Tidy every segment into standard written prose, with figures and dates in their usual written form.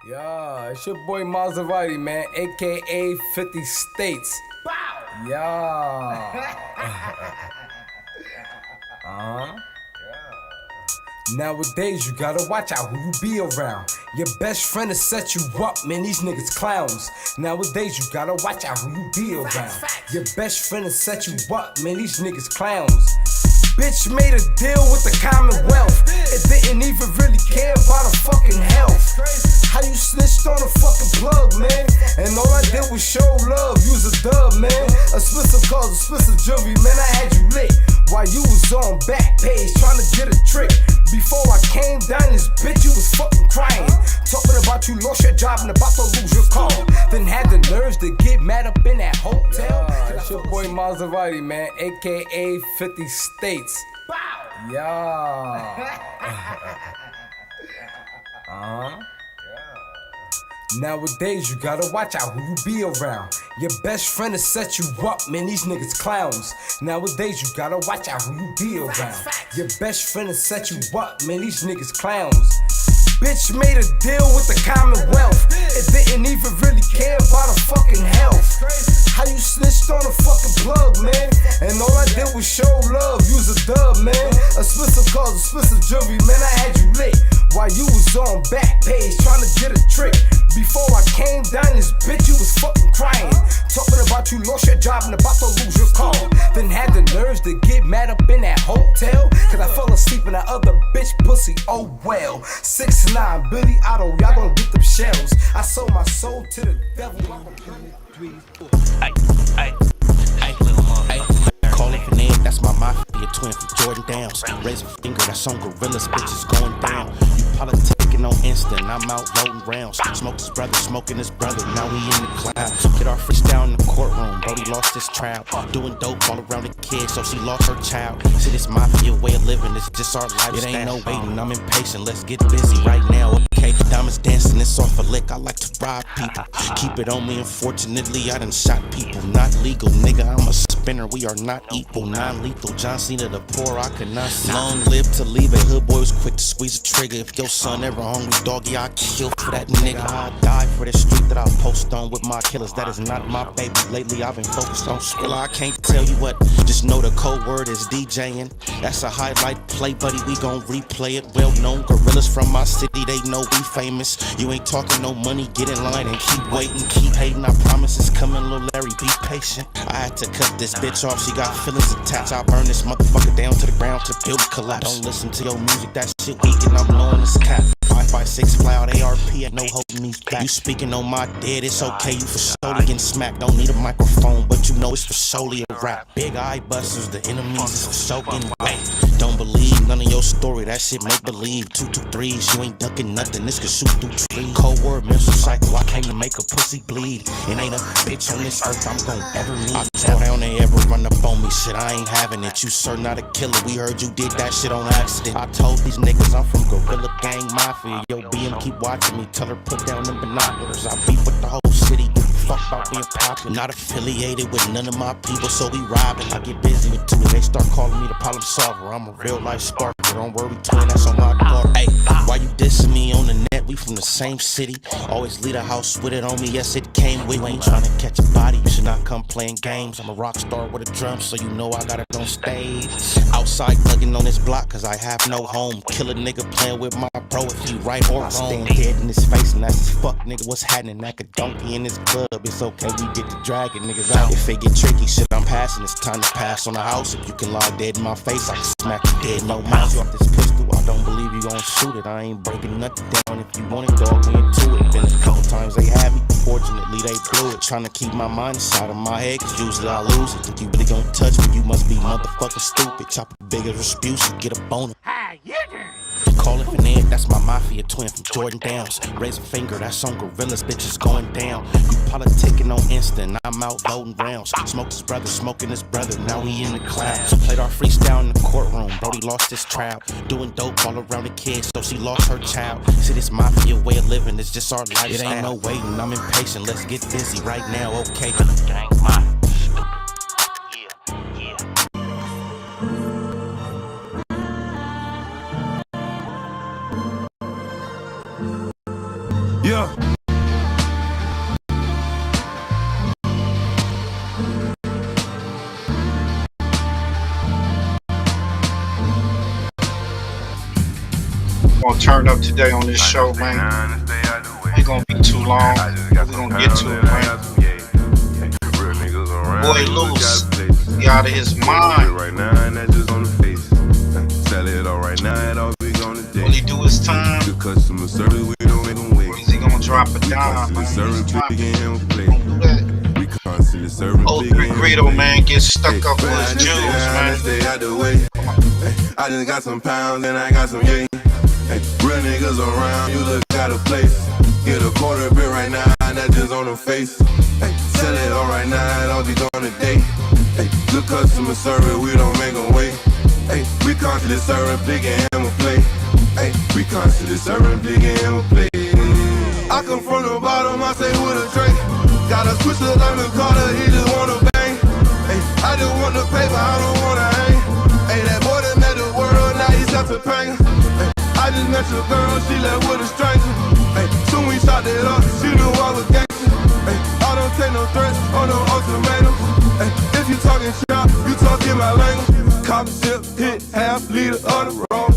Yeah, it's your boy Maserati, man, aka 50 States. Bow! Yeah. Nowadays, you gotta watch out who you be around. Your best friend will set you up, man, these niggas clowns. Nowadays, you gotta watch out who you be around. Your best friend will set you up, man, these niggas clowns. Bitch made a deal with the Commonwealth. It didn't even really care about her fucking health. How you snitched on a fucking plug, man? And all I did was show love, use a dub, man. A Spencer calls, a Spencer jewelry, man, I had you lit. While you was on back page trying to get a trick. Before I came down this bitch, you was fucking crying. Talking about you lost your job and about to lose your car. Then had the nerves to get mad up in that hotel. It's your boy Maserati, man, aka 50 States. Bow! Yeah. Nowadays, you gotta watch out who you be around. Your best friend will set you up, man, these niggas clowns. Nowadays, you gotta watch out who you be around. Your best friend will set you up, man, these niggas clowns. Bitch made a deal with the Commonwealth. It didn't even really care about her fucking health. How you snitched on a fucking plug, man? And all I did was show love, use a dub, man. A Spencer calls, a Spencer jewelry, man, I had you lit. While you was on back page trying to get a trick. Before I came down this bitch, you was fucking crying. Talking about you lost your job and about to lose your car. Then had the nerves to get mad up in that hotel. Cause I fell asleep in that other bitch pussy, oh well. 6'9", Billy Otto, y'all gon' get them shells. I sold my soul to the devil. Call it Finette, that's my mafia twin from Jordan Downs. Raise a finger, that's on gorillas, bitches going down. You politicking on instant, I'm out loading rounds. Smoke his brother, smoking his brother, now we in the cloud. Get our freestyle in the courtroom, Brody lost his trial. Doing dope all around the kid, so she lost her child. See, this mafia way of living, it's just our lifestyle. It ain't no waiting, I'm impatient, let's get busy right now. Okay, diamonds dancing, it's off a lick, I like to rob people. Keep it on me, unfortunately, I done shot people. Not legal, nigga, I'm a spinner, we are not equal, non-lethal. John Cena the poor, I could not see. Long live to leave a hood boy was quick to squeeze a trigger. If your son ever hungry, doggy, I kill for that nigga. I die for the street that I post on with my killers. That is not my baby. Lately I've been focused on skill. I can't tell you what, just know the code word is DJing. That's a highlight play, buddy, we gon' replay it. Well known gorillas from my city, they know we famous. You ain't talking no money, get in line and keep waiting, keep hating. I promise it's coming, little Larry, be patient. I had to cut this bitch off, she got feelings attached. I burn this motherfucker down to the ground to build collapse. Don't listen to your music, that shit weak and I'm knowing it's cap. 5.56 fly out ARP, ain't no holding these back. You speaking on my dead, it's okay, you for surely getting smacked. Don't need a microphone, but you know it's for solely a rap. Big eye busters, the enemies is for soaking wet. Don't believe none of your story, that shit make believe. 223s, you ain't ducking nothing, this could shoot through trees. Cold word, mental cycle, I came to make a pussy bleed. It ain't a bitch on this earth I'm gon' ever meet. I tell down they ever run up on me, shit, I ain't having it. You sir not a killer, we heard you did that shit on accident. I told these niggas I'm from Gorilla Gang Mafia. Yo, BM keep watching me, tell her put down them binoculars. I beef with the whole city, give a fuck about being popular. Not affiliated with none of my people, so we robbing. I get busy with two, they start calling me the problem solver. I'm a real life spark, but don't worry, twin, that's on my daughter. Hey, why you dissing me on the net? We from the same city. Always leave a house with it on me, yes it came with me. Ain't trying to catch a body, you should not come playing games. I'm a rock star with a drum, so you know I got it on stage. Outside thugging on this block, cause I have no home. Kill a nigga playing with my bro if he right or wrong. Stand dead in his face and that's his fuck nigga, what's happening? That could donkey in this club, it's okay, we get to dragging niggas out. If it get tricky, shit I'm passing, it's time to pass on the house. If you can lie dead in my face, I can smack you dead, no mouth. You off this pistol, I don't believe you gon' shoot it. I ain't breaking nothing down, if you want it, dog, we into it. Been a couple times they had me, fortunately they blew it. Trying to keep my mind inside of my head, cause usually I lose it. Think you really gon' touch me, you must be motherfucking stupid. Chop a bigger dispute, you get a boner. Call it Finette, that's my mafia twin from Jordan Downs. Raise a finger, that's on gorillas, bitches going down. You politicking on instant, I'm out loading rounds. Smoke his brother, smoking his brother, now we in the clouds. Played our freestyle in the courtroom, Brody lost his trial. Doing dope all around the kid, so she lost her child. See, this mafia way of living, it's just our lifestyle. It ain't no waiting, I'm impatient, let's get busy right now, okay? Gang, Yeah. Gonna turn up today on this show, man. Ain't gonna be too long. We're gonna get to it, man. Boy, LUCE, he out of his mind. Right now, and that's just on the face. Sell it all right now, it all be gonna day. Will he do his time? The customer service, we don't make them wait. Or is he gonna drop it down? We constantly serving big and him play. We constantly serving Old big and him Greedo, man, get stuck up with his jewels, man. Stay out the way. I just got some pounds and I got some yay. Real niggas around, you look out of place. Get a quarter bit right now, and that just on the face. Sell it all right now, it all be gone today. Good customer service, we don't make them wait. We constantly serving big and hammer play. We constantly serving big and hammer play. I come from the bottom, I say with a drink. Got a switch to Lemon Carter, he just wanna bang. I just want the paper, I don't wanna hang. That boy that met the world, now he's up to pain. I just met your girl, she left with a stranger. Soon we shot it up, she knew I was gangster. I don't take no threats or no ultimatums. If you talking shop, you talking my language. Cop ship, hit half liter of the road.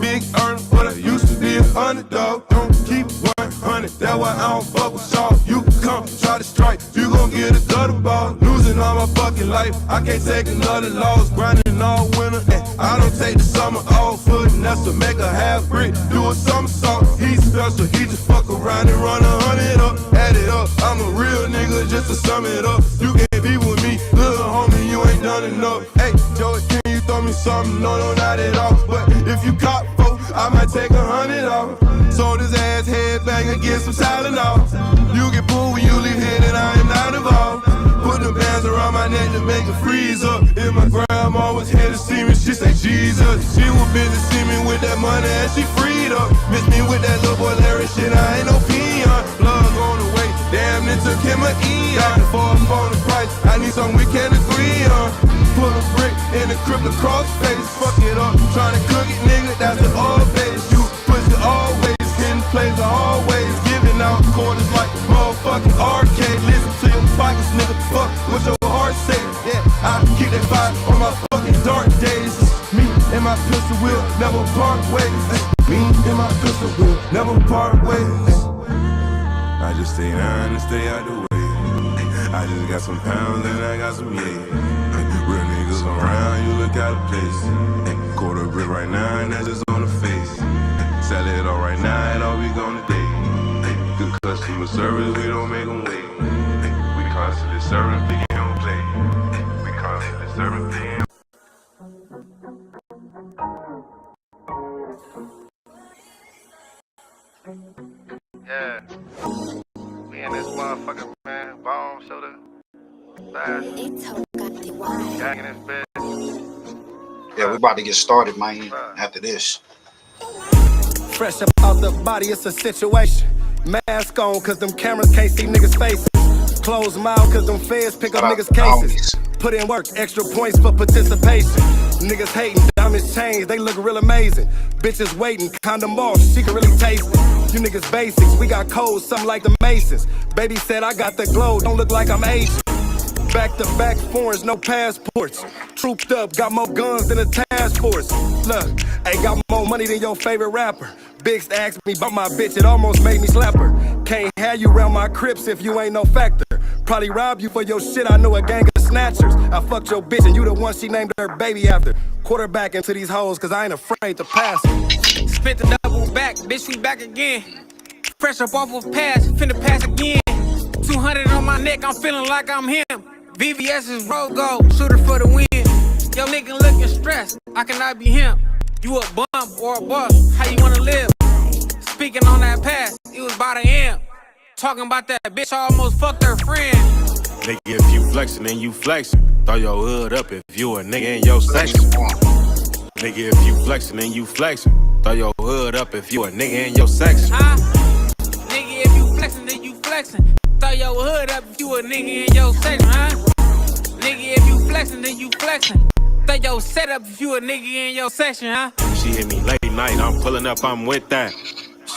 Big earner, but I used to be an underdog. Don't keep 100, that's why I don't fuck with y'all. You come try to strike, you gon' get a gutter ball. Losing all my fucking life, I can't take another loss. Grinding all winter, I don't take the summer off. Putting us to make a half brick, do a somersault. He's special, he just fuck around and run 100 up. Add it up, I'm a real nigga just to sum it up. You can't be with me, little homie, you ain't done enough. Hey, Joey, can you throw me something? No, not at all. But if you cop folk, I might take 100 off. Sold his ass headbanger, get some Tylenol. You get pulled when you leave here, then I am not involved. Put the bands around my neck to make it freeze up. If my grandma was here to see me, she say Jesus. She was busy see me with that money and she freed up. Miss me with that little boy Larry shit, I ain't no peon. Plug on the way, damn it took him an eon. For a bonus price, I need something we can agree on. Put a brick in the cripple crossface. Fuck it up, tryna cook it, nigga, that's the all base. You push it always, hitting plays are always. Giving out quarters like a motherfucking arcade. Listen to your pockets, nigga, fuck what your heart say. Yeah, I keep that vibe on my fucking dark days. Me and my pistol will never part ways. Me and my pistol will never part ways. I just stay down and stay out the way. I just got some pounds and I got some yay. Real niggas around, you look out of place. Quarter brick right now and that's just on the face. Sell it all right now, it all be gone today. Good customer service, we don't make them wait. We constantly serving big and don't play. We constantly serving big and yeah. We in this motherfucker, man. Bone, shoulder, fast. Gang in this bitch. Yeah, we about to get started, man, after this. Fresh up out the body, it's a situation. Mask on, cause them cameras can't see niggas' faces. Close mouth, cause them feds pick up niggas' cases. Put in work, extra points for participation. Niggas hating, diamonds change, they look real amazing. Bitches waiting, condom off, she can really taste it. You niggas basics, we got codes, something like the Masons. Baby said I got the glow, don't look like I'm Asian. Back to back foreigns, no passports. Trooped up, got more guns than a task force. Look, ain't got more money than your favorite rapper. Biggs asked me about my bitch, it almost made me slap her. Can't have you around my crips if you ain't no factor. Probably rob you for your shit, I know a gang of snatchers. I fucked your bitch and you the one she named her baby after. Quarterback into these hoes, cause I ain't afraid to pass them. Spit the double back, bitch, we back again. Fresh up off of pass, finna pass again. 200 on my neck, I'm feeling like I'm him. VVS is road goal, shooter for the win. Yo nigga looking stressed, I cannot be him. You a bum or a boss, how you wanna live? Speaking on that pass, it was about to end. Talking about that bitch, I almost fucked her friend. Nigga, if you flexin', then you flexin'. Throw your hood up if you a nigga in your section. Nigga, if you flexin', then you flexin'. Throw your hood up if you a nigga in your section. Huh? Nigga, if you flexin', then you flexin'. Throw your hood up if you a nigga in your section, huh? Nigga, if you flexin', then you flexin'. Throw your set up if you a nigga in your section, huh? She hit me late night, I'm pulling up, I'm with that.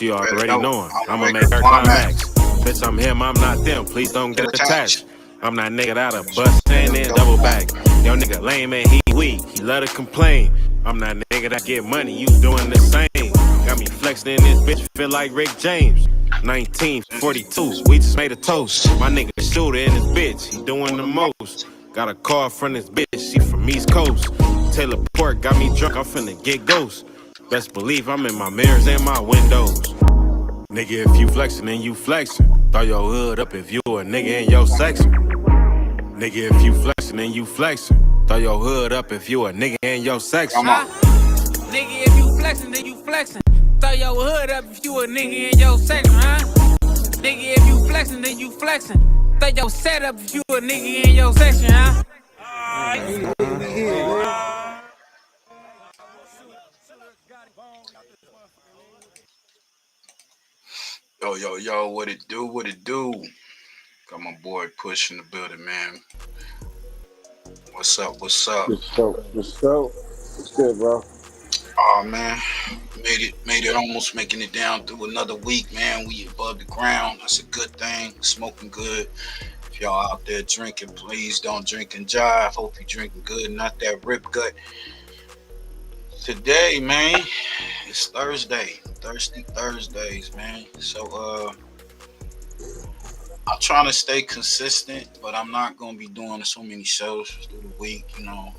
She already knowing. I'ma make make her her climax. climax. Bitch, I'm him, I'm not them. Please don't get attached. I'm that nigga that'll bust in and double back. Yo, nigga lame and he weak. He love to complain. I'm that nigga that get money. You doing the same. Got me flexing in this bitch. Feel like Rick James. 1942. We just made a toast. My nigga shooter in this bitch. He doing the most. Got a call from this bitch. She from East Coast. Taylor Port got me drunk. I'm finna get ghost. Best believe I'm in my mirrors and my windows. Nigga, if you flexin', then you flexin'. Throw your hood up if you a nigga in your section. Nigga, if you flexin', then you flexin'. Throw your hood up if you a nigga in your section. Nigga, if you flexin', then you flexin'. Throw your hood up if you a nigga in your section, huh? Nigga, if you flexin', then you flexin'. Throw your set up if you a nigga in your section, huh? Yo, what it do? Got my boy Push in the building, man. What's up? What's good, bro? Oh man, made it almost making it down through another week, man. We above the ground. That's a good thing. Smoking good. If y'all out there drinking, please don't drink and jive. Hope you drinking good, not that rip gut. Today, man, it's Thursday. Thirsty Thursdays, man. So I'm trying to stay consistent, but I'm not gonna be doing so many shows through the week. You know,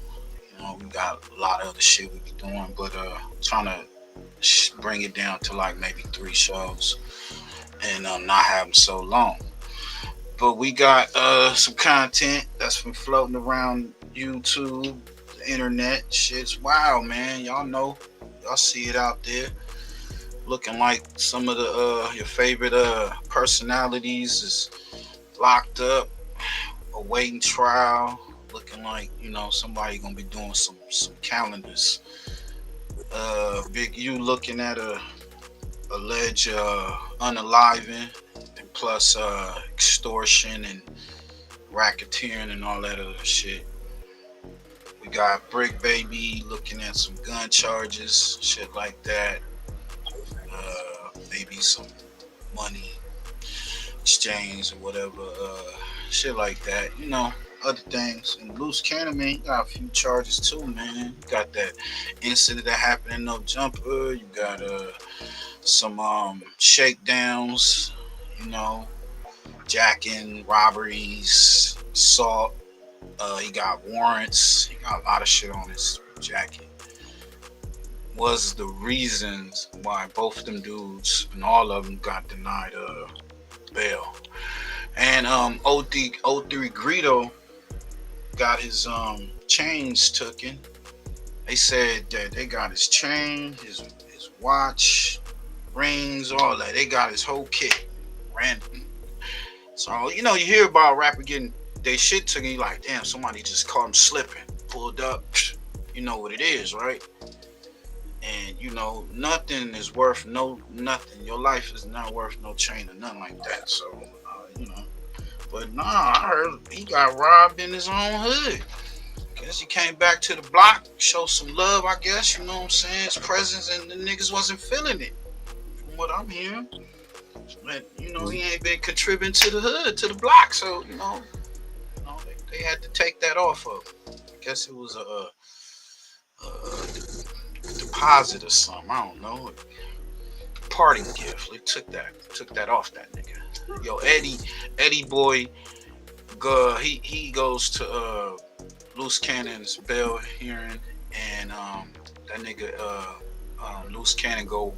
we got a lot of other shit we be doing, but trying to bring it down to like maybe 3 shows and not have them so long. But we got some content that's been floating around YouTube, the internet. Shit's wild, man. Y'all know, y'all see it out there. Looking like some of the your favorite personalities is locked up, awaiting trial. Looking like, you know, somebody gonna be doing some calendars. Big U looking at a alleged unaliving and plus extortion and racketeering and all that other shit. We got Brick Baby looking at some gun charges, shit like that. Maybe some money exchange or whatever, shit like that, you know, other things. And Loose Cannon, man, you got a few charges too, man. You got that incident that happened in No Jumper. You got some shakedowns, you know, jacking, robberies, assault. He got warrants. He got a lot of shit on his jacket. Was the reasons why both of them dudes and all of them got denied bail. And O3 Greedo got his chains taken. They said that they got his chain, his watch, rings, all that. They got his whole kit random. So, you know, you hear about a rapper getting they shit taken, you like, damn, somebody just caught him slipping, pulled up. You know what it is, right? And you know, nothing is worth nothing. Your life is not worth no chain or nothing like that. So, you know, but nah, I heard he got robbed in his own hood. Guess he came back to the block, show some love, I guess. You know what I'm saying? His presence, and the niggas wasn't feeling it, from what I'm hearing. But you know, he ain't been contributing to the hood, to the block. So you know, they had to take that off of him. I guess it was a deposit or something, I don't know, parting gift. They took that off that nigga. Yo, Eddie boy, he goes to Loose Cannon's bail hearing, and that nigga Loose Cannon go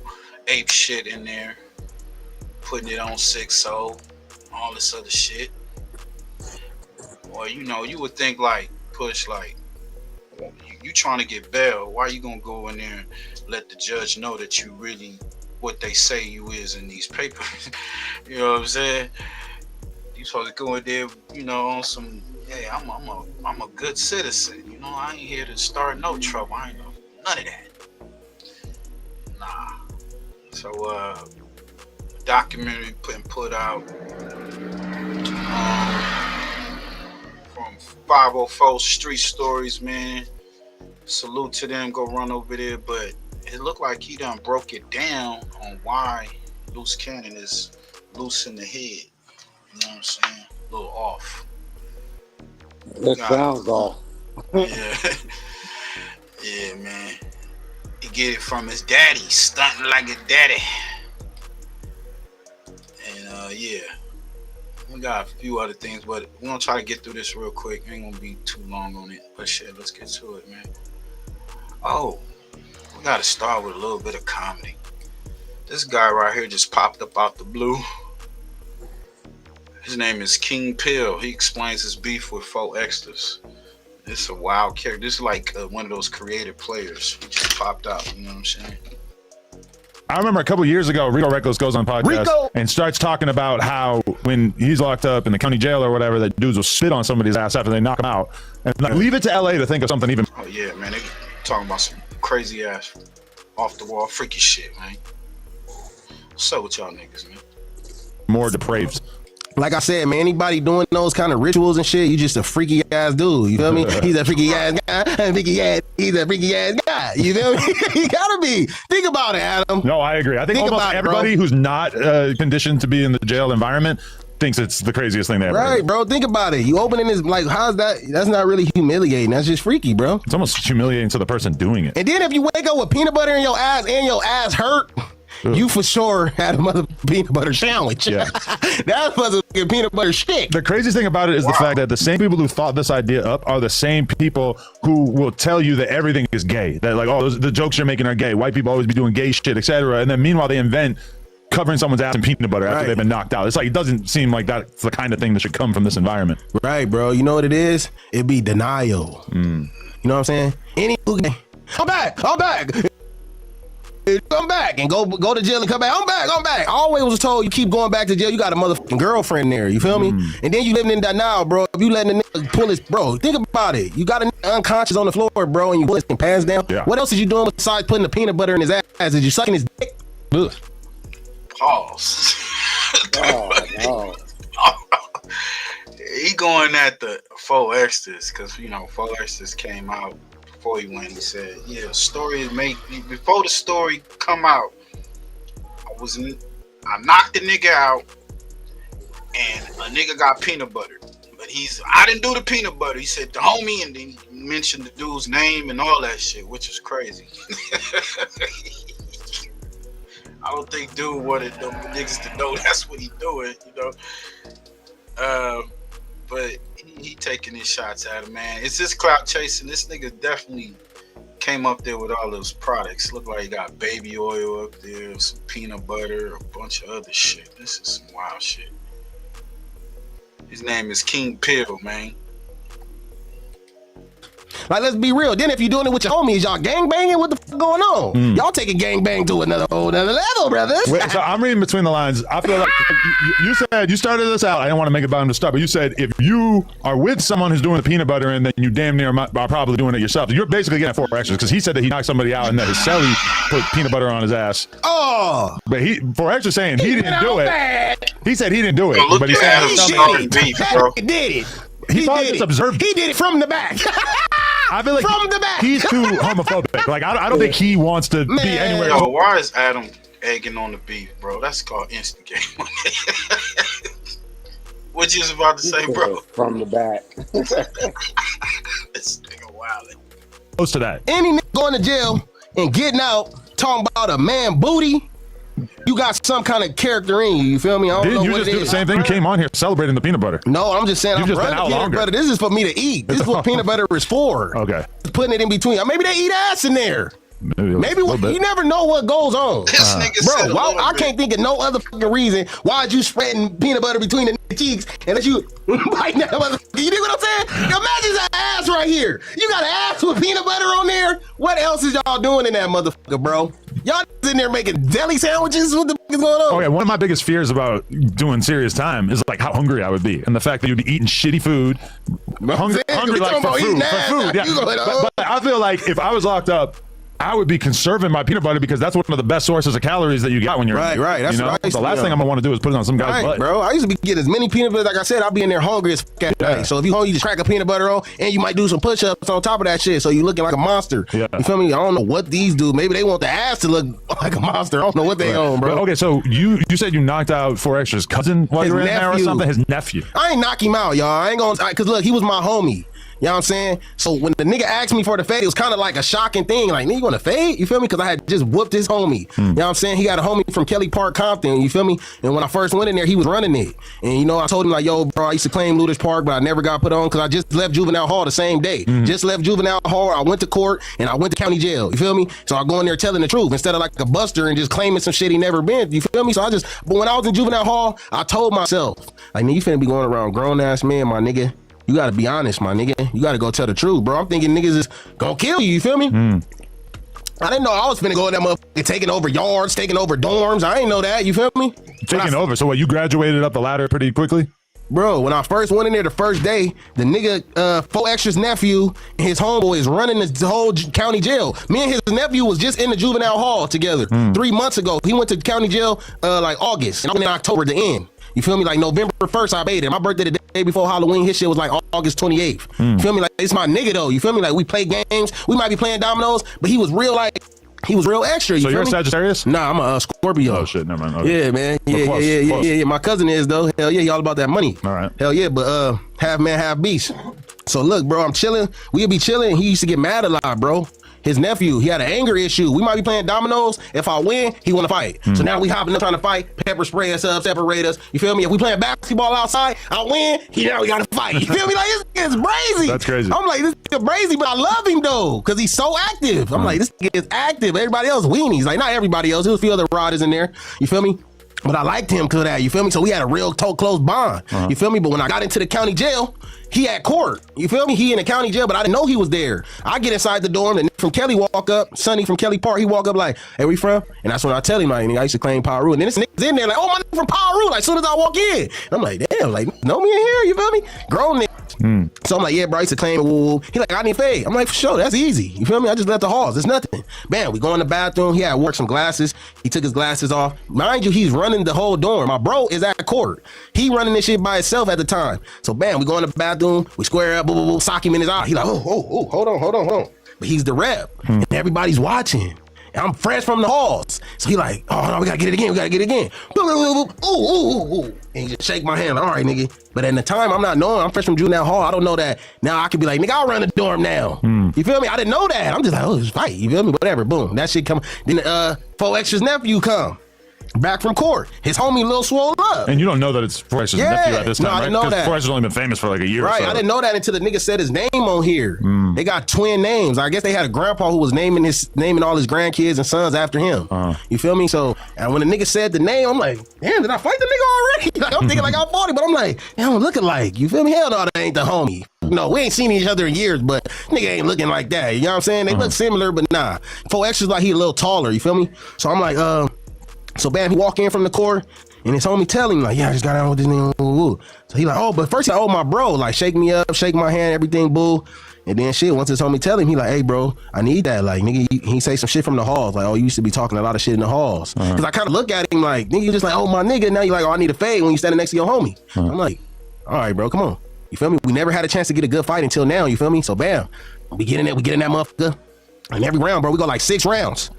ape shit in there, putting it on 6-0, all this other shit. Or you know, you would think like Push, like, you trying to get bail, why you gonna go in there and let the judge know that you really what they say you is in these papers? You know what I'm saying? You supposed to go in there, you know, on some, hey, I'm a good citizen, you know, I ain't here to start no trouble, I ain't know none of that. Nah. So documentary put out from 504 Street Stories, man. Salute to them, go run over there. But it looked like he done broke it down on why Loose Cannon is loose in the head. You know what I'm saying? A little off. It sounds off. Yeah. Yeah, man. He get it from his daddy, stunting like a daddy. And yeah. We got a few other things, but we're gonna try to get through this real quick. Ain't gonna be too long on it. But shit, let's get to it, man. Oh, we gotta start with a little bit of comedy. This guy right here just popped up out the blue. His name is King Pill. He explains his beef with 4 extras. This is a wild character. This is like one of those creative players. He just popped out, you know what I'm saying? I remember a couple years ago, Rico Reckless goes on podcast and starts talking about how when he's locked up in the county jail or whatever, that dudes will spit on somebody's ass after they knock him out. And like, leave it to LA to think of something even. Oh yeah, man, they talking about some crazy ass, off the wall, freaky shit, man. What's up with y'all niggas, man? More depraved. Like I said, man, anybody doing those kind of rituals and shit, you just a freaky ass dude. You feel me? He's a freaky ass guy. He's a freaky ass guy. You feel me? He gotta be. Think about it, Adam. No, I agree. I think almost everybody who's not conditioned to be in the jail environment thinks it's the craziest thing they ever Right, heard. bro. Think about it. You opening this, like, how's that? That's not really humiliating. That's just freaky, bro. It's almost humiliating to the person doing it. And then if you wake up with peanut butter in your ass and your ass hurt, you for sure had a mother peanut butter sandwich. Yeah. That's motherfucking peanut butter shit. The craziest thing about it is the fact that the same people who thought this idea up are the same people who will tell you that everything is gay. That like, oh, the jokes you're making are gay. White people always be doing gay shit, etc. And then meanwhile, they invent covering someone's ass in peanut butter after they've been knocked out. It's like, it doesn't seem like that's the kind of thing that should come from this environment. Right, bro. You know what it is? It'd be denial. You know what I'm saying? I'm back. Come back and go to jail and come back. I'm back. I always was told you keep going back to jail. You got a motherfucking girlfriend there. You feel me? And then you living in denial, bro. If you letting the nigga pull his, bro, think about it. You got a nigga unconscious on the floor, bro, and you pull his pants down. Yeah. What else is you doing besides putting the peanut butter in his ass? Is you sucking his dick? Ugh. Pause. Oh, no. He going at the 4 extras because, you know, 4 extras came out before he went. He said, yeah, story is made before the story come out. I knocked the nigga out and a nigga got peanut butter. But I didn't do the peanut butter. He said the homie, and then he mentioned the dude's name and all that shit, which is crazy. I don't think dude wanted them niggas to know that's what he doing, you know. But he taking his shots at him, man. It's just clout chasing. This nigga definitely came up there with all those products. Look like he got baby oil up there, some peanut butter, a bunch of other shit. This is some wild shit. His name is King Pill, man. Like, let's be real. Then if you're doing it with your homies, y'all gang banging, what the fuck going on? Y'all taking gang bang to another level, brothers. Wait, so I'm reading between the lines. I feel like you said you started this out. I didn't want to make it about him to start, but you said if you are with someone who's doing the peanut butter and then you damn near are probably doing it yourself, you're basically getting 4 extras because he said that he knocked somebody out and that his celly put peanut butter on his ass. Oh, but 4 extras saying he didn't do it. Bad. He said he didn't do it, Look but he at said Adam beef, bro. He did it. He probably just observed. He did it from the back. I feel like from the back. He's too homophobic. Like I don't think he wants to be anywhere. Yo, why is Adam egging on the beef, bro? That's called instigate. What you was about to say, bro? From the back. This nigga wild. Close to that. Any nigga going to jail and getting out talking about a man booty, you got some kind of character in you. You feel me? I don't know Didn't you what just it do the is. same thing? You came on here celebrating the peanut butter. No, I'm just saying You've I'm just been running out peanut longer. butter. This is for me to eat. This is what peanut butter is for. Okay. Putting it in between. Maybe they eat ass in there. Maybe you never know what goes on. This nigga said Bro, I can't think of no other fucking reason why you spreading peanut butter between the cheeks and that you biting that motherfucker. You dig what I'm saying? Imagine that ass right here. You got an ass with peanut butter on there. What else is y'all doing in that motherfucker, bro? Y'all in there making deli sandwiches? What the fuck is going on? Okay, one of my biggest fears about doing serious time is like how hungry I would be, and the fact that you'd be eating shitty food, hungry like for food. Yeah, but I feel like if I was locked up I would be conserving my peanut butter because that's one of the best sources of calories that you get when you're right. That's you know? what The last thing I'm gonna want to do is put it on some guy's butt, bro. I used to be getting as many peanut butter. Like I said, I'll be in there hungry as fuck. So if you hungry, you just crack a peanut butter on, and you might do some push-ups on top of that shit. So you looking like a monster. Yeah. You feel me? I don't know what these do. Maybe they want the ass to look like a monster. I don't know what they own, bro. But, okay, so you said you knocked out 4X's cousin while you were in there or something. His nephew. I ain't knock him out, y'all. I ain't gonna, cause look, he was my homie. You know what I'm saying? So when the nigga asked me for the fade, it was kind of like a shocking thing. Like, nigga, you want to fade? You feel me? Because I had just whooped his homie. You know what I'm saying? He got a homie from Kelly Park, Compton. You feel me? And when I first went in there, he was running it. And, you know, I told him, like, yo, bro, I used to claim Luthers Park, but I never got put on because I just left juvenile hall the same day. Just left juvenile hall. I went to court and I went to county jail. You feel me? So I go in there telling the truth instead of like a buster and just claiming some shit he never been. You feel me? So but when I was in juvenile hall, I told myself, like, nigga, you finna be going around grown ass men, my nigga. You gotta be honest, my nigga. You gotta go tell the truth, bro. I'm thinking niggas is gonna kill you, you feel me? I didn't know I was finna go in that motherfucker taking over yards, taking over dorms. I ain't know that, you feel me? Taking over? So what, you graduated up the ladder pretty quickly? Bro, when I first went in there the first day, the nigga, 4X's nephew and his homeboy is running the whole county jail. Me and his nephew was just in the juvenile hall together 3 months ago. He went to county jail like August, and I went in October at the end. You feel me? Like November 1st, I paid it. My birthday the day before Halloween, his shit was like August 28th. You feel me? Like, it's my nigga though. You feel me? Like, we play games. We might be playing dominoes, but he was real extra. So you're a Sagittarius? Nah, I'm a Scorpio. Oh shit, never mind. Okay. Yeah, man. Close. Yeah. My cousin is though. Hell yeah, he all about that money. All right. Hell yeah, but half man, half beast. So look, bro, I'm chilling. We'll be chilling. He used to get mad a lot, bro. His nephew, he had an anger issue. We might be playing dominoes. If I win, he want to fight. So now we hopping up trying to fight, pepper spray us up, separate us. You feel me? If we playing basketball outside, I win, now we got to fight. You feel me? Like, this nigga is brazy. That's crazy. I'm like, this nigga brazy, but I love him though, because he's so active. I'm like, this nigga is active. Everybody else weenies. Like, not everybody else. There was a few other riders in there. You feel me? But I liked him because of that, you feel me? So we had a real close bond, you feel me? But when I got into the county jail, he at court, you feel me? He in the county jail, but I didn't know he was there. I get inside the dorm, and from Kelly walk up, Sonny from Kelly Park, he walk up like, hey, where you from? And that's when I tell him, like, I used to claim Paru. And then this nigga's in there like, oh, my nigga from Paru, like, as soon as I walk in. And I'm like, damn, like, know me in here, you feel me? Grown nigga. So I'm like, yeah, bro, I used to claim woo. He like, I need fade. I'm like, for sure, that's easy. You feel me? I just left the halls. It's nothing. Bam, we go in the bathroom. He had work some glasses. He took his glasses off. Mind you, he's running the whole dorm. My bro is at court. He running this shit by himself at the time. So bam, we go in the bathroom. We square up, sock him in his eye. He like, oh, hold on. But he's the rep, and everybody's watching. And I'm fresh from the halls. So he like, oh, no, we gotta get it again. Ooh. And he just shake my hand, like, all right, nigga. But at the time, I'm not knowing. I'm fresh from juvenile hall. I don't know that. Now I could be like, nigga, I'll run the dorm now. You feel me? I didn't know that. I'm just like, oh, it's fight. You feel me? Whatever. Boom. That shit come. Then 4X's nephew come. Back from court. His homie Lil Swole up. And you don't know that it's 4X's nephew at this time, I didn't know that. 4X has only been famous for like a year right, or so. I didn't know that until the nigga said his name on here. They got twin names. I guess they had a grandpa who was naming all his grandkids and sons after him. You feel me? So and when the nigga said the name, I'm like, damn, did I fight the nigga already? Like, I'm thinking like I'm 40, but I'm like, damn, I'm looking like, you feel me? Hell no, that ain't the homie. No, we ain't seen each other in years, but nigga ain't looking like that. You know what I'm saying? They look similar, but nah. 4X is like he a little taller, you feel me? So I'm like, so bam, he walk in from the court, and his homie tell him like, yeah, I just got out with this nigga. So he like, oh, but first he like, oh, my bro, like shake me up, shake my hand, everything, boo. And then shit, once his homie tell him, he like, hey, bro, I need that. Like, nigga, he say some shit from the halls. Like, oh, you used to be talking a lot of shit in the halls. Because I kind of look at him like, nigga, you just like, oh, my nigga. Now you like, oh, I need a fade when you standing next to your homie. I'm like, all right, bro, come on. You feel me? We never had a chance to get a good fight until now. You feel me? So bam, we get in that motherfucker. And every round, bro, we go like 6 rounds.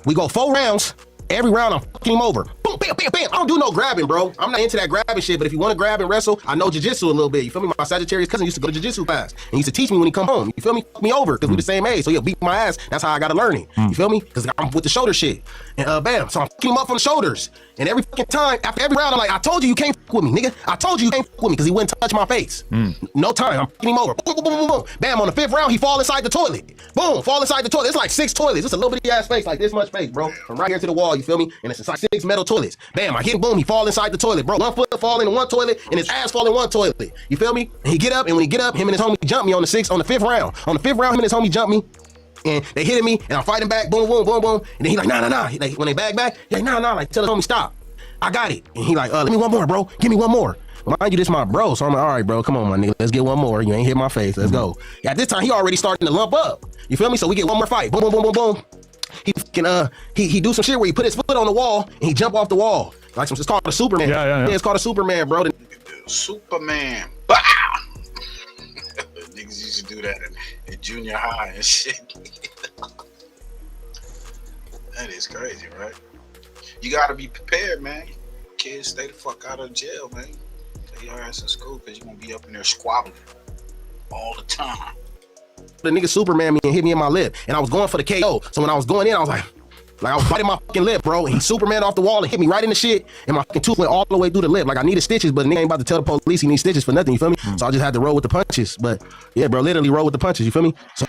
We go 4 rounds. Every round, I'm fucking him over. Boom, bam, bam, bam. I don't do no grabbing, bro. I'm not into that grabbing shit, but if you want to grab and wrestle, I know jiu-jitsu a little bit. You feel me? My Sagittarius cousin used to go to jiu-jitsu class, and he used to teach me when he come home. You feel me? Fuck me over, because we the same age, so he'll beat my ass. That's how I got to learn it. You feel me? Because I'm with the shoulder shit. And bam, so I'm fucking him up on the shoulders. And every fucking time, after every round, I'm like, I told you can't fuck with me, nigga. I told you can't fuck with me, because he wouldn't touch my face. No time. I'm fucking him over. Boom, boom, boom, boom, boom. Bam, on the 5th round, he fall inside the toilet. Boom, fall inside the toilet. It's like 6 toilets. It's a little bitty ass space, like this much space, bro. From right here to the wall, you feel me? And it's like 6 metal toilets. Bam, I hit him, boom, he fall inside the toilet, bro. 1 foot fall in one toilet, and his ass fall in one toilet. You feel me? And he get up, and when he get up, him and his homie jump me on the 5th round. On the 5th round, him and his homie jump me. And they hitting me, and I'm fighting back, boom, boom, boom, boom. And then he like, nah. He like, when they back, he like, nah, like, tell the homie stop. I got it. And he like, let me one more, bro. Give me one more. Mind you, this my bro, so I'm like, all right, bro, come on, my nigga, let's get one more. You ain't hit my face, let's go. At this time, he already starting to lump up. You feel me? So we get one more fight. Boom, boom, boom, boom, boom. he do some shit where he put his foot on the wall and he jump off the wall. Like it's called a Superman. Yeah. It's called a Superman, bro. Superman. Bah! Niggas used to do that in junior high and shit. That is crazy, right? You gotta be prepared, man. Kids, stay the fuck out of jail, man. Stay your ass in school because you're gonna be up in there squabbling all the time. The nigga Superman me and hit me in my lip, and I was going for the KO. So when I was going in, I was like I was biting my fucking lip, bro. And he Superman off the wall and hit me right in the shit, and my fucking tooth went all the way through the lip. Like I needed stitches, but the nigga ain't about to tell the police he needs stitches for nothing. You feel me? So I just had to roll with the punches. But yeah, bro, literally roll with the punches. You feel me? So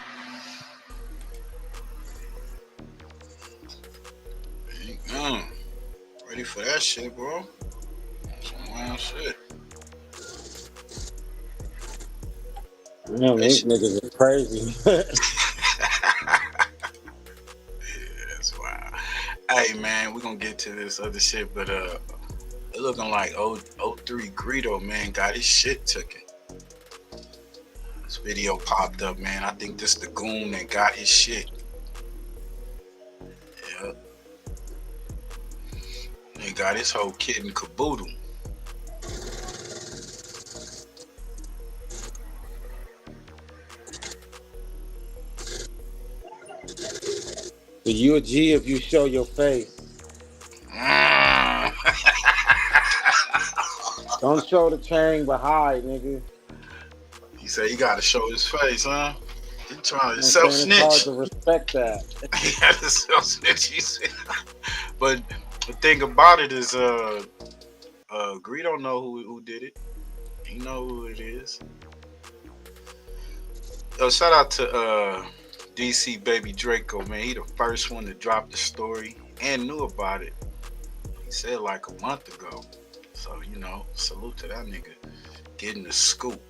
ready for that shit, bro? Some wild shit. You know, these niggas are crazy. Yeah, that's wild. Hey, man, we're gonna get to this other shit, but it looking like 03 Greedo, man, got his shit taken. This video popped up, man. I think this the goon that got his shit. Yeah. He got his whole kit and caboodle. So you a G if you show your face. Don't show the chain, but hide, nigga. He said he gotta show his face, huh? He trying to I'm self-snitch. It's hard to respect that. He had to self-snitch, he said. But the thing about it is, Greedo know who did it. He know who it is. Shout out to DC Baby Draco, man. He the first one to drop the story and knew about it. He said like a month ago. So, you know, salute to that nigga getting the scoop.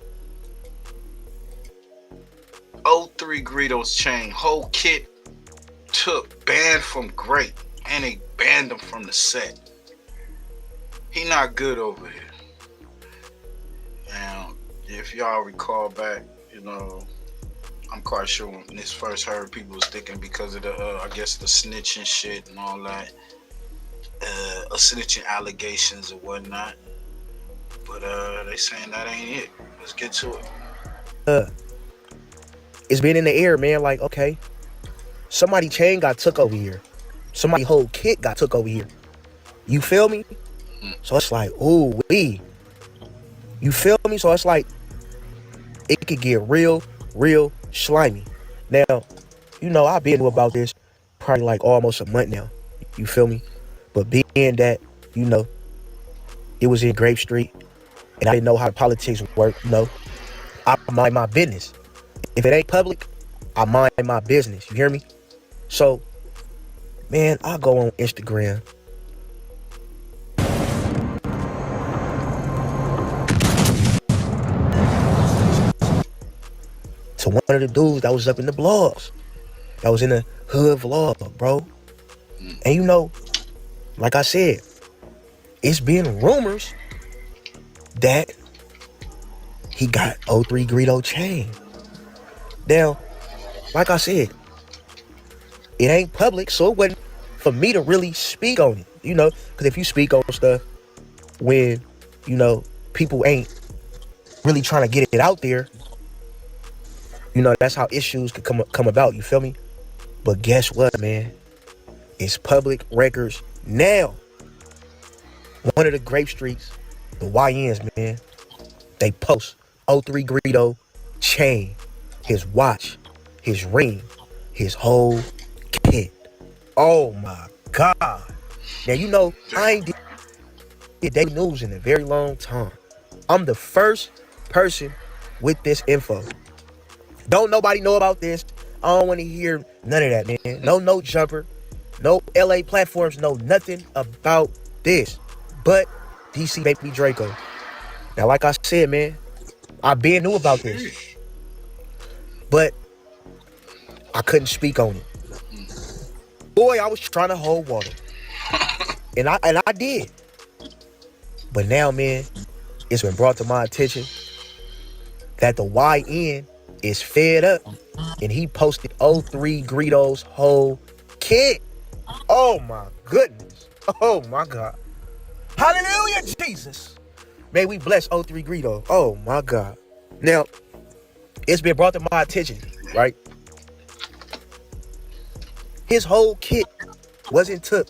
03 Greedo's chain, whole kit took, banned from Great, and they banned him from the set. He not good over here. And if y'all recall back, you know, I'm quite sure when this first heard, people was thinking because of the, I guess the snitching shit and all that, snitching allegations and whatnot. But they saying that ain't it. Let's get to it. It's been in the air, man. Like, okay, somebody chain got took over here. Somebody whole kit got took over here. You feel me? So it's like, ooh, wee. You feel me? So it's like, it could get real slimy. Now, you know, I've been about this probably like almost a month now. You feel me? But being that, you know, it was in Grape Street and I didn't know how the politics work, you know, I mind my business. If it ain't public, I mind my business. You hear me? So, man, I go on Instagram. To one of the dudes that was up in the blogs. That was in the hood vlog, bro. And you know, like I said, it's been rumors that he got 03 Greedo chain. Now, like I said, it ain't public, so it wasn't for me to really speak on it, you know, because if you speak on stuff when, you know, people ain't really trying to get it out there, you know, that's how issues could come about, you feel me? But guess what, man? It's public records now. One of the Grape Streets, the YNs, man, they post 03 Greedo chain, his watch, his ring, his whole kit. Oh my God. Now, you know, I ain't did daily news in a very long time. I'm the first person with this info. Don't nobody know about this. I don't want to hear none of that, man. No jumper. No LA platforms know nothing about this. But DC Baby Draco. Now, like I said, man, I been knew about this. But I couldn't speak on it. Boy, I was trying to hold water. And I did. But now, man, it's been brought to my attention that the YN is fed up and he posted 03 Greedo's whole kid. Oh my goodness. Oh my God. Hallelujah, Jesus. May we bless 03 Greedo. Oh my God. Now, it's been brought to my attention, right? His whole kit wasn't took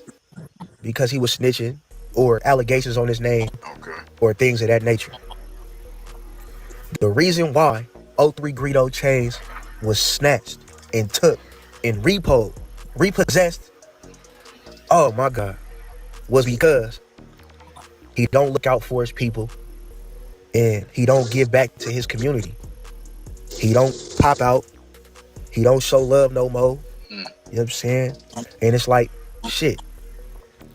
because he was snitching or allegations on his name or things of that nature. The reason why 03 Greedo chains was snatched and took and repossessed, oh my God, was because he don't look out for his people and he don't give back to his community. He don't pop out. He don't show love no more. You know what I'm saying? And it's like, shit,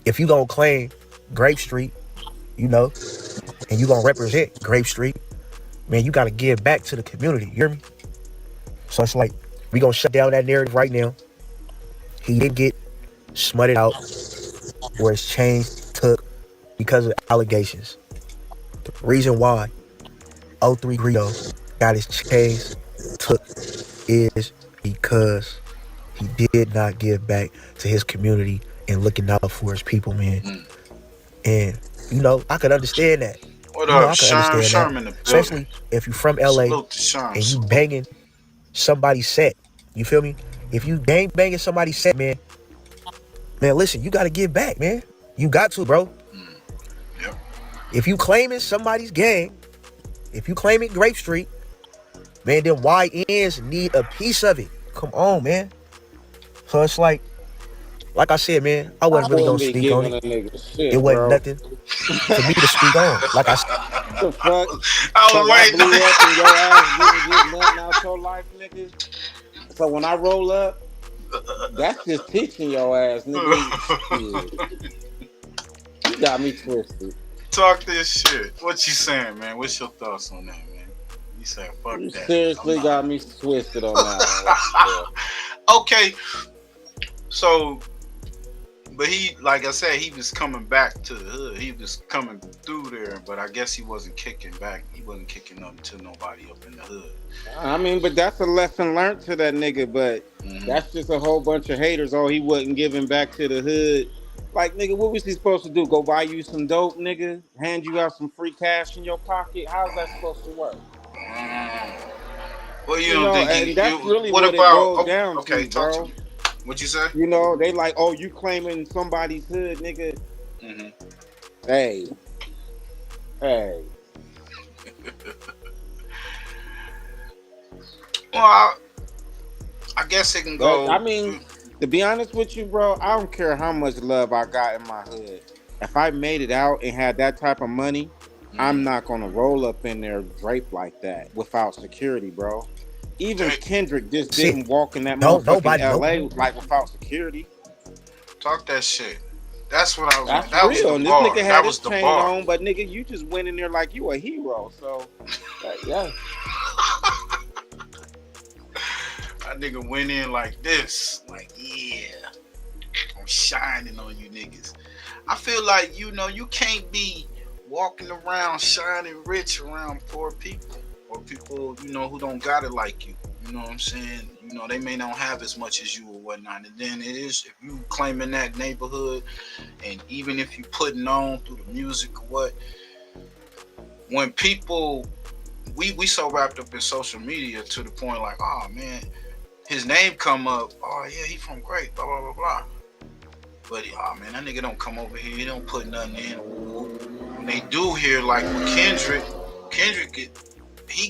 if you gonna claim Grape Street, you know, and you gonna represent Grape Street, man, you gotta give back to the community. You hear me? So it's like, we gonna shut down that narrative right now. He didn't get smutted out or his chains took because of allegations. The reason why 03 Greedo got his chains took is because he did not give back to his community and looking out for his people, man. And, you know, I could understand that. What you know, up, I could Sherm understand in the that. building. Especially if you're from LA Salute to Sherm. and you banging somebody's set. You feel me? If you gang banging somebody's set, man, listen, you got to give back, man. You got to, bro. Yep. If you claiming somebody's gang, if you claiming Grape Street, man, then YNs need a piece of it. Come on, man. So it's like I said, man, I wasn't really gonna speak on it. It wasn't nothing for me to speak on. Like I said, the fuck? I was waiting. Blew up and your ass didn't get nothing out your life, nigga. So when I roll up, that's just teaching your ass, nigga. You got me twisted. Talk this shit. What you saying, man? What's your thoughts on that, man? You said fuck You that. seriously got me twisted on that. Okay. So, but he, like I said, he was coming back to the hood. He was coming through there, but I guess he wasn't kicking back. He wasn't kicking up to nobody up in the hood. I mean, but that's a lesson learned to that nigga, but that's just a whole bunch of haters. Oh, he wasn't giving back to the hood. Like, nigga, what was he supposed to do? Go buy you some dope, nigga? Hand you out some free cash in your pocket? How's that supposed to work? Well, you know, don't think and that's really what what about, it boils down to, talk bro. to me. What you say? You know, they like, oh, you claiming somebody's hood, nigga. Hey. Well, I guess it can go. I mean, to be honest with you, bro, I don't care how much love I got in my hood. If I made it out and had that type of money, I'm not gonna roll up in there draped like that without security, bro. Even Kendrick just didn't walk in that motherfucking LA like without security. Talk that shit. That's what I was. That's that real. was the And this bar. nigga That had was his the chain bar. on, but nigga, you just went in there like you a hero. So, yeah. That nigga went in like this, like, yeah, I'm shining on you niggas. I feel like, you know, you can't be walking around shining rich around poor people or people, you know, who don't got it like you. You know what I'm saying? You know, they may not have as much as you or whatnot. And then it is, if you claiming that neighborhood, and even if you putting on through the music or what, when people, we so wrapped up in social media to the point like, oh man, his name come up, oh yeah, he from Great, blah, blah, blah, blah. But, oh man, that nigga don't come over here, he don't put nothing in. When they do hear, like with Kendrick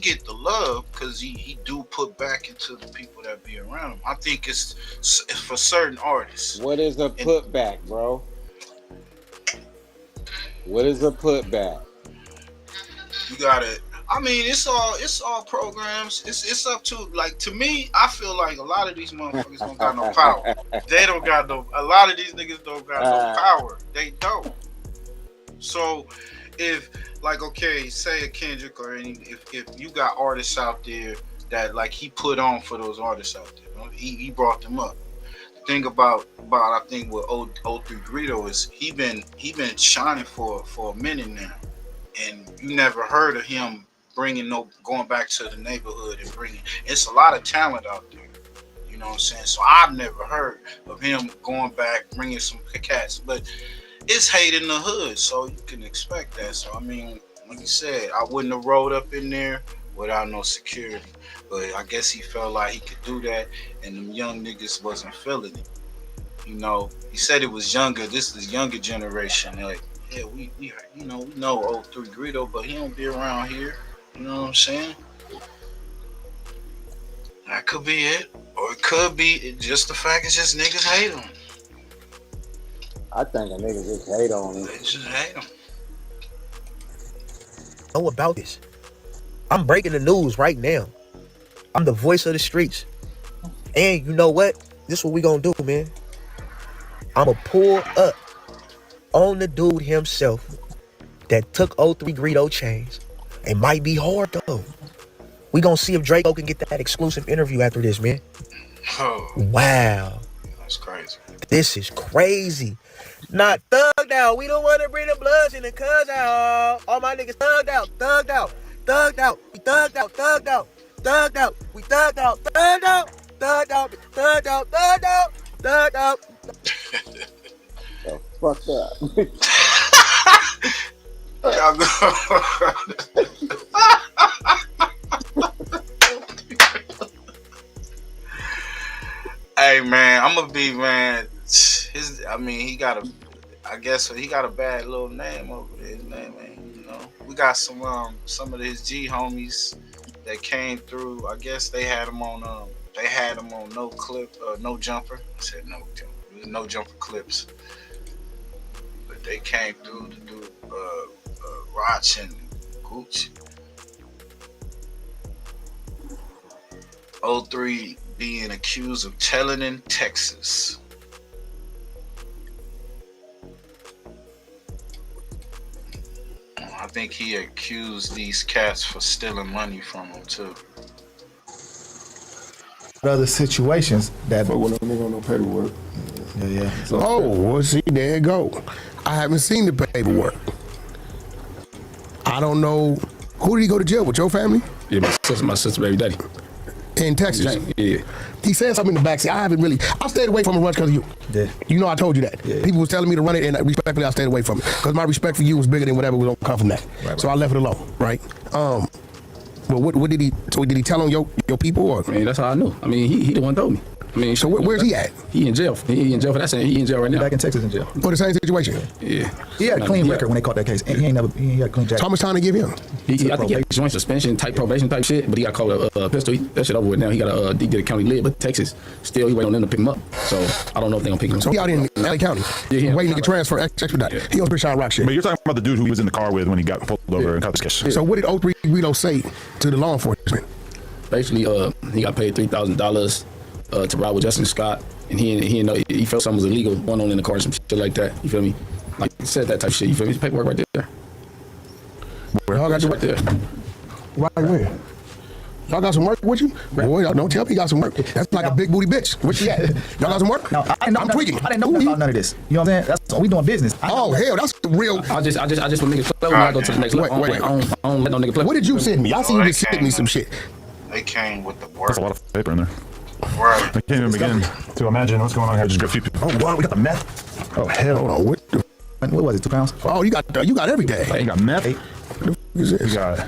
get the love because he do put back into the people that be around him. I think it's for certain artists. What is a putback, bro? What is a putback? You gotta, I mean, it's all programs. It's up to, like, to me, I feel like a lot of these motherfuckers don't got no power. They don't got no, a lot of these niggas don't got no power. They don't. So if, like, okay, say a Kendrick or any, if you got artists out there that, like, he put on for those artists out there, you know, he brought them up. The thing about I think with 03 Greedo is he been shining for a minute now, and you never heard of him going back to the neighborhood and bringing. It's a lot of talent out there. You You know what I'm saying? So I've never heard of him going back, bringing some cats. But it's hate in the hood, so you can expect that. So, I mean, like you said, I wouldn't have rolled up in there without no security. But I guess he felt like he could do that, and them young niggas wasn't feeling it. You know, he said it was younger. This is younger generation. Like, yeah, we know 03 Greedo, but he don't be around here. You know what I'm saying? That could be it. Or it could be just the fact it's just niggas hate him. I think a nigga just hate on him. They just hate him. Know about this. I'm breaking the news right now. I'm the voice of the streets. And you know what? This is what we gonna do, man. I'ma pull up on the dude himself that took 03 Greedo chains. It might be hard though. We gonna see if Draco can get that exclusive interview after this, man. Oh, wow. That's crazy. This is crazy. Not thugged out. We don't want to bring the bloods in the cuz out. All my niggas thugged out, thugged out, thugged out. We thugged out, thugged out, thugged out. We thugged out, thugged out, thugged out, thugged out, thugged out, thugged out. Oh, fuck that. Hey man, I'm gonna be man. He got a. I guess he got a bad little name over there. His name ain't, you know. We got some of his G homies that came through. I guess they had him on no jumper. I said no jumper. It was no jumper clips. But they came through to do Roch and Gooch. 03 being accused of telling in Texas. I think he accused these cats for stealing money from him too. Other situations that. But when a nigga on no paperwork. Yeah. So, well, see, there you go. I haven't seen the paperwork. I don't know. Who did he go to jail with? Your family? Yeah, my sister, baby daddy. In Texas? Yeah. He said something in the backseat. I stayed away from a run because of you. Yeah. You know I told you that. Yeah. People was telling me to run it, and respectfully I stayed away from it. Because my respect for you was bigger than whatever was going to come from that. Right. So I left it alone, right? Well, what did he, so did he tell on your people? Or? I mean, that's how I knew. I mean, he the one told me. I mean, so where's he at? He in jail. He in jail for that. He in jail right now. Back in Texas in jail. For the same situation? Yeah. He had a clean record when they caught that case. And he had a clean jacket. How much time to give him? I think he had joint suspension type probation type shit, but he got caught a pistol. That shit over with now. He got he get a county lid, but Texas still he waiting on them to pick him up. So I don't know if they gonna pick him up. So he out in LA County. Yeah, waiting to get transferred expedite. Yeah. He on Big Shine Rock shit. But you're talking about the dude who he was in the car with when he got pulled over and caught this case. So what did 03 Guido say to the law enforcement? Basically, he got paid $3,000 to ride with Justin Scott, and he felt something was illegal going on in the car, some shit like that. You feel me? Like he said that type of shit. You feel me? His paperwork right there. Y'all got right there. Right where? Y'all got some work with you? Boy, y'all don't tell me you got some work. That's like a big booty bitch. Where she at? Y'all got some work? No, I'm tweaking. I didn't know about none of this. You know what I'm saying? That's we doing business. Oh hell, that's the real. I just let niggas play when I go to the next level. I don't let no nigga play. What did you send me? I seen you just send me some shit. They came with the work. There's a lot of paper in there. Right. I can't even begin to imagine what's going on here. Just got a few people. Oh wow, we got the meth. Oh hell. Hold on, what was it? 2 pounds? Oh, you got everything. You got meth. Is this? You got. I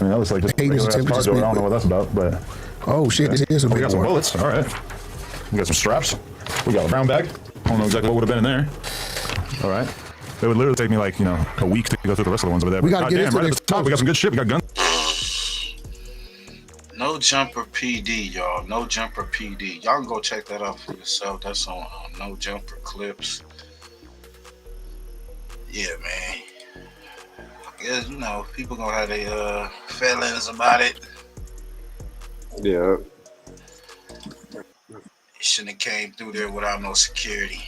mean, that looks like just regular ass cargo. I don't know what that's about, but. Oh shit, this is a big We got some bullets. All right. We got some straps. We got a brown bag. I don't know exactly what would have been in there. All right. It would literally take me like, a week to go through the rest of the ones over there. We got to get into right at the top. We got some good shit. We got guns. No Jumper PD, y'all. No Jumper PD. Y'all can go check that out for yourself. That's on No Jumper Clips. Yeah, man. I guess, people gonna have their feelings about it. Yeah. He shouldn't have came through there without no security.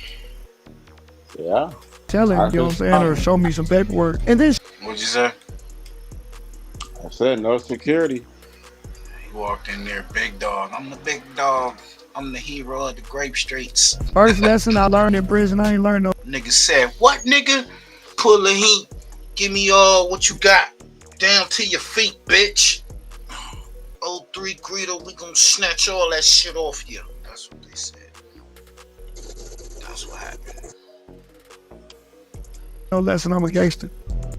Yeah. Tell him, you know what I'm saying, or show me some paperwork. And then What'd you say? I said no security. He walked in there, big dog. I'm the big dog. I'm the hero of the grape streets. first lesson I learned in prison, I ain't learned no. Nigga said, what nigga? Pull the heat. Give me all what you got. Down to your feet, bitch. 03 greeter, we gonna snatch all that shit off you. That's what they said. That's what happened. No lesson, I'm a gangster.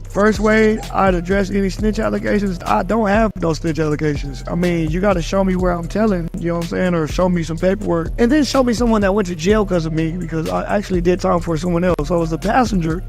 First way I'd address any snitch allegations, I don't have no snitch allegations. I mean, you gotta show me where I'm telling, you know what I'm saying, or show me some paperwork. And then show me someone that went to jail because of me, because I actually did time for someone else. I was the passenger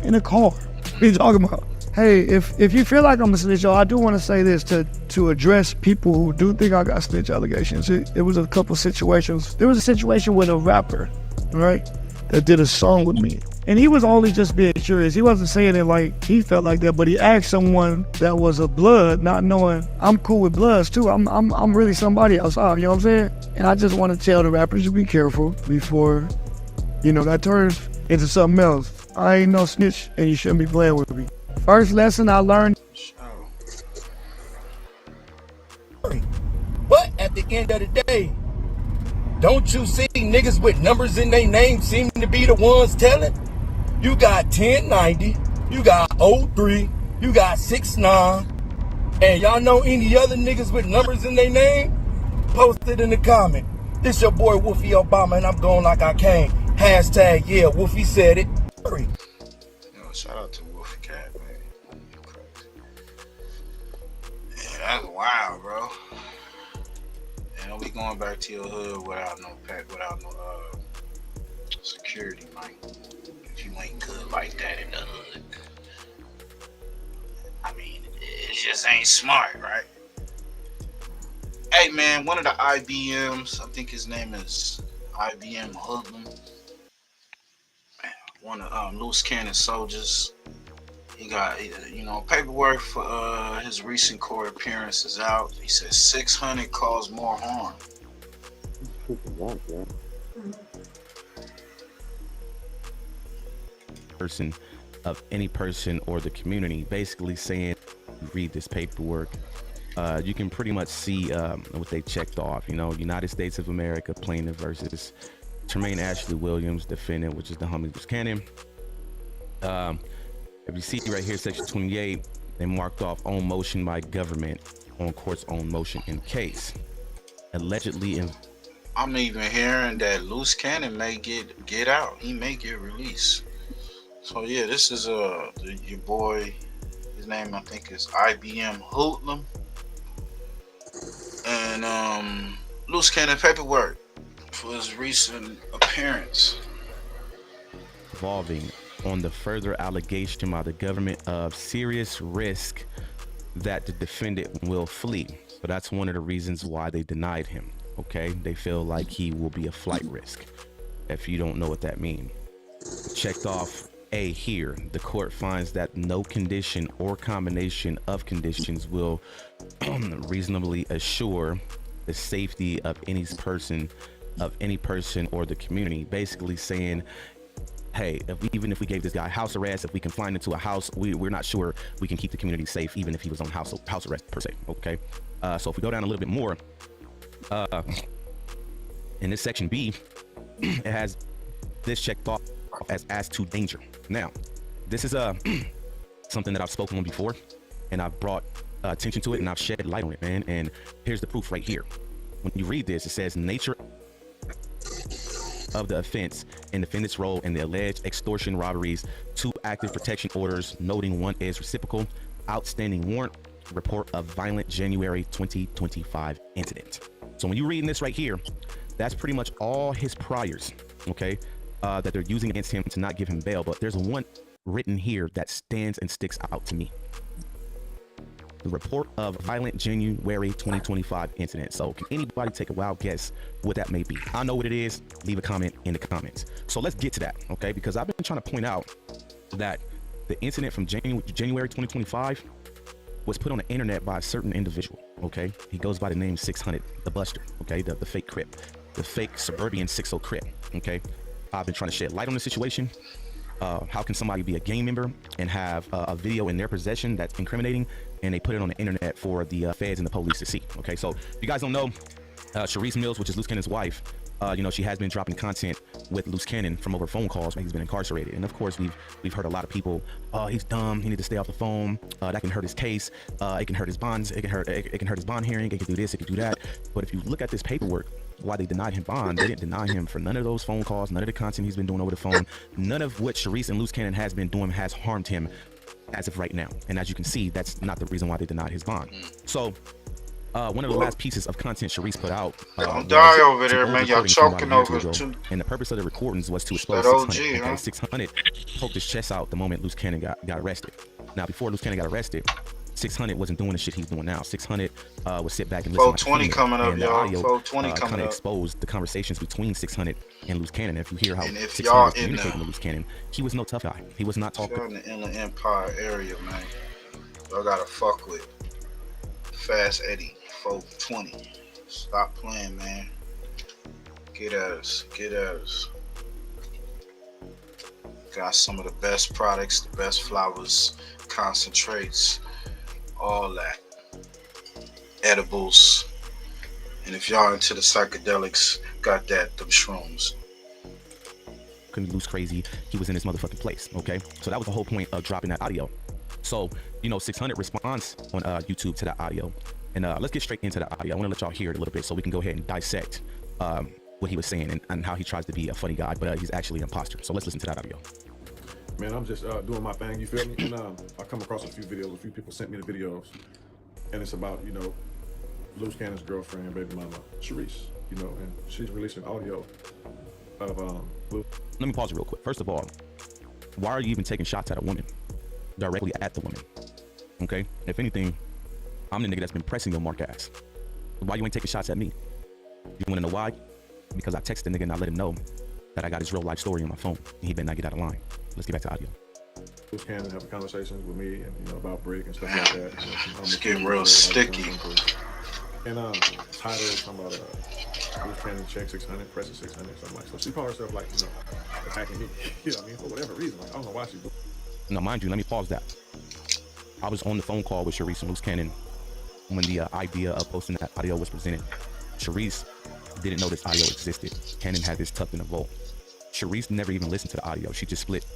in a car. What are you talking about? Hey, if you feel like I'm a snitch, I do want to say this to address people who do think I got snitch allegations. It was a couple situations. There was a situation with a rapper, right, that did a song with me. And he was only just being curious. He wasn't saying it like he felt like that, but he asked someone that was a blood, not knowing I'm cool with bloods too. I'm really somebody outside, you know what I'm saying? And I just want to tell the rappers to be careful before, that turns into something else. I ain't no snitch and you shouldn't be playing with me. First lesson I learned. But at the end of the day, don't you see niggas with numbers in their name seem to be the ones telling? You got 1090, you got 03, you got 69, and y'all know any other niggas with numbers in their name? Post it in the comment. This your boy Wolfie Obama and I'm going like I came. Hashtag yeah, Wolfie said it. Yo, shout out to Wolfie Cat, man. Yeah, that's wild, bro. And don't be going back to your hood without no security, man. If you ain't good like that in the hood, I mean, it just ain't smart, right? Hey, man, one of the IBMs, I think his name is IBM Hoodlum, one of Loose Cannon soldiers. He got, paperwork for his recent court appearance is out. He says 600 caused more harm. Person of any person or the community, basically saying, read this paperwork, you can pretty much see what they checked off. United States of America plaintiff versus Tremaine Ashley Williams, defendant, which is the homie Loose Cannon. If you see right here, section 28, they marked off own motion by government on court's own motion in case. Allegedly I'm even hearing that Loose Cannon may get out. He may get released. So yeah, this is your boy. His name I think is IBM Hoodlum, and Loose Cannon paperwork for his recent appearance. Involving on the further allegation by the government of serious risk that the defendant will flee. So that's one of the reasons why they denied him. Okay, they feel like he will be a flight risk. If you don't know what that means, checked off A here. The court finds that no condition or combination of conditions will reasonably assure the safety of any person or the community. Basically saying, hey, even if we gave this guy house arrest, if we confined him to a house, we're not sure we can keep the community safe, even if he was on house arrest per se. Okay, so if we go down a little bit more, in this section B, it has this checked off as to danger. Now, this is something that I've spoken on before, and I've brought attention to it, and I've shed light on it, man. And here's the proof right here. When you read this, it says nature of the offense and defendant's role in the alleged extortion robberies, 2 active protection orders, noting 1 is reciprocal, outstanding warrant, report of violent January 2025 incident. So when you're reading this right here, that's pretty much all his priors, okay, that they're using against him to not give him bail. But there's one written here that stands and sticks out to me. The report of violent January 2025 incident. So can anybody take a wild guess what that may be? I know what it is. Leave a comment in the comments. So let's get to that, okay? Because I've been trying to point out that the incident from January 2025 was put on the internet by a certain individual, okay? He goes by the name 600, the Buster, okay? The fake Crip, the fake suburban 60 Crip, okay? I've been trying to shed light on the situation. How can somebody be a gang member and have a video in their possession that's incriminating, and they put it on the internet for the feds and the police to see? Okay, so if you guys don't know, Sharice Mills, which is Loose Cannon's wife, She has been dropping content with Loose Cannon from over phone calls when he's been incarcerated. And of course, we've heard a lot of people, oh, he's dumb, he need to stay off the phone, that can hurt his case, it can hurt his bonds, it can hurt his bond hearing, it can do this, it can do that. But if you look at this paperwork, why they denied him bond, they didn't deny him for none of those phone calls, none of the content he's been doing over the phone, none of what Sharice and Loose Cannon has been doing has harmed him as of right now. And as you can see, that's not the reason why they denied his bond. So one of the last pieces of content Sharice put out. Don't die over there, man. Y'all choking over too. And the purpose of the recordings was to expose that 600. OG, huh? 600 poked his chest out the moment Loose Cannon got arrested. Now, before Loose Cannon got arrested, 600 wasn't doing the shit he's doing now. 600 would sit back and listen. 420 coming up, y'all. 420 coming up. Exposed the conversations between 600 and Loose Cannon. If you hear how 600 y'all was communicating with Loose Cannon, he was no tough guy. He was not talking. Y'all in the Inland Empire area, man. Y'all gotta fuck with Fast Eddie. 420. Stop playing, man. Get at us. Get at us. Got some of the best products, the best flowers, concentrates, all that. Edibles. And if y'all into the psychedelics, got that, them shrooms. Couldn't Loose crazy. He was in his motherfucking place, okay? So that was the whole point of dropping that audio. So, 600 responds on YouTube to that audio. And let's get straight into the audio. I want to let y'all hear it a little bit so we can go ahead and dissect what he was saying and how he tries to be a funny guy, but he's actually an imposter. So let's listen to that audio. Man, I'm just doing my thing, you feel me? And I come across a few videos, a few people sent me the videos, and it's about, Loose Cannon's girlfriend, baby mama, Sharice, and she's releasing audio of Loose. Let me pause it real quick. First of all, why are you even taking shots at a woman? Directly at the woman, okay? If anything, I'm the nigga that's been pressing your mark ass. Why you ain't taking shots at me? You wanna know why? Because I texted the nigga and I let him know that I got his real life story on my phone and he better not get out of line. Let's get back to audio. Loose Cannon having conversations with me and about Brick and stuff like that. It's getting real sticky. And title talking about Loose Cannon check 600, pressing 600, something like. So she called herself like attacking me. You know what I mean? For whatever reason. Like, I don't know why she. Now, mind you, let me pause that. I was on the phone call with Sharice and Loose Cannon when the idea of posting that audio was presented. Sharice didn't know this audio existed. Cannon had this tucked in a vault. Sharice never even listened to the audio. She just split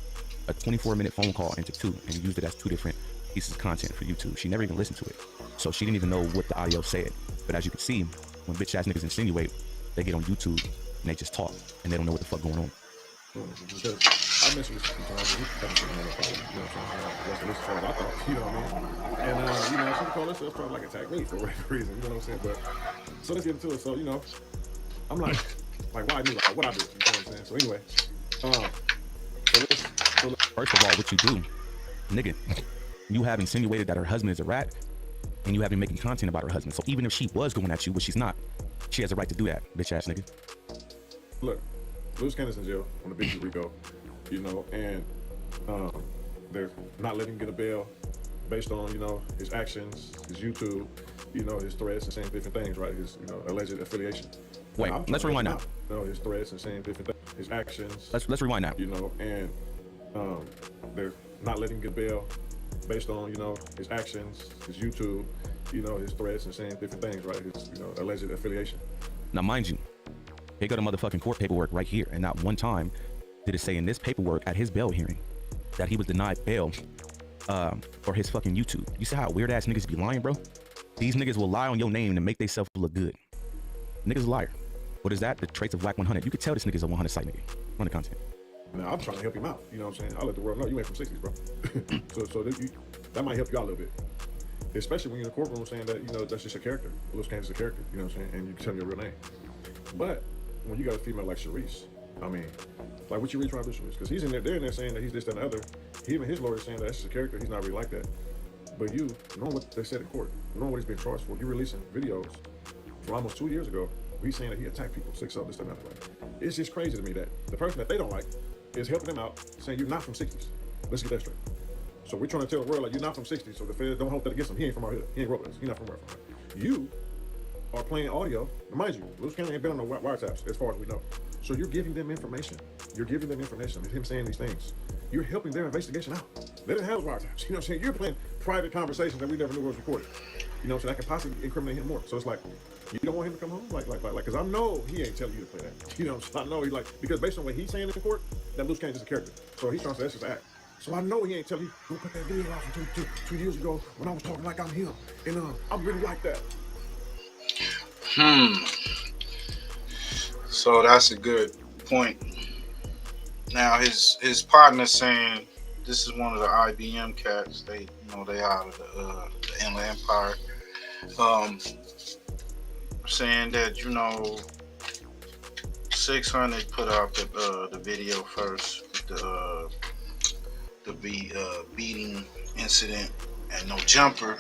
a 24-minute phone call into two and used it as two different pieces of content for YouTube. She never even listened to it. So she didn't even know what the audio said. But as you can see, when bitch-ass niggas insinuate, they get on YouTube and they just talk and they don't know what the fuck going on. Because I mentioned this sometimes, we haven't seen no problem, that's at least as far as I thought, you know what I mean? And, she called herself trying to attack me for whatever reason, you know what I'm saying? But, so let's get into it. So, I'm like why me? Like, what I do, you know what I'm saying? So anyway, first of all, what you do, nigga, you have insinuated that her husband is a rat and you have been making content about her husband. So even if she was going at you, which she's not, she has a right to do that, bitch-ass nigga. Look, Loose Cannon's in jail on the beach of Rico, and they're not letting him get a bail based on, his actions, his YouTube, his threats and saying different things, right? His, alleged affiliation. Wait, let's rewind now. His threats and saying different things, his actions. Let's rewind now. And they're not letting him get bail based on, his actions, his YouTube, his threats and saying different things, right? His, alleged affiliation. Now, mind you, they got a motherfucking court paperwork right here, and not one time did it say in this paperwork at his bail hearing that he was denied bail for his fucking YouTube. You see how weird ass niggas be lying, bro? These niggas will lie on your name to make themselves look good. Niggas a liar. What is that? The traits of Whack 100. You could tell this nigga's a 100 site nigga on the content. Now I'm trying to help him out. You know what I'm saying? I'll let the world know you ain't from 60s, bro. so that might help you out a little bit. Especially when you're in the courtroom saying that, that's just a character. Loose Cannon's a character, you know what I'm saying? And you can tell your real name. But when you got a female like Sharice, I mean, like what you really trying to do, Sharice? Because they're in there saying that he's this, that, and the other. Even his lawyer's saying that that's just a character, he's not really like that. But you, knowing what they said in court, knowing what he's been charged for, you releasing videos from almost 2 years ago, he's saying that he attacked people, 6 of this, that, and that. It's just crazy to me that the person that they don't like is helping them out, saying you're not from 60s. Let's get that straight. So we're trying to tell the world, like, you're not from 60s, so the feds don't hold that against him. He ain't from our hood. He ain't wrote this. He's not from where from. You are playing audio. Mind you, Loose Cannon ain't been on no wiretaps, as far as we know. So you're giving them information. You're giving them information. Him saying these things. You're helping their investigation out. They didn't have wiretaps. You know what I'm saying? You're playing private conversations that we never knew was recorded. You know what I'm saying? That could possibly incriminate him more. So it's like, You don't want him to come home? Like, because I know he ain't telling you to play that. You know, so I know he like, because based on what he's saying in court, that Luce Cannon's just a character. So he's trying to say that's just act. So I know he ain't telling you, go put that video out from 2 years ago when I was talking like I'm him. And I'm really like that. So that's a good point. Now his partner saying this is one of the IBM cats. They, you know, they out of the Inland Empire. Saying that, you know, 600 put out the video first with the beating incident and no jumper,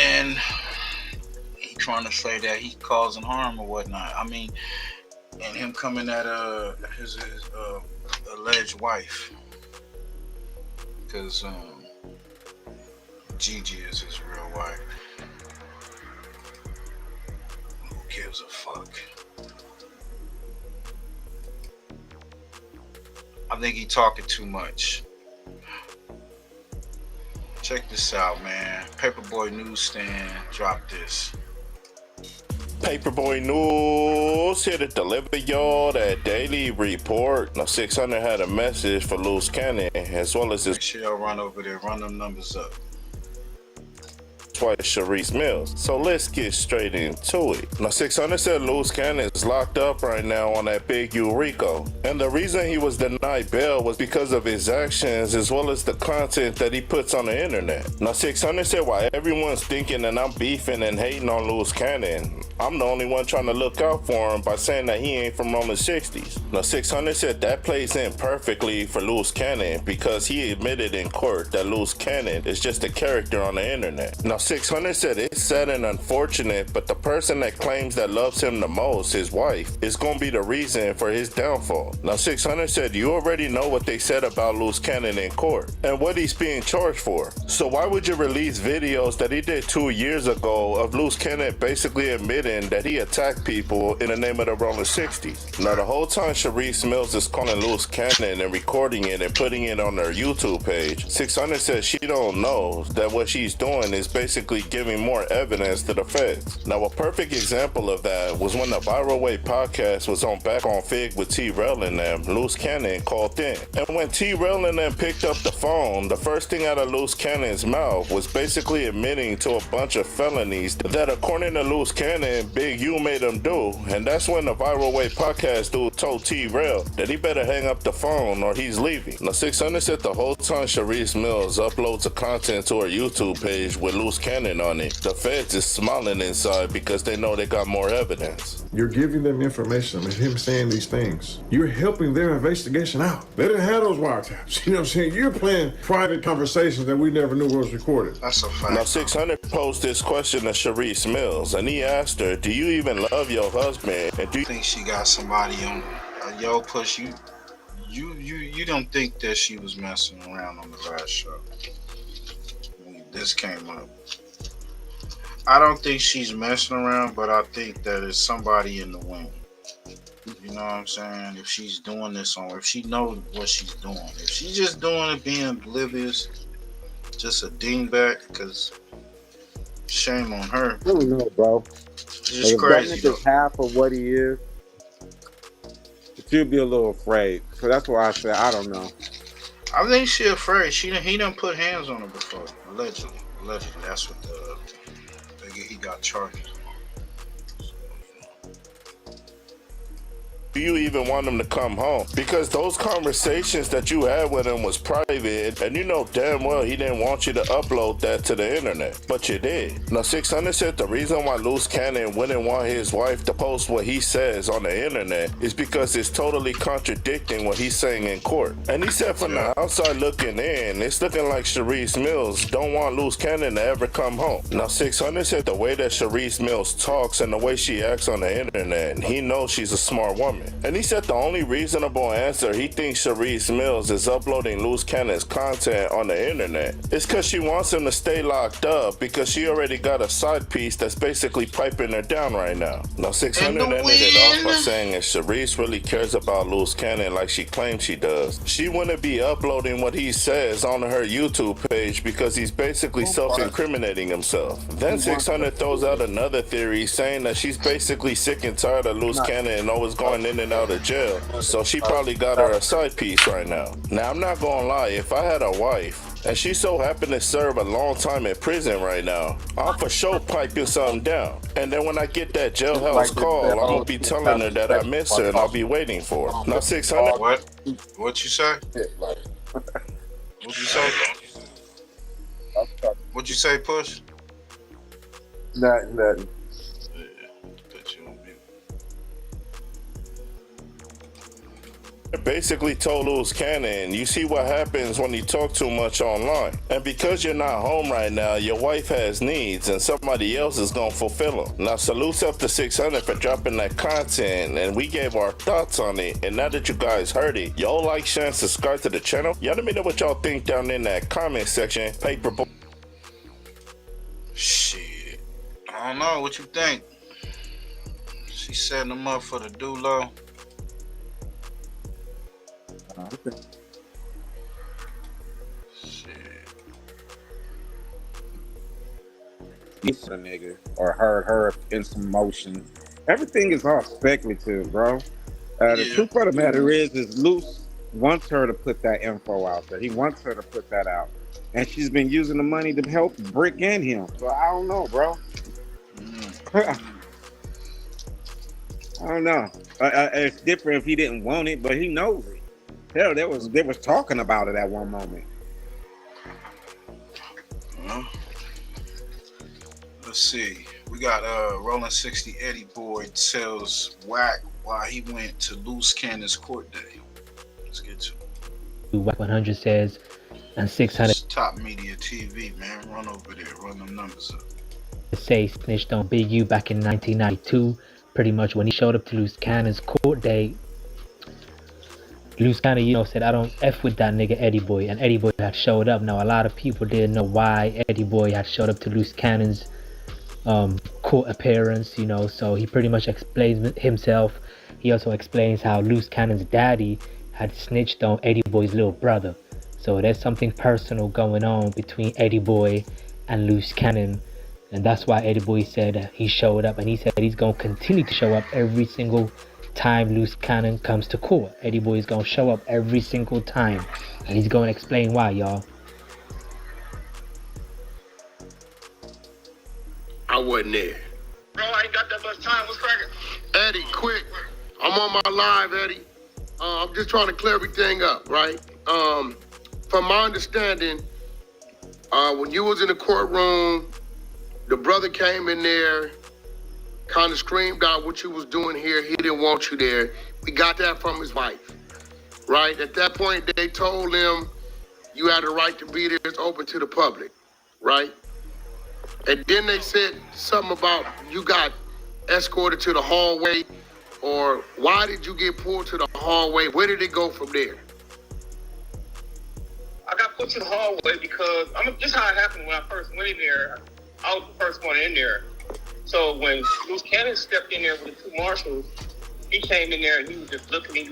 and he trying to say that he's causing harm or whatnot. I mean, and him coming at his alleged wife, because Gigi is his real wife. Who gives a fuck? I think he talking too much. Check this out, man. Paperboy Newsstand dropped this. Paperboy News here to deliver y'all that daily report. Now 600 had a message for Luce Cannon as well as his. Make sure y'all run over there, run them numbers up. Twice Sharice Mills. So let's get straight into it. Now 600 said Luce Cannon is locked up right now on that big Eurico. And the reason he was denied bail was because of his actions as well as the content that he puts on the internet. Now 600 said while everyone's thinking that I'm beefing and hating on Luce Cannon, I'm the only one trying to look out for him by saying that he ain't from on the 60s. Now 600 said that plays in perfectly for Luce Cannon because he admitted in court that Luce Cannon is just a character on the internet. Now 600 said it's sad and unfortunate, but the person that claims that loves him the most, his wife, is gonna be the reason for his downfall. Now 600 said you already know what they said about Luce Cannon in court and what he's being charged for. So why would you release videos that he did 2 years ago of Luce Cannon basically admitting that he attacked people in the name of the Rolling 60s? Now the whole time Sharice Mills is calling Luce Cannon and recording it and putting it on her YouTube page, 600 says she don't know that what she's doing is basically giving more evidence to the feds. Now a perfect example of that was when the Viral Way podcast was on Back on Fig with T-Rail and them. Luce Cannon called in, and when T-Rail and them picked up the phone, the first thing out of Luce Cannon's mouth was basically admitting to a bunch of felonies that according to Luce Cannon, Big U made him do. And that's when the Viral Way podcast dude told T-Rail that he better hang up the phone or he's leaving. Now 600 said the whole time Sharice Mills uploads the content to her YouTube page with Luce Cannon on it, the feds is smiling inside because they know they got more evidence. You're giving them information and him saying these things. You're helping their investigation out. They didn't have those wiretaps. You know what I'm saying? You're playing private conversations that we never knew was recorded. That's a fact. Now 600 posed this question to Sharice Mills and he asked her, do you even love your husband? And do you think she got somebody on yo push? You don't think that she was messing around on the last show? This came up. I don't think she's messing around, but I think that it's somebody in the wing. You know what I'm saying? If she's doing this if she knows what she's doing, if she's just doing it being oblivious, just a dingbat, because shame on her. I don't know, bro. It's just if crazy. That nigga's half of what he is, but you'd be a little afraid. So that's why I said I don't know. I think she afraid. He done put hands on her before, allegedly. Allegedly, that's what he got charged. Do you even want him to come home? Because those conversations that you had with him was private, and you know damn well he didn't want you to upload that to the internet, but you did. Now 600 said the reason why Luce Cannon wouldn't want his wife to post what he says on the internet is because it's totally contradicting what he's saying in court. And he said from the outside looking in, it's looking like Sharice Mills don't want Luce Cannon to ever come home. Now 600 said the way that Sharice Mills talks and the way she acts on the internet, he knows she's a smart woman. entertainment. And he said the only reasonable answer he thinks Sharice Mills is uploading Loose Cannon's content on the internet is because she wants him to stay locked up because she already got a side piece that's basically piping her down right now. Now 600 ended it off by saying if Sharice really cares about Loose Cannon like she claims she does, she wouldn't be uploading what he says on her YouTube page because he's basically self-incriminating himself. Then 600 throws out another theory saying that she's basically sick and tired of Loose Cannon and always going in and out of jail, so she probably got her a side piece right now. Now I'm not gonna lie, if I had a wife and she so happened to serve a long time in prison right now, I'm for sure piping something down. And then when I get that jailhouse call, I'm gonna be telling her that I miss her and I'll be waiting for her. Now 600. What you say? What you say? What you say, Push? Nothing. Basically told Loose Cannon, you see what happens when you talk too much online. And because you're not home right now, your wife has needs and somebody else is gonna fulfill them. Now salutes up to 600 for dropping that content, and we gave our thoughts on it. And now that you guys heard it, y'all like, share, and subscribe to the channel. Y'all let me know what y'all think down in that comment section. Paperboy. Shit. I don't know. What you think? She setting them up for the do-low. He's a nigga or heard her in some motion. Everything is all speculative, bro. The truth of the matter is Luce wants her to put that info out there. He wants her to put that out. And she's been using the money to help Brick and him. So I don't know, bro. I don't know. It's different if he didn't want it, but he knows it. Hell, they was talking about it at one moment. Let's see. We got Rolling 60 Eddie Boy tells Whack why he went to Loose Cannon's court day. Let's get to it. Whack 100 says, and 600 It's Top Media TV, man. Run over there, run them numbers up. say snitched on Big U back in 1992. Pretty much when he showed up to Loose Cannon's court day, Loose Cannon, said, I don't F with that nigga Eddie Boy. And Eddie Boy had showed up. Now, a lot of people didn't know why Eddie Boy had showed up to Loose Cannon's court appearance, so he pretty much explains himself. He also explains how Loose Cannon's daddy had snitched on Eddie Boy's little brother. So there's something personal going on between Eddie Boy and Loose Cannon. And that's why Eddie Boy said he showed up. And he said he's going to continue to show up every single time Loose Cannon comes to court. Eddie Boy is gonna show up every single time, and he's gonna explain why, y'all. I wasn't there. Bro, I ain't got that much time. What's cracking? Eddie, quick. I'm on my live, Eddie. I'm just trying to clear everything up, right? From my understanding, when you was in the courtroom, the brother came in there, kind of screamed out what you was doing here. He didn't want you there. We got that from his wife, right? At that point, they told him you had a right to be there. It's open to the public, right? And then they said something about you got escorted to the hallway, or why did you get pulled to the hallway? Where did it go from there? I got put to the hallway because this is how it happened when I first went in there. I was the first one in there. So when Loose Cannon stepped in there with the two marshals, he came in there and he was just looking.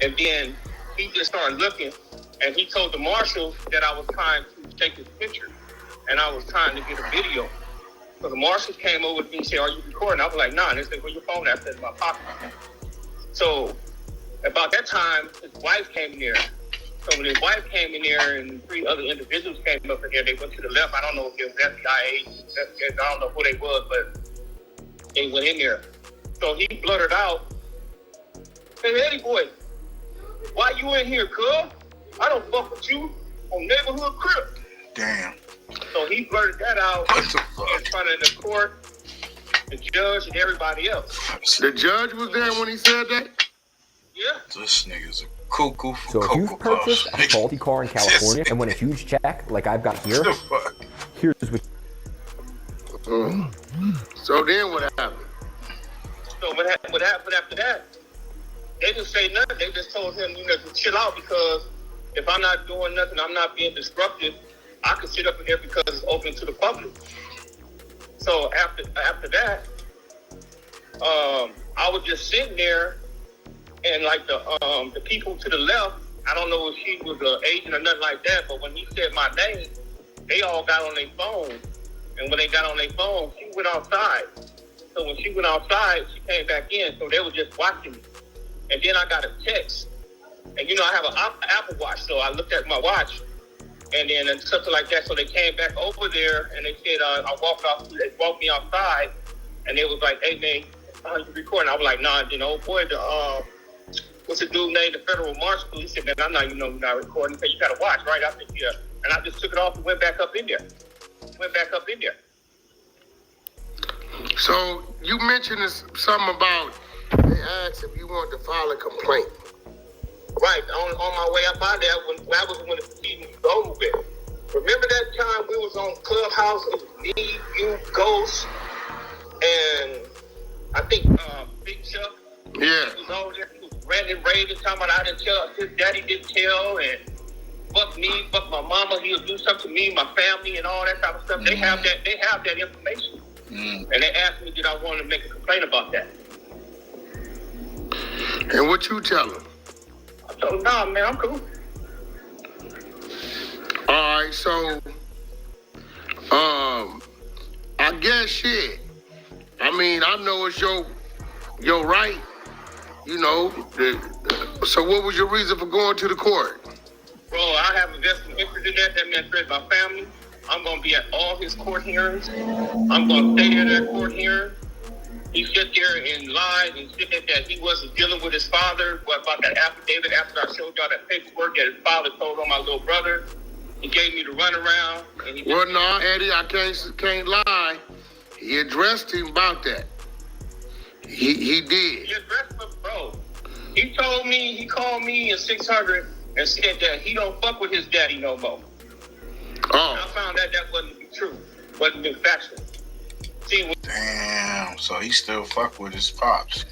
And then he just started looking, and he told the marshal that I was trying to take his picture and I was trying to get a video. So the marshals came over to me and said, are you recording? I was like, nah. And they said, where your phone at? I said, in my pocket. So about that time, his wife came in there. So when his wife came in there and 3 other individuals came up in there, they went to the left. I don't know if it was FBI agents, I don't know who they was, but they went in there. So he blurted out, hey, Eddie Boy, why you in here, cuz? I don't fuck with you on neighborhood crib. Damn. So he blurted that out in front of the court, the judge, and everybody else. The judge was there when he said that? Yeah. This nigga's a cuckoo for So if Cocoa you've purchased Puffs. a faulty car in California and won a huge check like I've got here, here's what. So then what happened? So what happened after that? they didn't say nothing. They just told him, you know, to chill out because if I'm not doing nothing, I'm not being disruptive. I can sit up in here because it's open to the public. So after that, I was just sitting there, and like the people to the left, I don't know if she was an agent or nothing like that, but when he said my name, they all got on their phone. And when they got on their phone, she went outside. So when she went outside, she came back in. So they were just watching me. And then I got a text. And you know, I have an Apple Watch, so I looked at my watch, and then something like that. So they came back over there, and they said, I walked off. They walked me outside, and they was like, "Hey man, you recording?" I was like, "Nah, you know, boy, what's the dude named the federal marshal?" He said, "Man, I'm not, you know, not recording." He said, "You got a watch, right?" I said, "Yeah." And I just took it off and went back up in there. So you mentioned something about they asked if you wanted to file a complaint. Right, on my way up out there, that was when the proceedings was over with. Remember that time we was on Clubhouse, it was me, you, Ghost, and I think Big Chuck. Yeah. He was over there, he was ranting, raving, talking about I didn't tell, his daddy didn't tell, and fuck me, fuck my mama, he'll do something to me, my family, and all that type of stuff. They have that information. And they asked me did I want to make a complaint about that. And what you tell them? I told him, nah, man, I'm cool. All right, so, I guess shit. I mean, I know it's your right, you know. So what was your reason for going to the court? Bro, I have a vested interest in that. That man threatened my family. I'm going to be at all his court hearings. I'm going to stay there at court hearing. He sat there and lied and said that he wasn't dealing with his father. What about that affidavit after I showed y'all that paperwork that his father told on my little brother? He gave me the runaround. Well, no, Eddie, I can't lie. He addressed him about that. He did. He addressed him, bro. He told me, he called me in 600 and said that he don't fuck with his daddy no more. Oh. And I found that wasn't true. Wasn't been factual. Damn, so he still fuck with his pops.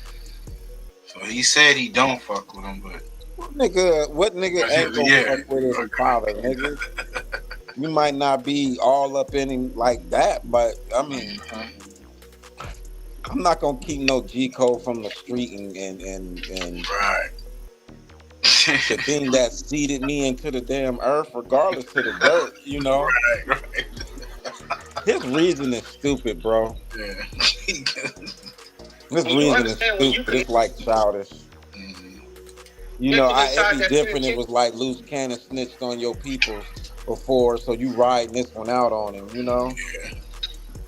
So he said he don't fuck with him, but what nigga ain't gonna fuck with his father, nigga? You might not be all up in him like that, but I mean, I'm not gonna keep no G code from the street and right. The thing that seeded me into the damn earth, regardless to the dirt, you know. Right. His reason is stupid, bro. Yeah. His reason is stupid. It's like childish. You know, it'd be different. It was like Loose Cannon snitched on your people before, so you riding this one out on him, you know?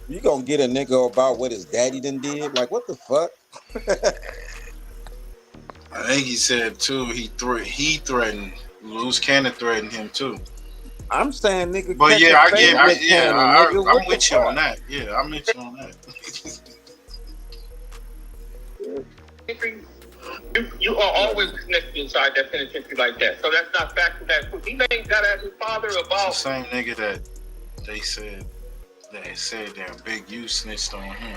You gonna get a nigga about what his daddy done did? Like, what the fuck? I think he said too. He threatened. Loose Cannon threatened him too. I'm saying, nigga. But yeah, I'm nigga, with you on that. Yeah, I'm with you on that. You are always connected inside that penitentiary like that. So that's not factual. That he ain't got at his father about It's the same nigga that they said that Big U snitched on him.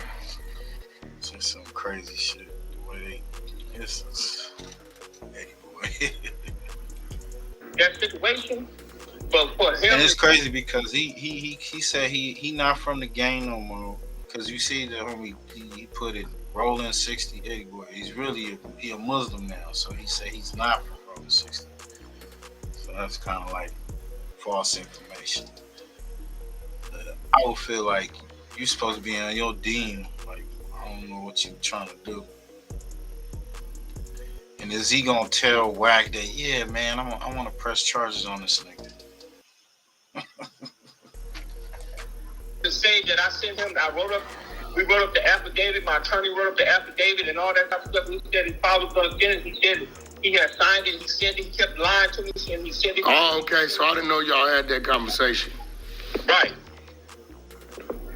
It's just some crazy shit. The way that situation. But for him, and it's crazy because he said he not from the gang no more. Because you see that homie, he put it Rolling 68 boy. He's really he a Muslim now, so he said he's not from Rolling 60. So that's kind of like false information. I would feel like you're supposed to be on your deen. Like I don't know what you trying to do. And is he gonna tell Wack that, yeah, man, I want to press charges on this nigga? To say that I sent him, we wrote up the affidavit, my attorney wrote up the affidavit and all that type of stuff. He said his father was gonna get it. He said he had signed it. He said he kept lying to me, and he said it. Oh, okay. So I didn't know y'all had that conversation. Right.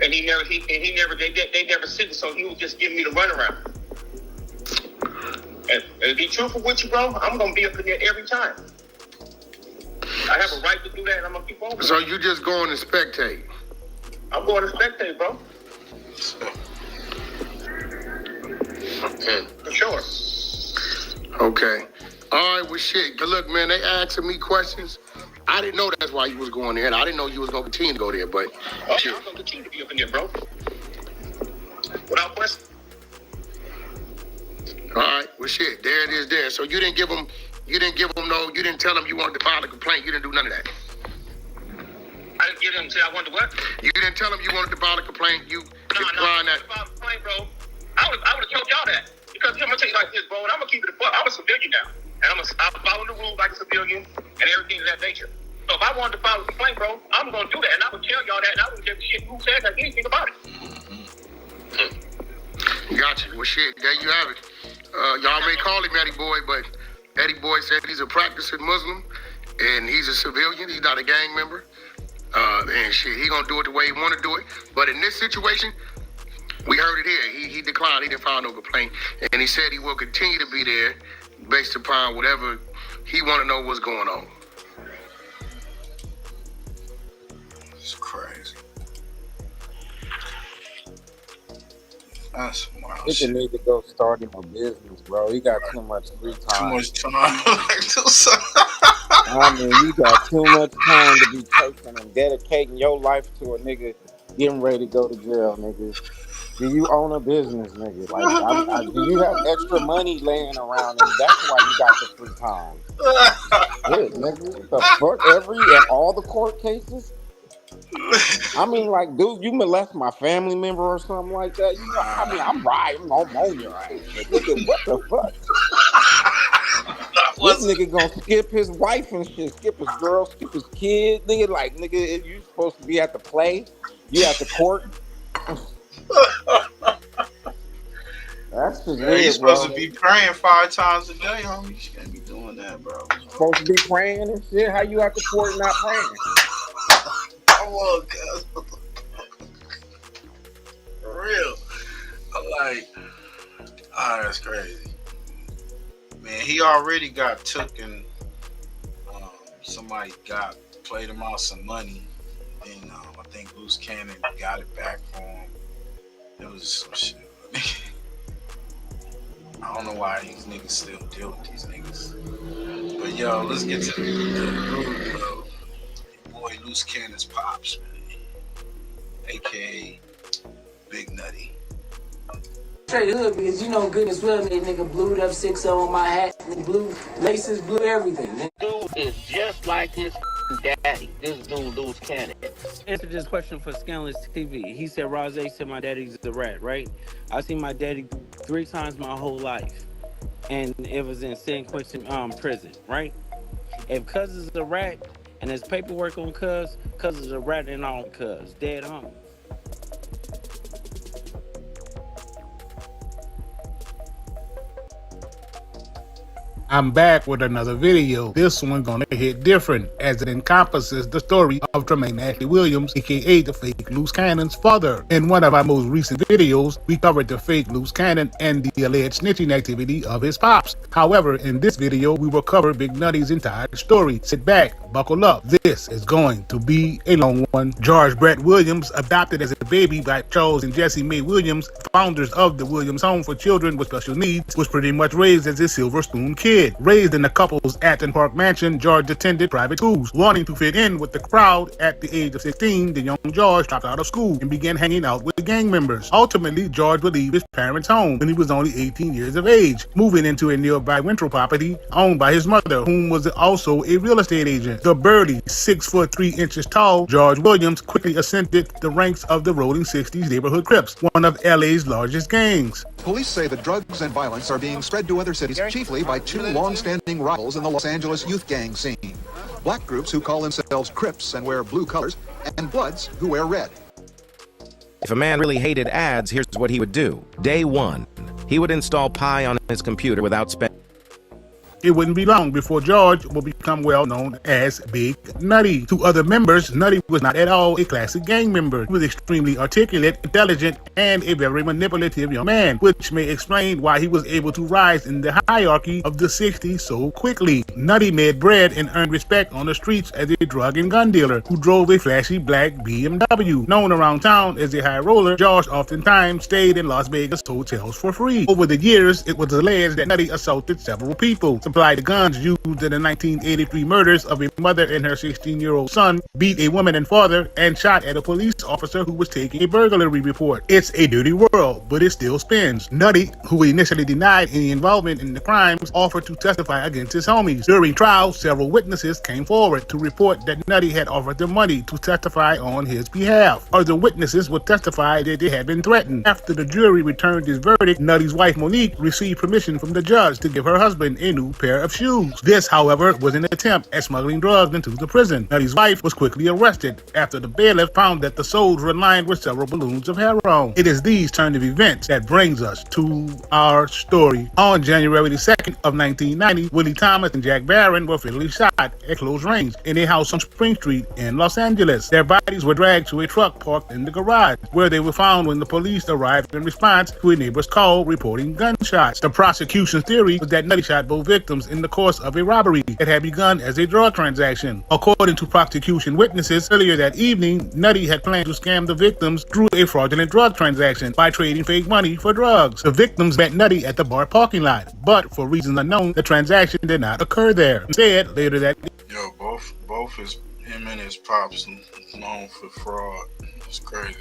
And they never sent it, so he was just giving me the runaround. And to be truthful with you, bro, I'm gonna be up in there every time. I have a right to do that, and I'm gonna keep on. So you just going to spectate? I'm going to spectate, bro. For sure. Okay. All right, well, shit. Good look, man, they asking me questions. I didn't know that's why you was going there, and I didn't know you was going to continue to go there, but... Okay, I'm going to continue to be up in there, bro. Without question. All right, well, shit, there it is there. So you didn't give them you didn't tell them you wanted to file a complaint. You didn't do none of that. I didn't give them say I wanted to what? You didn't tell them you wanted to file a complaint. You declined that. File a complaint, bro. I would have told y'all that. Because I'm going to tell you like this, bro, and I'm going to keep it a buck. I'm a civilian now. And I'm following the rules like a civilian and everything of that nature. So if I wanted to file a complaint, bro, I'm going to do that. And I would tell y'all that, and I wouldn't give a shit who said anything about it. Gotcha. Well, shit, there you have it. Y'all may call him Eddie Boy, but Eddie Boy said he's a practicing Muslim, and he's a civilian. He's not a gang member. And shit, he gonna do it the way he want to do it. But in this situation, we heard it here. He declined. He didn't file no complaint, and he said he will continue to be there based upon whatever he want to know what's going on. It's crazy. That's wild. He can need to go start him a business, bro. He got too much free time. Too much time. I mean, you got too much time to be taking and dedicating your life to a nigga getting ready to go to jail, nigga. Do you own a business, nigga? Like, do you have extra money laying around? And that's why you got the free time. Shit, nigga. The fuck? All the court cases? I mean, like, dude, you molest my family member or something like that. You know, I mean, I'm riding on your ass. Nigga, what the fuck? This nigga gonna skip his wife and shit, skip his girl, skip his kid. Nigga, like, nigga, you supposed to be at the play, you at the court. That's just weird, you're supposed bro. to be praying 5 times a day, homie. You shouldn't be doing that, bro. You're supposed to be praying and shit. How you at the court not praying? Oh, God. For real. I'm like, oh, that's crazy. Man, he already got took and somebody played him out some money. And I think Loose Cannon got it back for him. It was some shit. I don't know why these niggas still deal with these niggas. But yo, let's get to the boy Loose Cannon's pops, man. AKA Big Nutty. Straight hood because you know good as well that nigga blued up 6 on my hat and blue laces, blue everything. Dude is just like his daddy. This dude Loose Cannon. Answer this question for Scandalous TV. He said Rose said my daddy's a rat, right? I seen my daddy 3 times my whole life. And it was in San Quentin prison, right? If Cuz is a rat and there's paperwork on Cuz is a rat and all Cuz. Dead home. I'm back with another video. This one gonna hit different as it encompasses the story of Tremaine Ashley Williams, aka the fake Loose Cannon's father. In one of our most recent videos, we covered the fake Loose Cannon and the alleged snitching activity of his pops. However, in this video, we will cover Big Nutty's entire story. Sit back, buckle up. This is going to be a long one. George Brett Williams, adopted as a baby by Charles and Jessie Mae Williams, founders of the Williams Home for Children with Special Needs, was pretty much raised as a silver spoon kid. Raised in the couple's Acton Park mansion, George attended private schools. Wanting to fit in with the crowd at the age of 16, the young George dropped out of school and began hanging out with gang members. Ultimately, George would leave his parents' home when he was only 18 years of age, moving into a nearby rental property owned by his mother, whom was also a real estate agent. The burly, 6 foot 3 inches tall, George Williams quickly ascended the ranks of the Rolling 60s neighborhood Crips, one of LA's largest gangs. Police say that drugs and violence are being spread to other cities, chiefly by 2 long-standing rivals in the Los Angeles youth gang scene. Black groups who call themselves Crips and wear blue colors, and Bloods who wear red. If a man really hated ads, here's what he would do. Day 1, he would install Pi on his computer without spending. It wouldn't be long before George would become well known as Big Nutty. To other members, Nutty was not at all a classic gang member. He was extremely articulate, intelligent, and a very manipulative young man, which may explain why he was able to rise in the hierarchy of the 60s so quickly. Nutty made bread and earned respect on the streets as a drug and gun dealer who drove a flashy black BMW. Known around town as a high roller, George oftentimes stayed in Las Vegas hotels for free. Over the years, it was alleged that Nutty assaulted several people, supplied the guns used in the 1983 murders of a mother and her 16-year-old son, beat a woman and father, and shot at a police officer who was taking a burglary report. It's a dirty world, but it still spins. Nutty, who initially denied any involvement in the crimes, offered to testify against his homies. During trial, several witnesses came forward to report that Nutty had offered them money to testify on his behalf. Other witnesses would testify that they had been threatened. After the jury returned its verdict, Nutty's wife Monique received permission from the judge to give her husband a new pair of shoes. This, however, was an attempt at smuggling drugs into the prison. Nutty's wife was quickly arrested after the bailiff found that the soles were lined with several balloons of heroin. It is these turn of events that brings us to our story. On January the 2nd of 1990, Willie Thomas and Jack Barron were fatally shot at close range in a house on Spring Street in Los Angeles. Their bodies were dragged to a truck parked in the garage, where they were found when the police arrived in response to a neighbor's call reporting gunshots. The prosecution's theory was that Nutty shot both victims in the course of a robbery that had begun as a drug transaction. According to prosecution witnesses, earlier that evening, Nutty had planned to scam the victims through a fraudulent drug transaction by trading fake money for drugs. The victims met Nutty at the bar parking lot, but for reasons unknown, the transaction did not occur there. Instead, later that Yo, both him and his pops known for fraud. It's crazy.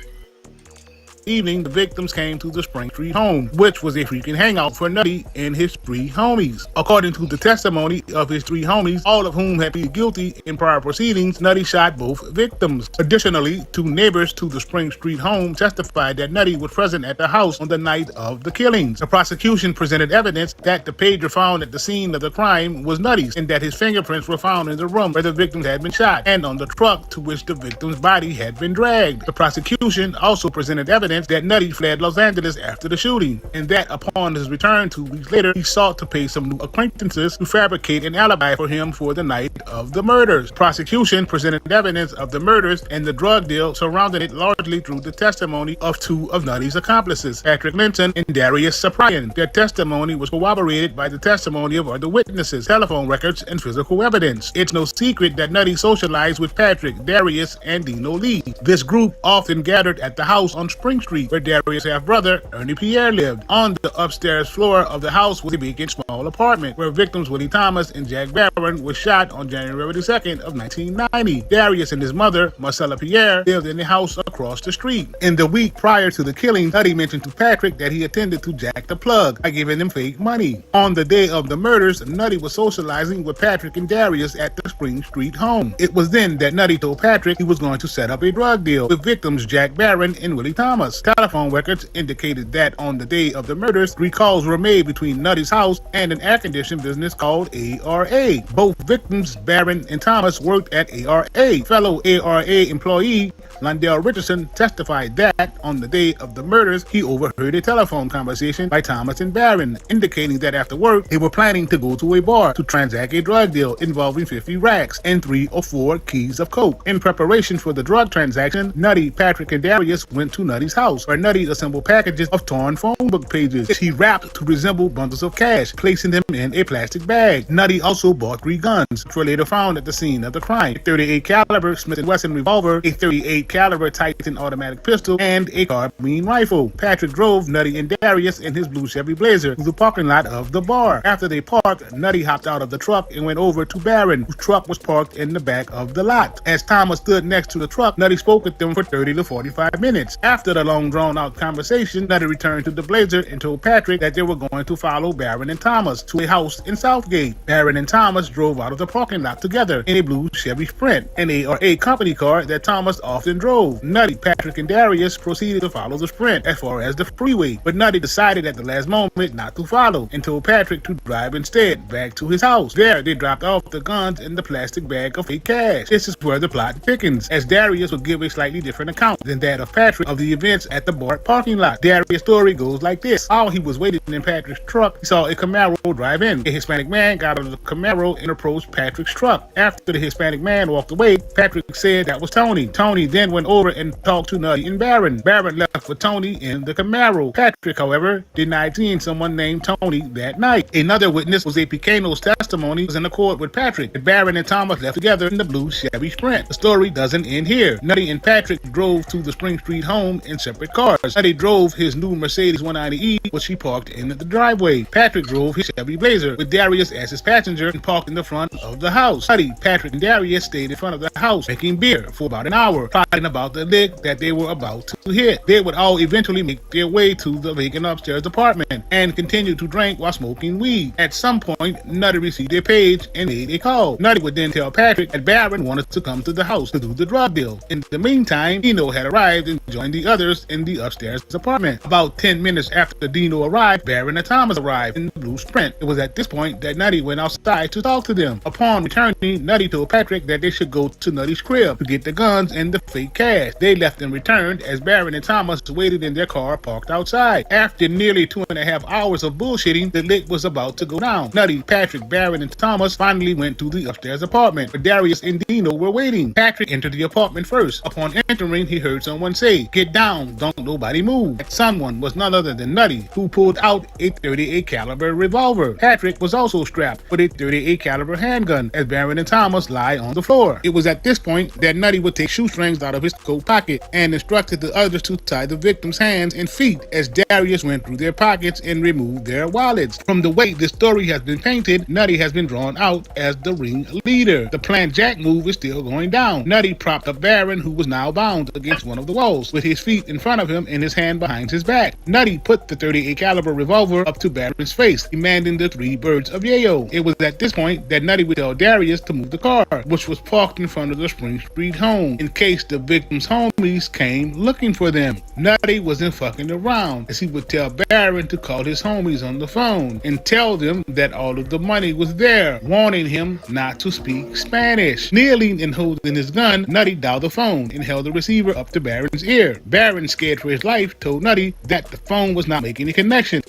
evening, the victims came to the Spring Street home, which was a freaking hangout for Nutty and his three homies. According to the testimony of his three homies, all of whom had pleaded guilty in prior proceedings, Nutty shot both victims. Additionally, two neighbors to the Spring Street home testified that Nutty was present at the house on the night of the killings. The prosecution presented evidence that the pager found at the scene of the crime was Nutty's, and that his fingerprints were found in the room where the victims had been shot, and on the truck to which the victim's body had been dragged. The prosecution also presented evidence that Nutty fled Los Angeles after the shooting, and that upon his return 2 weeks later, he sought to pay some new acquaintances to fabricate an alibi for him for the night of the murders. Prosecution presented evidence of the murders and the drug deal surrounding it largely through the testimony of two of Nutty's accomplices, Patrick Linton and Darius Cyprian. Their testimony was corroborated by the testimony of other witnesses, telephone records, and physical evidence. It's no secret that Nutty socialized with Patrick, Darius, and Dino Lee. This group often gathered at the house on Spring Street, where Darius' half-brother, Ernie Pierre, lived. On the upstairs floor of the house was a vacant small apartment, where victims Willie Thomas and Jack Barron were shot on January 2nd of 1990. Darius and his mother, Marcella Pierre, lived in the house across the street. In the week prior to the killing, Nutty mentioned to Patrick that he intended to jack the plug by giving them fake money. On the day of the murders, Nutty was socializing with Patrick and Darius at the Spring Street home. It was then that Nutty told Patrick he was going to set up a drug deal with victims Jack Barron and Willie Thomas. Telephone records indicated that on the day of the murders, 3 calls were made between Nutty's house and an air conditioning business called ARA. Both victims, Barron and Thomas, worked at ARA. Fellow ARA employee Londell Richardson testified that on the day of the murders, he overheard a telephone conversation by Thomas and Barron, indicating that after work, they were planning to go to a bar to transact a drug deal involving 50 racks and 3 or 4 keys of coke. In preparation for the drug transaction, Nutty, Patrick, and Darius went to Nutty's house, where Nutty assembled packages of torn phone book pages, which he wrapped to resemble bundles of cash, placing them in a plastic bag. Nutty also bought 3 guns, which were later found at the scene of the crime: a 38 caliber Smith & Wesson revolver, a 38 caliber Titan automatic pistol, and a carbine rifle. Patrick drove Nutty and Darius in his blue Chevy Blazer to the parking lot of the bar. After they parked, Nutty hopped out of the truck and went over to Barron, whose truck was parked in the back of the lot. As Thomas stood next to the truck, Nutty spoke with them for 30 to 45 minutes. After the long drawn-out conversation, Nutty returned to the Blazer and told Patrick that they were going to follow Barron and Thomas to a house in Southgate. Barron and Thomas drove out of the parking lot together in a blue Chevy Sprint, an ARA company car that Thomas often drove. Nutty, Patrick, and Darius proceeded to follow the Sprint as far as the freeway, but Nutty decided at the last moment not to follow and told Patrick to drive instead back to his house. There, they dropped off the guns in the plastic bag of fake cash. This is where the plot thickens, as Darius would give a slightly different account than that of Patrick of the event minutes at the bar parking lot. Darius' story goes like this. While he was waiting in Patrick's truck, he saw a Camaro drive in. A Hispanic man got out of the Camaro and approached Patrick's truck. After the Hispanic man walked away, Patrick said that was Tony. Tony then went over and talked to Nutty and Barron. Barron left with Tony in the Camaro. Patrick, however, denied seeing someone named Tony that night. Another witness, Jose Picano's testimony, was in accord with Patrick. Barron and Thomas left together in the blue Chevy Sprint. The story doesn't end here. Nutty and Patrick drove to the Spring Street home in separate cars. Nutty drove his new Mercedes 190E, which he parked in the driveway. Patrick drove his Chevy Blazer with Darius as his passenger and parked in the front of the house. Nutty, Patrick, and Darius stayed in front of the house drinking beer for about an hour, plotting about the lick that they were about to hit. They would all eventually make their way to the vacant upstairs apartment and continue to drink while smoking weed. At some point, Nutty received a page and made a call. Nutty would then tell Patrick that Barron wanted to come to the house to do the drug deal. In the meantime, Dino had arrived and joined the others in the upstairs apartment. About 10 minutes after Dino arrived, Barron and Thomas arrived in the blue Sprint. It was at this point that Nutty went outside to talk to them. Upon returning, Nutty told Patrick that they should go to Nutty's crib to get the guns and the fake cash. They left and returned as Barron and Thomas waited in their car parked outside. After nearly 2.5 hours of bullshitting, the lick was about to go down. Nutty, Patrick, Barron, and Thomas finally went to the upstairs apartment where Darius and Dino were waiting. Patrick entered the apartment first. Upon entering, he heard someone say, "Get down, don't nobody move." That someone was none other than Nutty, who pulled out a .38 caliber revolver. Patrick was also strapped with a .38 caliber handgun as Barron and Thomas lie on the floor. It was at this point that Nutty would take shoestrings out of his coat pocket and instructed the others to tie the victim's hands and feet as Darius went through their pockets and removed their wallets. From the way this story has been painted, Nutty has been drawn out as the ringleader. The planned Jack move is still going down. Nutty propped up Barron, who was now bound against one of the walls, with his feet in front of him and his hand behind his back. Nutty put the .38 caliber revolver up to Barron's face, demanding the 3 birds of yayo. It was at this point that Nutty would tell Darius to move the car, which was parked in front of the Spring Street home, in case the victim's homies came looking for them. Nutty wasn't fucking around, as he would tell Barron to call his homies on the phone and tell them that all of the money was there, warning him not to speak Spanish. Kneeling and holding his gun, Nutty dialed the phone and held the receiver up to Barron's ear. Barron, scared for his life, told Nutty that the phone was not making a connection.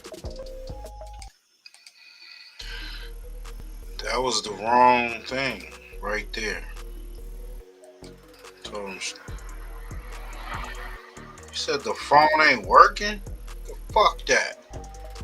That was the wrong thing right there. Told him, you said the phone ain't working? Fuck that.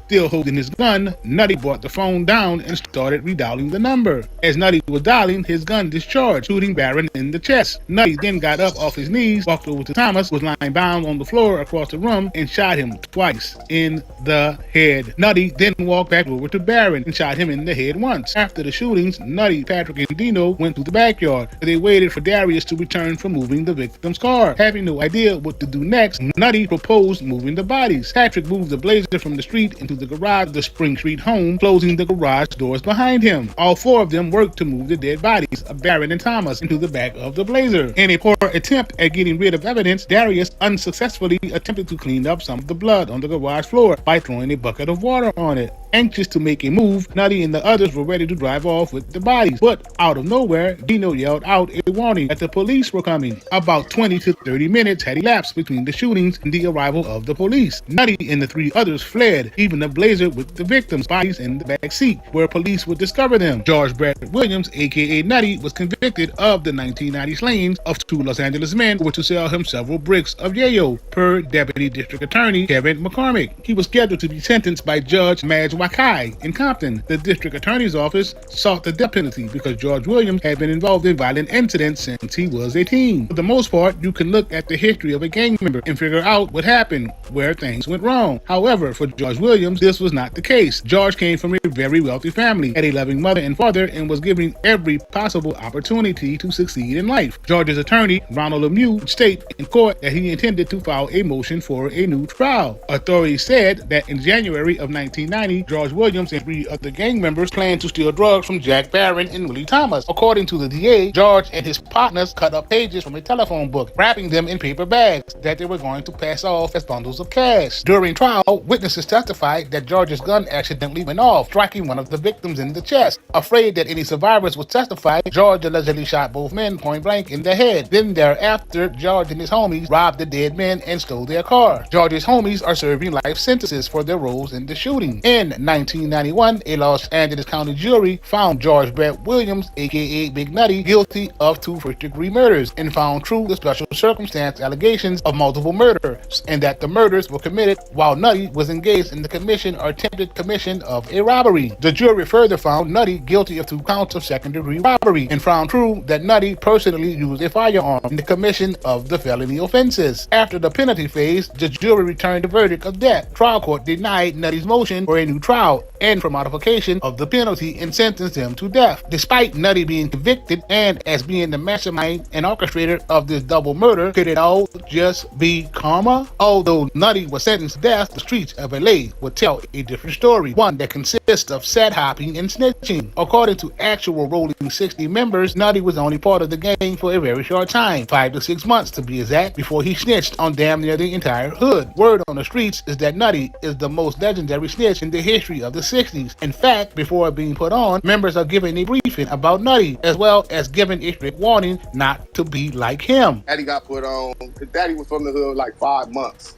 Still holding his gun, Nutty brought the phone down and started redialing the number. As Nutty was dialing, his gun discharged, shooting Barron in the chest. Nutty then got up off his knees, walked over to Thomas, who was lying bound on the floor across the room, and shot him twice in the head. Nutty then walked back over to Barron and shot him in the head once. After the shootings, Nutty, Patrick, and Dino went to the backyard, where they waited for Darius to return from moving the victim's car. Having no idea what to do next, Nutty proposed moving the bodies. Patrick moved the Blazer from the street into the garage of the Spring Street home, closing the garage doors behind him. All 4 of them worked to move the dead bodies of Barron and Thomas into the back of the Blazer. In a poor attempt at getting rid of evidence, Darius unsuccessfully attempted to clean up some of the blood on the garage floor by throwing a bucket of water on it. Anxious to make a move, Nutty and the others were ready to drive off with the bodies, but out of nowhere, Dino yelled out a warning that the police were coming. About 20 to 30 minutes had elapsed between the shootings and the arrival of the police. Nutty and the 3 others fled, leaving the Blazer with the victims' bodies in the back seat, where police would discover them. George Brad Williams, aka Nutty, was convicted of the 1990 slayings of 2 Los Angeles men who were to sell him several bricks of yayo, per Deputy District Attorney Kevin McCormick. He was scheduled to be sentenced by Judge Madge Wakai in Compton. The District Attorney's Office sought the death penalty because George Williams had been involved in violent incidents since he was a teen. For the most part, you can look at the history of a gang member and figure out what happened, where things went wrong. However, for George Williams, this was not the case. George came from a very wealthy family, had a loving mother and father, and was given every possible opportunity to succeed in life. George's attorney, Ronald Lemieux, stated in court that he intended to file a motion for a new trial. Authorities said that in January of 1990, George Williams and 3 other gang members planned to steal drugs from Jack Barron and Willie Thomas. According to the DA, George and his partners cut up pages from a telephone book, wrapping them in paper bags that they were going to pass off as bundles of cash. During trial, witnesses testified that George's gun accidentally went off, striking one of the victims in the chest. Afraid that any survivors would testify, George allegedly shot both men point blank in the head. Then thereafter, George and his homies robbed the dead men and stole their car. George's homies are serving life sentences for their roles in the shooting. In 1991, a Los Angeles County jury found George Brett Williams, aka Big Nutty, guilty of 2 first-degree murders and found true the special circumstance allegations of multiple murders, and that the murders were committed while Nutty was engaged in the commission or attempted commission of a robbery. The jury further found Nutty guilty of 2 counts of second-degree robbery and found true that Nutty personally used a firearm in the commission of the felony offenses. After the penalty phase, the jury returned a verdict of death. Trial court denied Nutty's motion for a new trial and for modification of the penalty and sentenced him to death. Despite Nutty being convicted and as being the mastermind and orchestrator of this double murder, could it all just be karma? Although Nutty was sentenced to death, the streets of LA would tell a different story, one that consists of sad hopping and snitching. According to actual Rolling 60 members, Nutty was only part of the gang for a very short time, 5 to 6 months to be exact, before he snitched on damn near the entire hood. Word on the streets is that Nutty is the most legendary snitch in the history of the 60s. In fact, before being put on, members are given a briefing about Nutty, as well as given a strict warning not to be like him. Daddy got put on. His daddy was from the hood like 5 months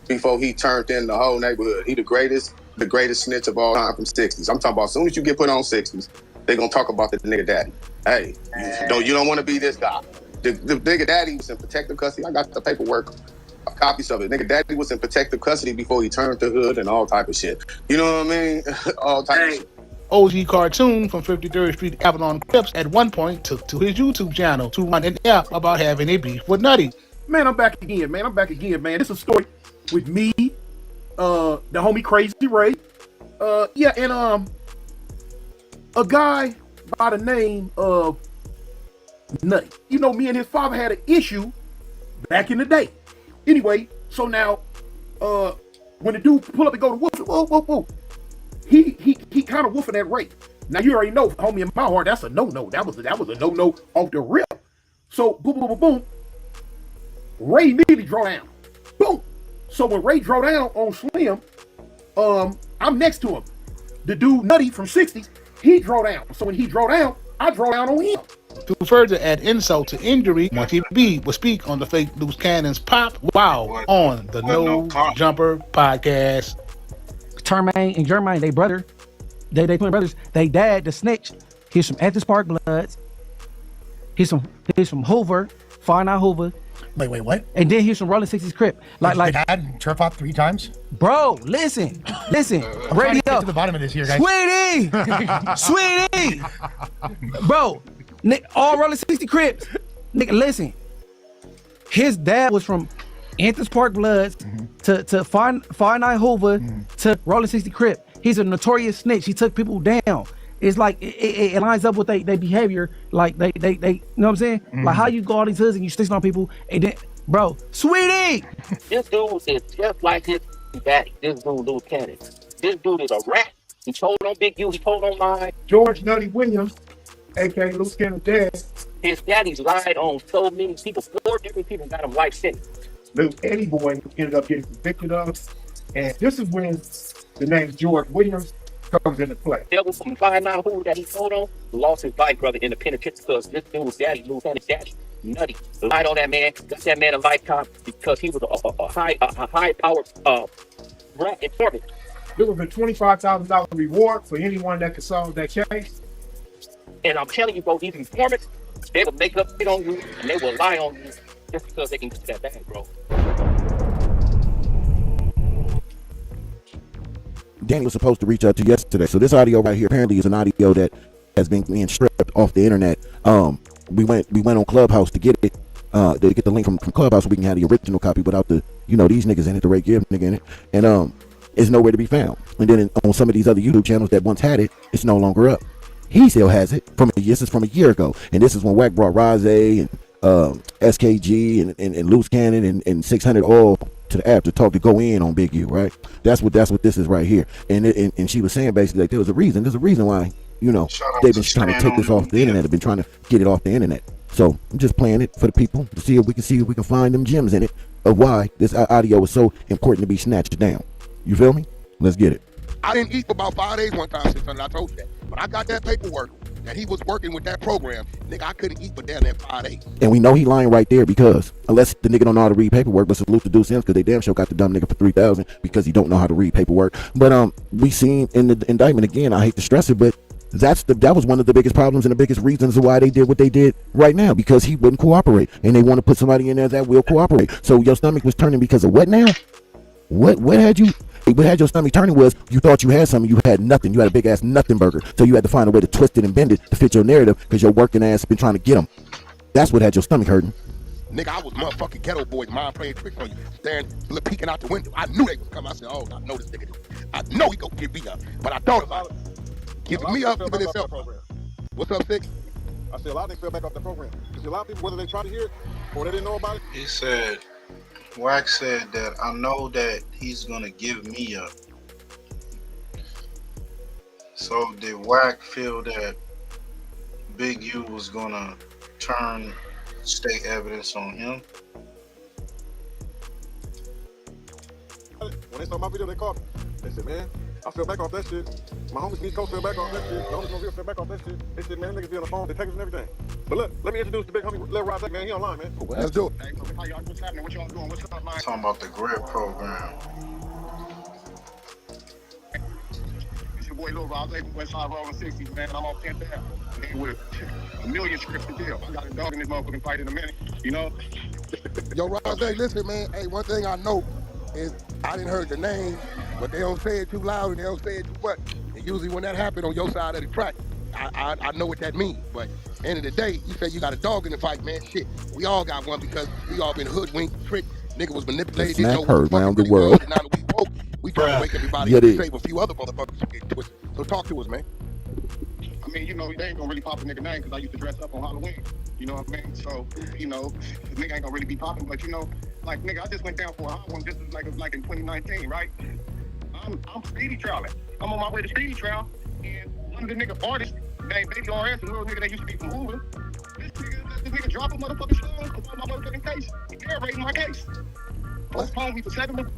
before he turned in the whole neighborhood. He the greatest snitch of all time from 60s. I'm talking about as soon as you get put on 60s, they gonna talk about the nigga daddy. Hey, you don't want to be this guy. The nigga daddy was in protective custody. I got the paperwork, copies of it. Nigga daddy was in protective custody before he turned to hood and all type of shit. You know what I mean? All type of shit. OG Cartoon from 53rd Street Avalon Crips at one point took to his YouTube channel to run an app about having a beef with Nutty. Man, I'm back again, man. This is a story with me, the homie Crazy Ray. And a guy by the name of Nutty. You know, me and his father had an issue back in the day. Anyway, so now, when the dude pull up and go to whoop, he kind of woofing that Ray. Now you already know, homie, in my heart, that's a no-no. That was a no-no off the rip. So boom, boom, boom, boom. Ray immediately draw down. Boom. So when Ray draw down on Slim, I'm next to him. The dude Nutty from 60s, he draw down. So when he draw down, I draw down on him. To further add insult to injury, Monty B will speak on the fake Loose Cannons Pop Wow on the No Jumper podcast. Termaine and Jermaine, they brother. They twin brothers. They dad, the snitch. He's from Athens Park Bloods. He's from Hoover, Far Now Hoover. Wait, what? And then he's from Rolling 60s Crip. Like dad turf hop 3 times? Bro, listen. Radio. Get to the bottom of this here, guys. Sweetie! Bro, all Rolling 60 Crips. Nigga, listen. His dad was from Athens Park Bloods to Far Night Hoover to Rolling 60 Crip. He's a notorious snitch. He took people down. It's like it lines up with their behavior. Like they you know what I'm saying? Like how you go all these hoods and you snitch on people and then, bro, Sweetie! This dude is just like his daddy. This dude, Loose Cannon. This dude is a rat. He told on Big U. He told on mine. George Nutty Williams, aka Loose Cannon's dad. His daddy's lied on so many people. 4 different people got him life sentence. Little Eddie Boy ended up getting convicted of. And this is when the name George Williams comes into play. Devil from 5'9" who that he told on lost his bike brother in the penitentiary because this dude's daddy, Loose Cannon's daddy, Nutty, lied on that man, got that man a lifetime because he was a high powered rat informant. There was a $25,000 reward for anyone that could solve that case. And I'm telling you, bro, these informants, they will make up shit on you and they will lie on you just because they can get that bag, bro. Dan was supposed to reach out to yesterday. So this audio right here apparently is an audio that has been being stripped off the internet. We went on Clubhouse to get it, to get the link from Clubhouse so we can have the original copy without the, these niggas in it, the Ray Gibb nigga in it. And it's nowhere to be found. And then on some of these other YouTube channels that once had it, it's no longer up. He still has it. This is from a year ago. And this is when Wack brought Rose and SKG and Loose Cannon and 600 all to the app to talk, to go in on Big U, right? That's what this is right here. And she was saying basically like there's a reason why, you know, they've been trying to take this off the internet. They've been trying to get it off the internet. So I'm just playing it for the people to see if we can find them gems in it of why this audio is so important to be snatched down. You feel me? Let's get it. I didn't eat for about 5 days one time, 600. I told you that. When I got that paperwork that he was working with that program, nigga, I couldn't eat for damn that 5 days. And we know he lying right there because unless the nigga don't know how to read paperwork, but salute to do Sims because they damn sure got the dumb nigga for 3,000 because he don't know how to read paperwork. But we seen in the indictment again. I hate to stress it, but that was one of the biggest problems and the biggest reasons why they did what they did right now, because he wouldn't cooperate, and they want to put somebody in there that will cooperate. So your stomach was turning because of what now? What had your stomach turning was you thought you had something, you had nothing. You had a big ass nothing burger. So you had to find a way to twist it and bend it to fit your narrative because your working ass been trying to get them. That's what had your stomach hurting. Nigga, I was motherfucking ghetto boys, mind playing tricks on you, staring, peeking out the window. I knew they was coming. I said, oh, I know this nigga. I know he gonna give me up. But I thought about it. Giving me up, giving himself up. What's up, Six? I said a lot of niggas fell back off the program. Because a lot of people, whether they try to hear it or they didn't know about it. He said, Wack said that I know that he's gonna give me up. So did Wack feel that Big U was gonna turn state evidence on him? When they saw my video, they called me. They said, man, I fell back off that shit. My homies East Coast fell back off that shit. The homies Mobile fell back off that shit. They said, man, niggas be on the phone, they text and everything. But look, let me introduce the big homie, Lil Ross, man. He online, man. Let's do it. Hey, so how y'all, what's happening? What y'all doing? What's up, man? Talking about the GRIP program. It's your boy Lil Ross, Westside Rolling 60s, man. I'm on 10th Ave. With a million scripts to deal. I got a dog in this motherfucking fight in a minute, you know? Yo, Ross, hey, listen, man. Hey, one thing I know is I didn't heard the name, but they don't say it too loud and they don't say it too much. And usually when that happens on your side of the track, I know what that means. But end of the day, you say you got a dog in the fight, man. Shit, we all got one because we all been hoodwinked, tricked. Nigga was manipulated. The snack heard around the world. Now that we woke, we trying to wake everybody up and save a few other motherfuckers from getting twisted. So talk to us, man. I mean, you know, they ain't gonna really pop a nigga name because I used to dress up on Halloween. You know what I mean? So, you know, the nigga ain't gonna really be popping. But, you know, like, nigga, I just went down for a hot one. This is like in 2019, right? I'm speedy traveling. I'm on my way to speedy travel. And one of the nigga artists named Baby RS, a little nigga that used to be from Hoover, this nigga drop a motherfucking song about my motherfucking case. He narrating my case. Postponed me for 7 months.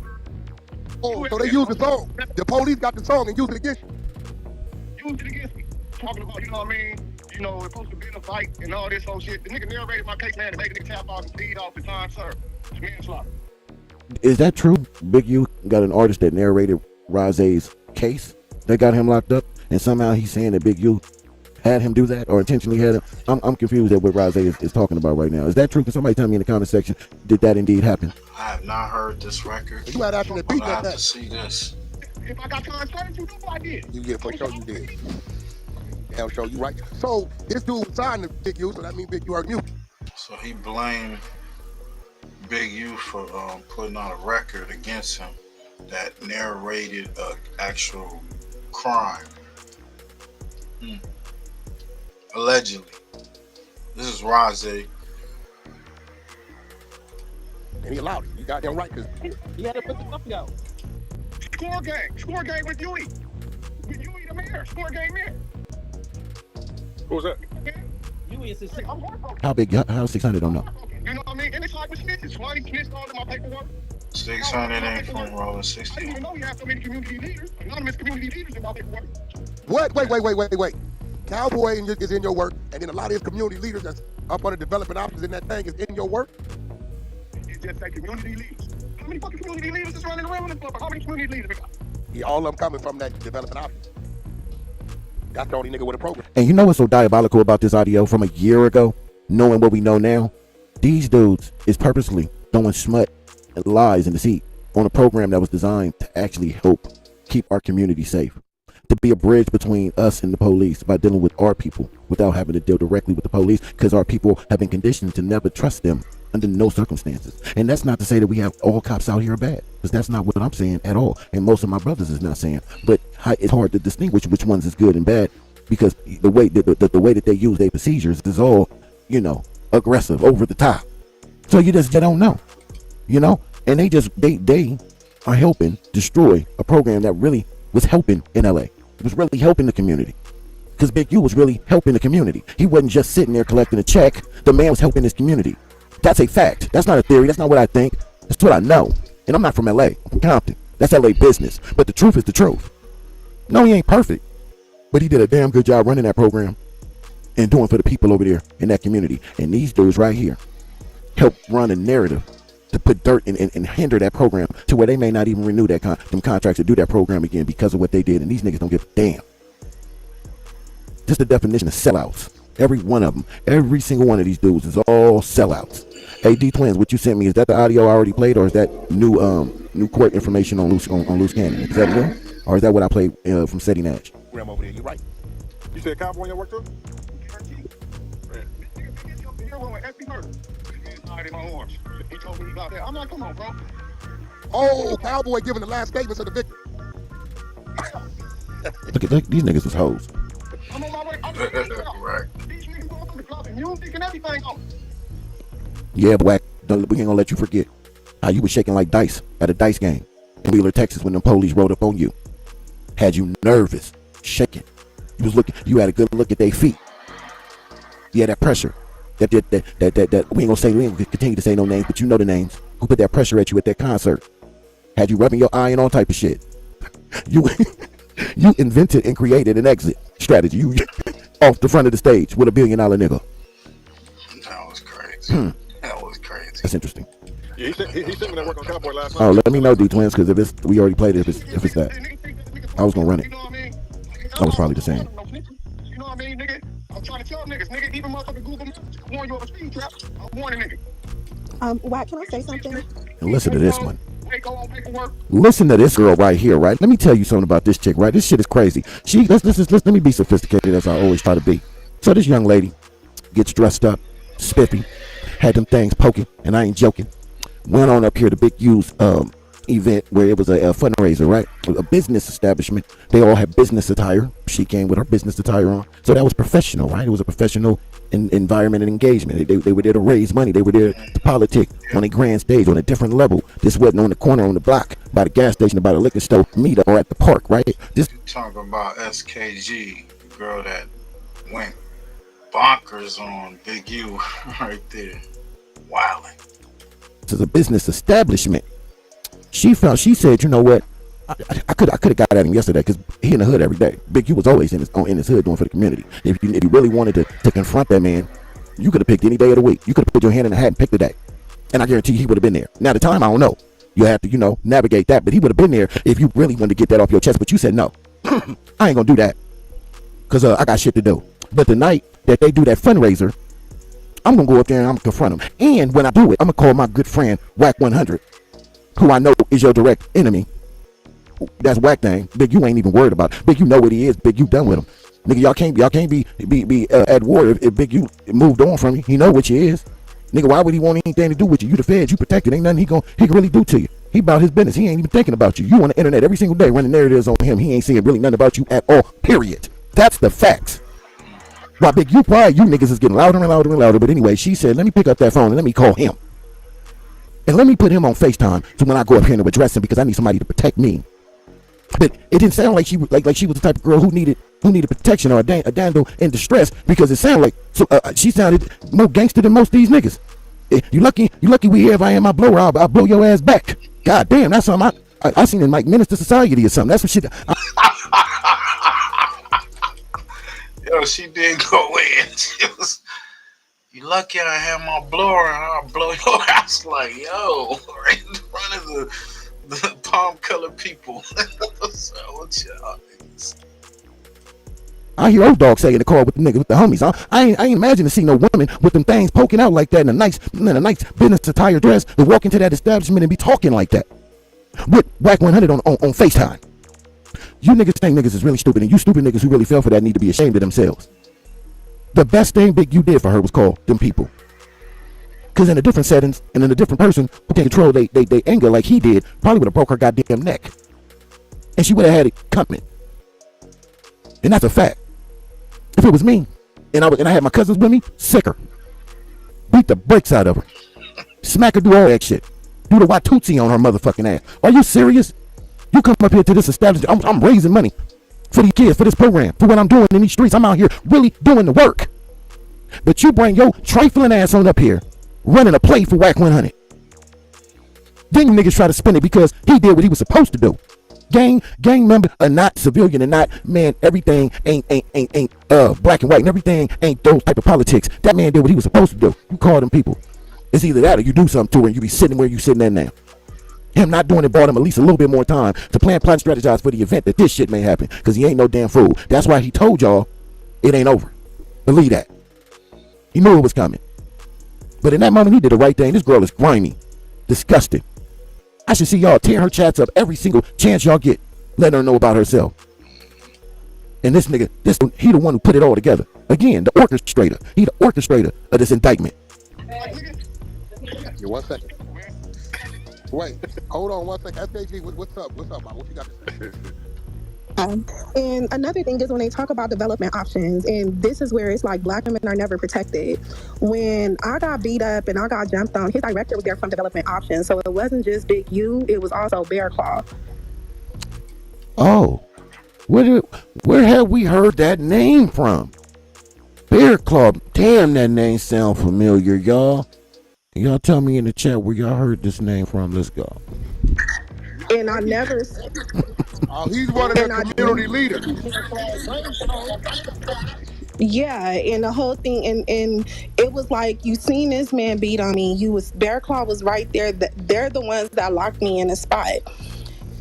Oh, so they used the song. The police got the song and used it against you. Used it against me. Talking about, you know what I mean? You know, it's supposed to be in a fight and all this whole shit. The nigga narrated my case, man, to make the nigga tap off and feed off the time served. It's manslaughter. Is that true? Big U got an artist that narrated Rose's case that got him locked up, and somehow he's saying that Big U had him do that or intentionally had him. I'm confused at what Rose is talking about right now. Is that true? Can somebody tell me in the comment section, did that indeed happen? I have not heard this record. You might have to beat I have that. to see this. If I got time served, you know I did. You get for sure you did. Damn sure you right. So this dude was signed to Big U, so that means Big U hurt you. So he blamed Big U for putting out a record against him that narrated an actual crime. Allegedly. This is Rose. And he allowed it. You goddamn right, because he had to put the something out. Score game with Yui. With Yui the mayor. Score game mayor. Who was that? Yui is his sick. I'm heartbroken. How big? How 600 don't know? You know what I mean? And it's like with snitches. Swanee snitched all in my paperwork. 600 ain't from Rolling 60. I didn't even know you have so many community leaders, anonymous community leaders in my paperwork. What? Wait. Cowboy is in your work, and then a lot of his community leaders that's up under development offices in that thing is in your work? It just say community leaders. How many fucking community leaders is running around in this motherfucker? How many community leaders we got? Yeah, all of them coming from that development office. That's the only nigga with a program. And you know what's so diabolical about this audio from a year ago, knowing what we know now? These dudes is purposely throwing smut and lies and deceit on a program that was designed to actually help keep our community safe, to be a bridge between us and the police by dealing with our people without having to deal directly with the police, because our people have been conditioned to never trust them under no circumstances. And that's not to say that we have all cops out here bad, because that's not what I'm saying at all, and most of my brothers is not saying. But it's hard to distinguish which ones is good and bad, because the way that they use their procedures is all, you know, aggressive, over the top. So you don't know, you know. And they are helping destroy a program that really was helping in LA. It was really helping the community. Because Big U was really helping the community. He wasn't just sitting there collecting a check. The man was helping his community. That's a fact. That's not a theory. That's not what I think. That's what I know. And I'm not from LA. I'm from Compton. That's LA business. But the truth is the truth. No, he ain't perfect. But he did a damn good job running that program and doing for the people over there in that community. And these dudes right here help run a narrative to put dirt and hinder that program to where they may not even renew them contracts to do that program again because of what they did. And these niggas don't give a damn. Just the definition of sellouts. Every one of them. Every single one of these dudes is all sellouts. Hey, D Twins, what you sent me, is that the audio I already played, or is that new court information on Loose Cannon? Is that new? Or is that what I played from Seti Nash? Graham over there, you right. You said Cowboy in your work too? He told me he got there. I'm like, come on, bro. Oh, Cowboy giving the last statements of the victim. Look, these niggas was hoes. I'm on my way. Right. These niggas going through the club and music and everything on. Yeah, but Wack, we ain't gonna let you forget how you was shaking like dice at a dice game in Wheeler, Texas when the police rolled up on you. Had you nervous, shaking. You had a good look at their feet. You had that pressure. That we ain't gonna continue to say no names, but you know the names. Who put that pressure at you at that concert? Had you rubbing your eye and all type of shit. You invented and created an exit strategy. You off the front of the stage with $1 billion nigga. That was crazy. That was crazy. That's interesting. Yeah, he sent me that work on Cowboy last night. Oh, let me know, D Twins, because we already played it. If it's that, I was gonna run it. I was probably the same. You know what I mean, nigga? I'm trying to tell niggas, nigga, even motherfucking Google Maps warn you of a speed trap. I'm warning niggas. Wack, can I say something? And listen to this one. Listen to this girl right here, right? Let me tell you something about this chick, right? This shit is crazy. Let me be sophisticated as I always try to be. So this young lady gets dressed up, spiffy, had them things poking, and I ain't joking. Went on up here to Big U's event where it was a fundraiser, right? A business establishment. They all had business attire. She came with her business attire on. So that was professional, right? It was a professional environment and engagement. They were there to raise money. They were there to politic on a grand stage on a different level. This wasn't on the corner on the block by the gas station, by the liquor store, meet or at the park, right? This talking about SKG, the girl that went bonkers on Big U right there. Wilding. This is a business establishment. She said, you know what? I could have got at him yesterday because he in the hood every day. Big U was always in his hood doing for the community. If you really wanted to confront that man, you could have picked any day of the week. You could have put your hand in the hat and picked the day. And I guarantee he would have been there. Now, the time, I don't know. You have to, navigate that. But he would have been there if you really wanted to get that off your chest. But you said, no, I ain't going to do that because I got shit to do. But the night that they do that fundraiser, I'm going to go up there and I'm going to confront him. And when I do it, I'm going to call my good friend Wack 100, who I know is your direct enemy. That's Wack thing. Big U ain't even worried about it. Big U know what he is. Big U done with him. Nigga, y'all can't be at war if Big U moved on from you. He know what you is. Nigga, why would he want anything to do with you? You the feds, you protected. Ain't nothing he can really do to you. He about his business. He ain't even thinking about you. You on the internet every single day running narratives on him. He ain't seeing really nothing about you at all. Period. That's the facts. Why Big U pride, you niggas is getting louder and louder and louder. But anyway, she said, let me pick up that phone and let me call him. And let me put him on FaceTime so when I go up here and address him because I need somebody to protect me. But it didn't sound like she was like she was the type of girl who needed protection or a dandle in distress because it sounded like she sounded more gangster than most of these niggas. You lucky we here. If I am my blower, I'll blow your ass back. God damn, that's something I seen in like Minister Society or something. That's what shit. Yo, she did go in. She was, you lucky I have my blower and I'll blow your ass like, yo, right in front of the palm colored people. So what y'all niggas? I hear old dog say in the car with the niggas with the homies. I ain't imagine to see no woman with them things poking out like that in a nice business attire dress to walk into that establishment and be talking like that with Wack 100 on FaceTime. You niggas think niggas is really stupid, and you stupid niggas who really fell for that need to be ashamed of themselves. The best thing Big U did for her was call them people. Because in a different settings and in a different person who can control they anger like he did, probably would have broke her goddamn neck. And she would have had it coming. And that's a fact. If it was me, and I had my cousins with me, sick her. Beat the brakes out of her. Smack her, do all that shit. Do the Watusi on her motherfucking ass. Are you serious? You come up here to this establishment. I'm raising money for these kids, for this program, for what I'm doing in these streets. I'm out here really doing the work. But you bring your trifling ass on up here, running a play for Whack 100. Then you niggas try to spin it because he did what he was supposed to do. Gang member or not, civilian or not, man, everything ain't black and white, and everything ain't those type of politics. That man did what he was supposed to do. You call them people. It's either that or you do something to her and you be sitting where you sitting at now. Him not doing it bought him at least a little bit more time to plan, plot, and strategize for the event that this shit may happen. Because he ain't no damn fool. That's why he told y'all it ain't over. Believe that. He knew it was coming. But in that moment, he did the right thing. This girl is grimy. Disgusting. I should see y'all tear her chats up every single chance y'all get. Letting her know about herself. And this nigga, he the one who put it all together. Again, the orchestrator. He the orchestrator of this indictment. Yeah, 1 second. Wait, hold on 1 second. SAG, what's up? What's up, man? What you got to say? And another thing is when they talk about development options, and this is where it's like black women are never protected. When I got beat up and I got jumped on, his director was there from development options. So it wasn't just Big U, it was also Bear Claw. Oh, where have we heard that name from? Bear Claw. Damn, that name sound familiar, y'all. Y'all tell me in the chat where y'all heard this name from. Let's go. And I never. Oh, he's one of the community leaders. Yeah, and the whole thing, and it was like you seen this man beat on me. Bear Claw was right there. They're the ones that locked me in a spot.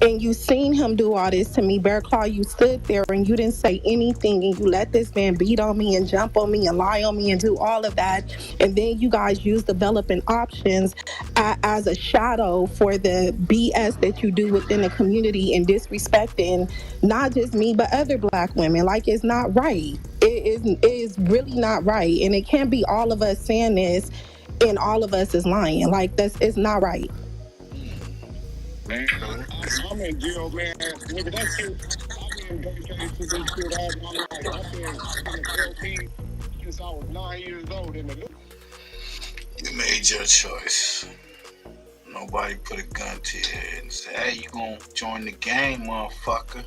And you seen him do all this to me. Bear Claw, you stood there and you didn't say anything, and you let this man beat on me and jump on me and lie on me and do all of that. And then you guys use developing options as a shadow for the BS that you do within the community and disrespecting not just me but other black women. Like, it's not right. It is really not right. And it can't be all of us saying this and all of us is lying. Like, it's not right. Man, I'm in jail, man. Nigga, that shit, I've been dedicated to this shit all my life. I've been in the LP since I was 9 years old. In the You made your choice. Nobody put a gun to your head and said, hey, you gonna join the gang, motherfucker.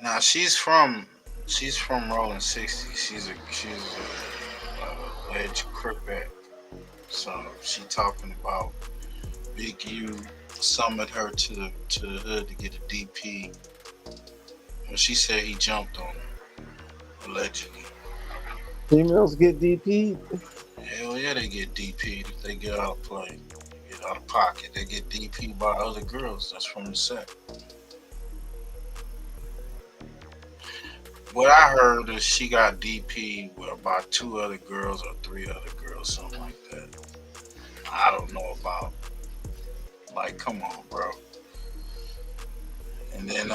Now, she's from Rolling 60. She's a alleged cripette. So she talking about Big U summoned her to the hood to get a DP. Well, she said he jumped on her, allegedly. Females get DP? Hell yeah, they get DP'd if they get out of play. They get out of pocket. They get DP'd by other girls. That's from the set. What I heard is she got DP'd by 2 other girls or 3 other girls, something like that. I don't know about. Like, come on, bro. And then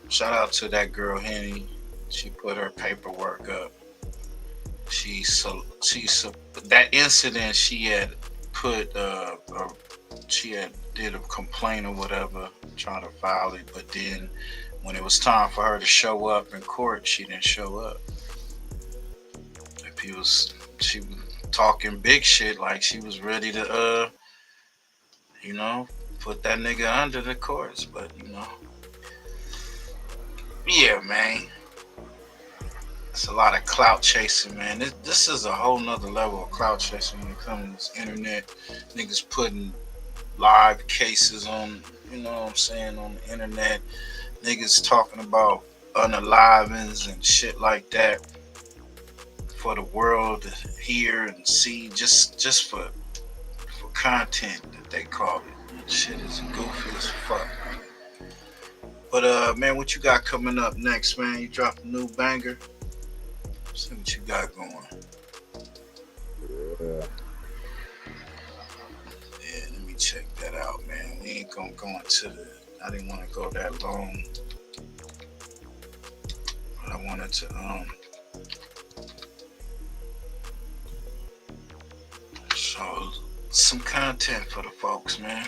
shout out to that girl Henny. She put her paperwork up. That incident she had put she had did a complaint or whatever, trying to file it, but then when it was time for her to show up in court, she didn't show up. She was talking big shit, like she was ready to put that nigga under the courts, but yeah, man. It's a lot of clout chasing, man. This is a whole nother level of clout chasing when it comes to this internet. Niggas putting live cases on, on the internet. Niggas talking about unalivings and shit like that for the world to hear and see, just for content that they call it. Shit is goofy as fuck. But man, what you got coming up next, man? You dropped a new banger. See what you got going. Yeah, let me check that out, man. We ain't gonna go into I didn't want to go that long, but I wanted to show some content for the folks, man.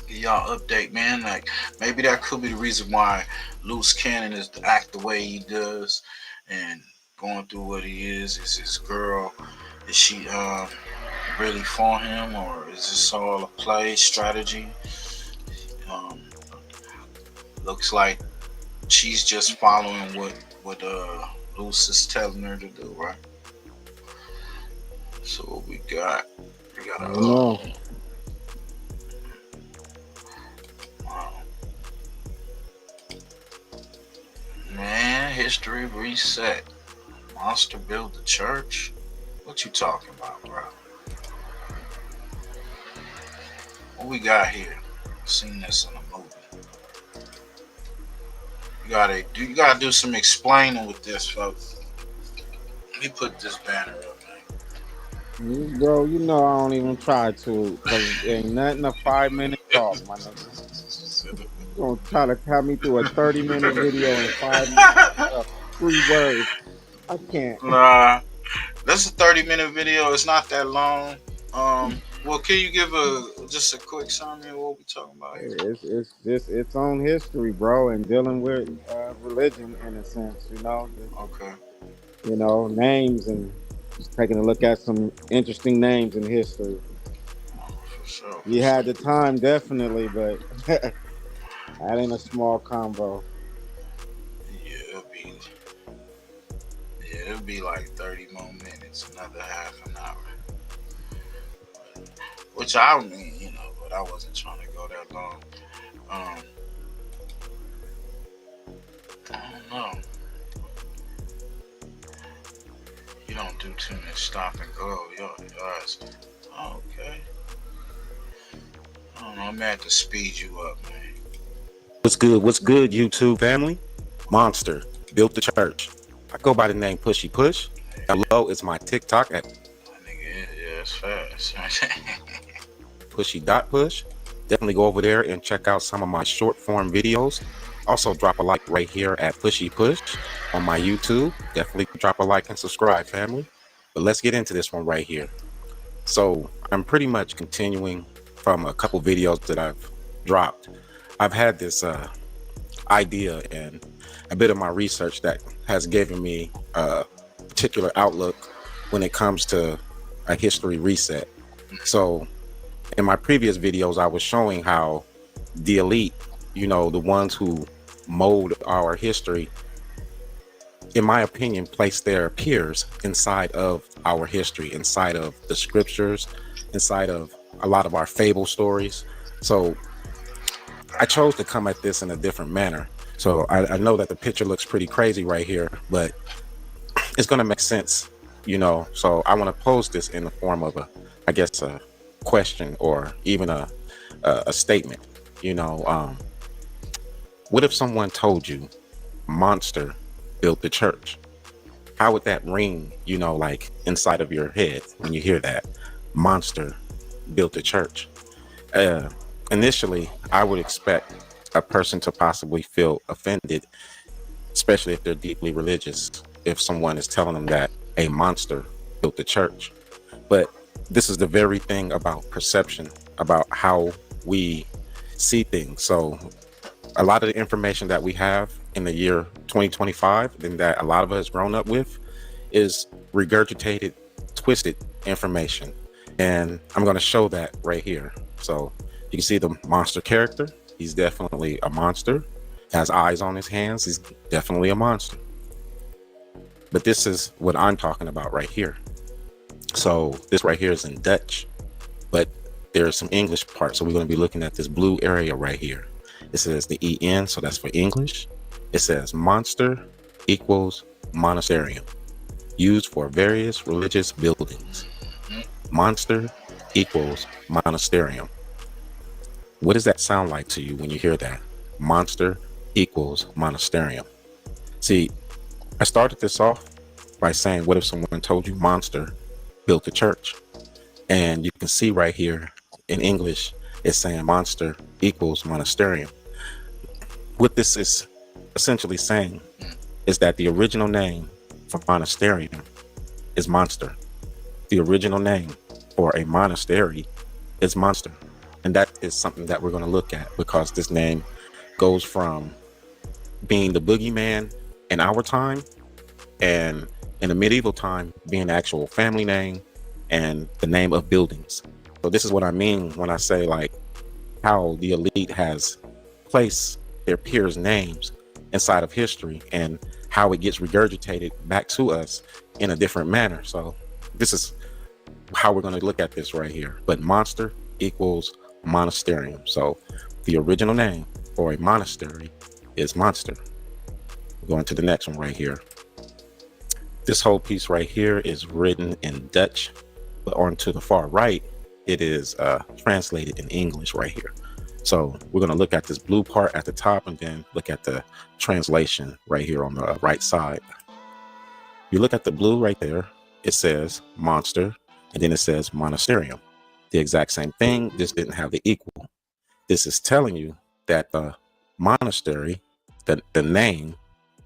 Give y'all update, man. Like, maybe that could be the reason why Loose Cannon is to act the way he does and going through what he is his girl. Is she really for him, or is this all a play strategy? Looks like she's just following what LUCE is telling her to do, right? So what we got? We got man, history reset. Monster built the church. What you talking about, bro? What we got here? I've seen this in a movie. You gotta do some explaining with this, folks. Let me put this banner up, man. Bro, you know I don't even try to, because ain't nothing a 5-minute talk, my nigga. You gonna try to have me through a 30-minute video in 5 minutes, 3 words. I can't. Nah, this is a 30-minute video. It's not that long. Well, can you give just a quick summary of what we talking about here? It's just its own history, bro, and dealing with religion in a sense, you know. Okay. You know, names, and just taking a look at some interesting names in history. For sure. You had the time, definitely, but that ain't a small combo. Yeah, it'll be like 30 more minutes, another half an hour. Which I mean, you know, but I wasn't trying to go that long. I don't know. You don't do too much stop and go. Yo, okay. I don't know. I'm gonna have to speed you up, man. What's good? What's good, YouTube family? Monster built the church. I go by the name Pushy Push. Hello, it's my TikTok at Yeah, it's fast. Pushy.push. Definitely go over there and check out some of my short form videos. Also drop a like right here at Pushy Push on my YouTube. Definitely drop a like and subscribe, family. But let's get into this one right here. So I'm pretty much continuing from a couple videos that I've dropped. I've had this idea and a bit of my research that has given me a particular outlook when it comes to a history reset. So in my previous videos, I was showing how the elite, you know, the ones who mold our history, in my opinion, place their peers inside of our history, inside of the scriptures, inside of a lot of our fable stories. So I chose to come at this in a different manner. So I know that the picture looks pretty crazy right here, but it's going to make sense, you know. So I want to pose this in the form of a question or even a statement. You know, what if someone told you Monster built the church? How would that ring, you know, like inside of your head when you hear that? Monster built the church. Initially, I would expect a person to possibly feel offended, especially if they're deeply religious, if someone is telling them that a monster built the church. But this is the very thing about perception, about how we see things. So a lot of the information that we have in the year 2025 and that a lot of us grown up with is regurgitated, twisted information. And I'm going to show that right here. So you can see the monster character. He's definitely a monster. Has eyes on his hands. He's definitely a monster. But this is what I'm talking about right here. So this right here is in Dutch, but there's some English parts. So we're going to be looking at this blue area right here. It says the EN, so that's for English. It says monster equals monasterium, used for various religious buildings. Monster equals monasterium. What does that sound like to you when you hear that? Monster equals monasterium. See, I started this off by saying, what if someone told you Monster built a church? And you can see right here in English, it's saying monster equals monasterium. What this is essentially saying is that the original name for monasterium is monster. The original name for a monastery is monster. And that is something that we're going to look at, because this name goes from being the boogeyman in our time and in the medieval time being the actual family name and the name of buildings. So this is what I mean when I say like how the elite has placed their peers' names inside of history and how it gets regurgitated back to us in a different manner. So this is how we're going to look at this right here. But monster equals monasterium. So the original name for a monastery is monster. Going to the next one right here. This whole piece right here is written in Dutch, but on to the far right, it is translated in English right here. So we're going to look at this blue part at the top and then look at the translation right here on the right side. You look at the blue right there, it says monster, and then it says monasterium. The exact same thing, this didn't have the equal. This is telling you that the monastery, the name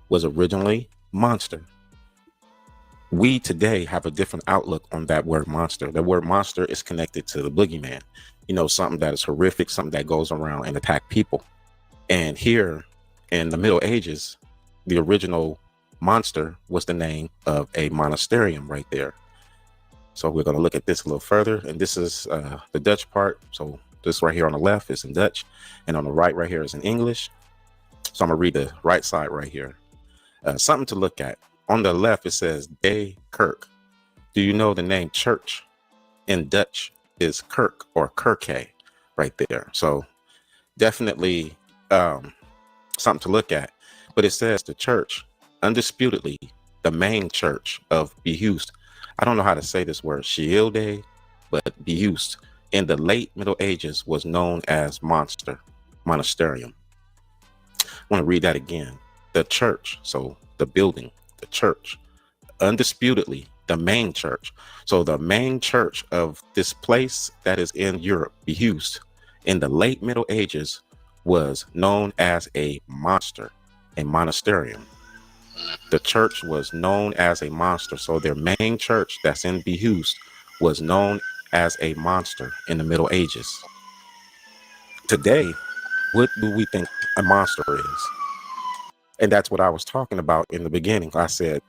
was originally monster. We today have a different outlook on that word monster. The word monster is connected to the boogeyman, you know, something that is horrific, something that goes around and attack people. And here in the Middle Ages, the original monster was the name of a monasterium right there. So we're going to look at this a little further. And this is the Dutch part. So this right here on the left is in Dutch, and on the right here is in English. So I'm going to read the right side right here. Something to look at. On the left, it says De Kerk. Do you know the name church in Dutch is Kerk or Kerke right there? So definitely something to look at. But it says the church, undisputedly, the main church of Behuist. I don't know how to say this word, Shielde, but Behuist in the late Middle Ages was known as monasterium. I want to read that again. The church, so the building, the church, undisputedly the main church. So the main church of this place that is in Europe, Behuist, in the late Middle Ages was known as a monasterium. The church was known as a monster. So their main church that's in Behuist was known as a monster in the Middle Ages. Today, what do we think a monster is? And that's what I was talking about in the beginning. I said,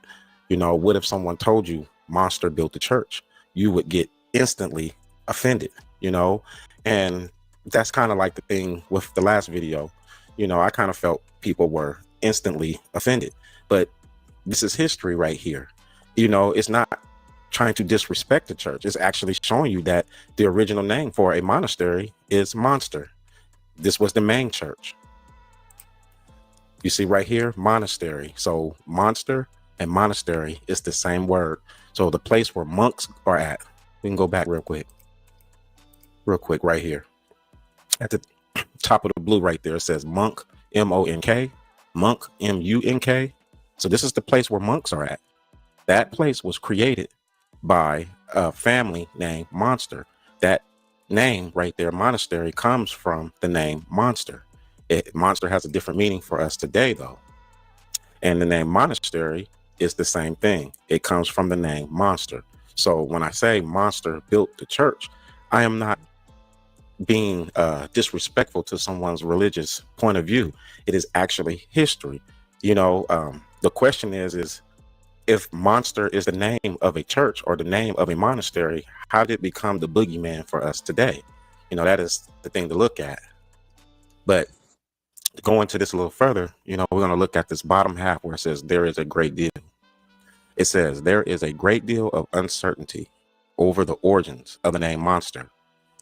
you know, what if someone told you monster built the church? You would get instantly offended, you know? And that's kind of like the thing with the last video. You know, I kind of felt people were instantly offended. But this is history right here. You know, it's not trying to disrespect the church. It's actually showing you that the original name for a monastery is monster. This was the main church. You see right here, monastery. So monster and monastery is the same word. So the place where monks are at. We can go back real quick right here. At the top of the blue right there, it says monk, M-O-N-K, monk, M-U-N-K. So this is the place where monks are at. That place was created by a family named Monster. That name right there, monastery, comes from the name monster. Monster has a different meaning for us today, though. And the name monastery is the same thing. It comes from the name monster. So when I say monster built the church, I am not being disrespectful to someone's religious point of view. It is actually history. You know, the question is if monster is the name of a church or the name of a monastery, how did it become the boogeyman for us today? You know, that is the thing to look at. But going to this a little further, you know, we're going to look at this bottom half where it says there is a great deal. It says there is a great deal of uncertainty over the origins of the name monster.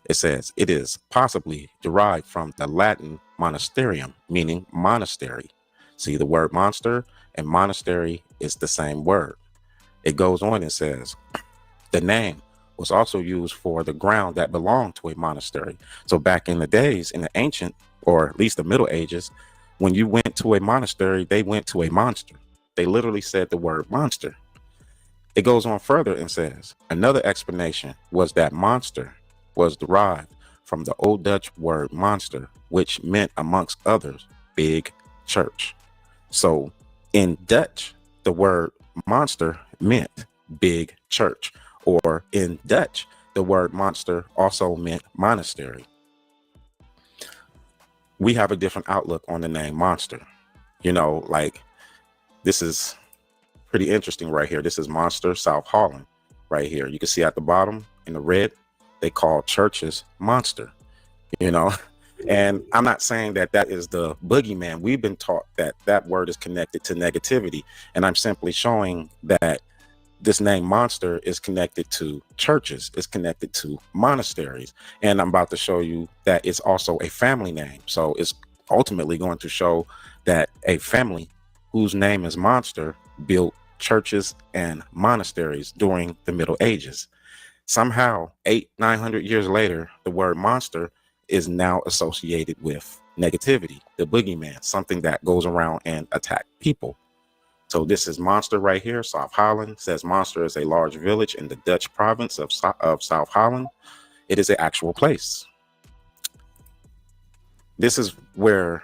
It says it is possibly derived from the Latin monasterium, meaning monastery. See, the word monster and monastery is the same word. It goes on and says the name was also used for the ground that belonged to a monastery. So back in the days, in the ancient, or at least the Middle Ages, when you went to a monastery, they went to a monster. They literally said the word monster. It goes on further and says, another explanation was that monster was derived from the Old Dutch word monster, which meant, amongst others, big church. So in Dutch, the word monster meant big church, or in Dutch, the word monster also meant monastery. We have a different outlook on the name monster. You know, like this is pretty interesting right here. This is Monster, South Holland. right here. You can see at the bottom in the red, they call churches monster, you know. And I'm not saying that that is the boogeyman. We've been taught that that word is connected to negativity. And I'm simply showing that this name monster is connected to churches, it's connected to monasteries. And I'm about to show you that it's also a family name. So it's ultimately going to show that a family whose name is monster built churches and monasteries during the Middle Ages. Somehow 900 years later, the word monster is now associated with negativity, the boogeyman, something that goes around and attack people. So this is Monster right here. South Holland says Monster is a large village in the Dutch province of South Holland. It is an actual place. This is where,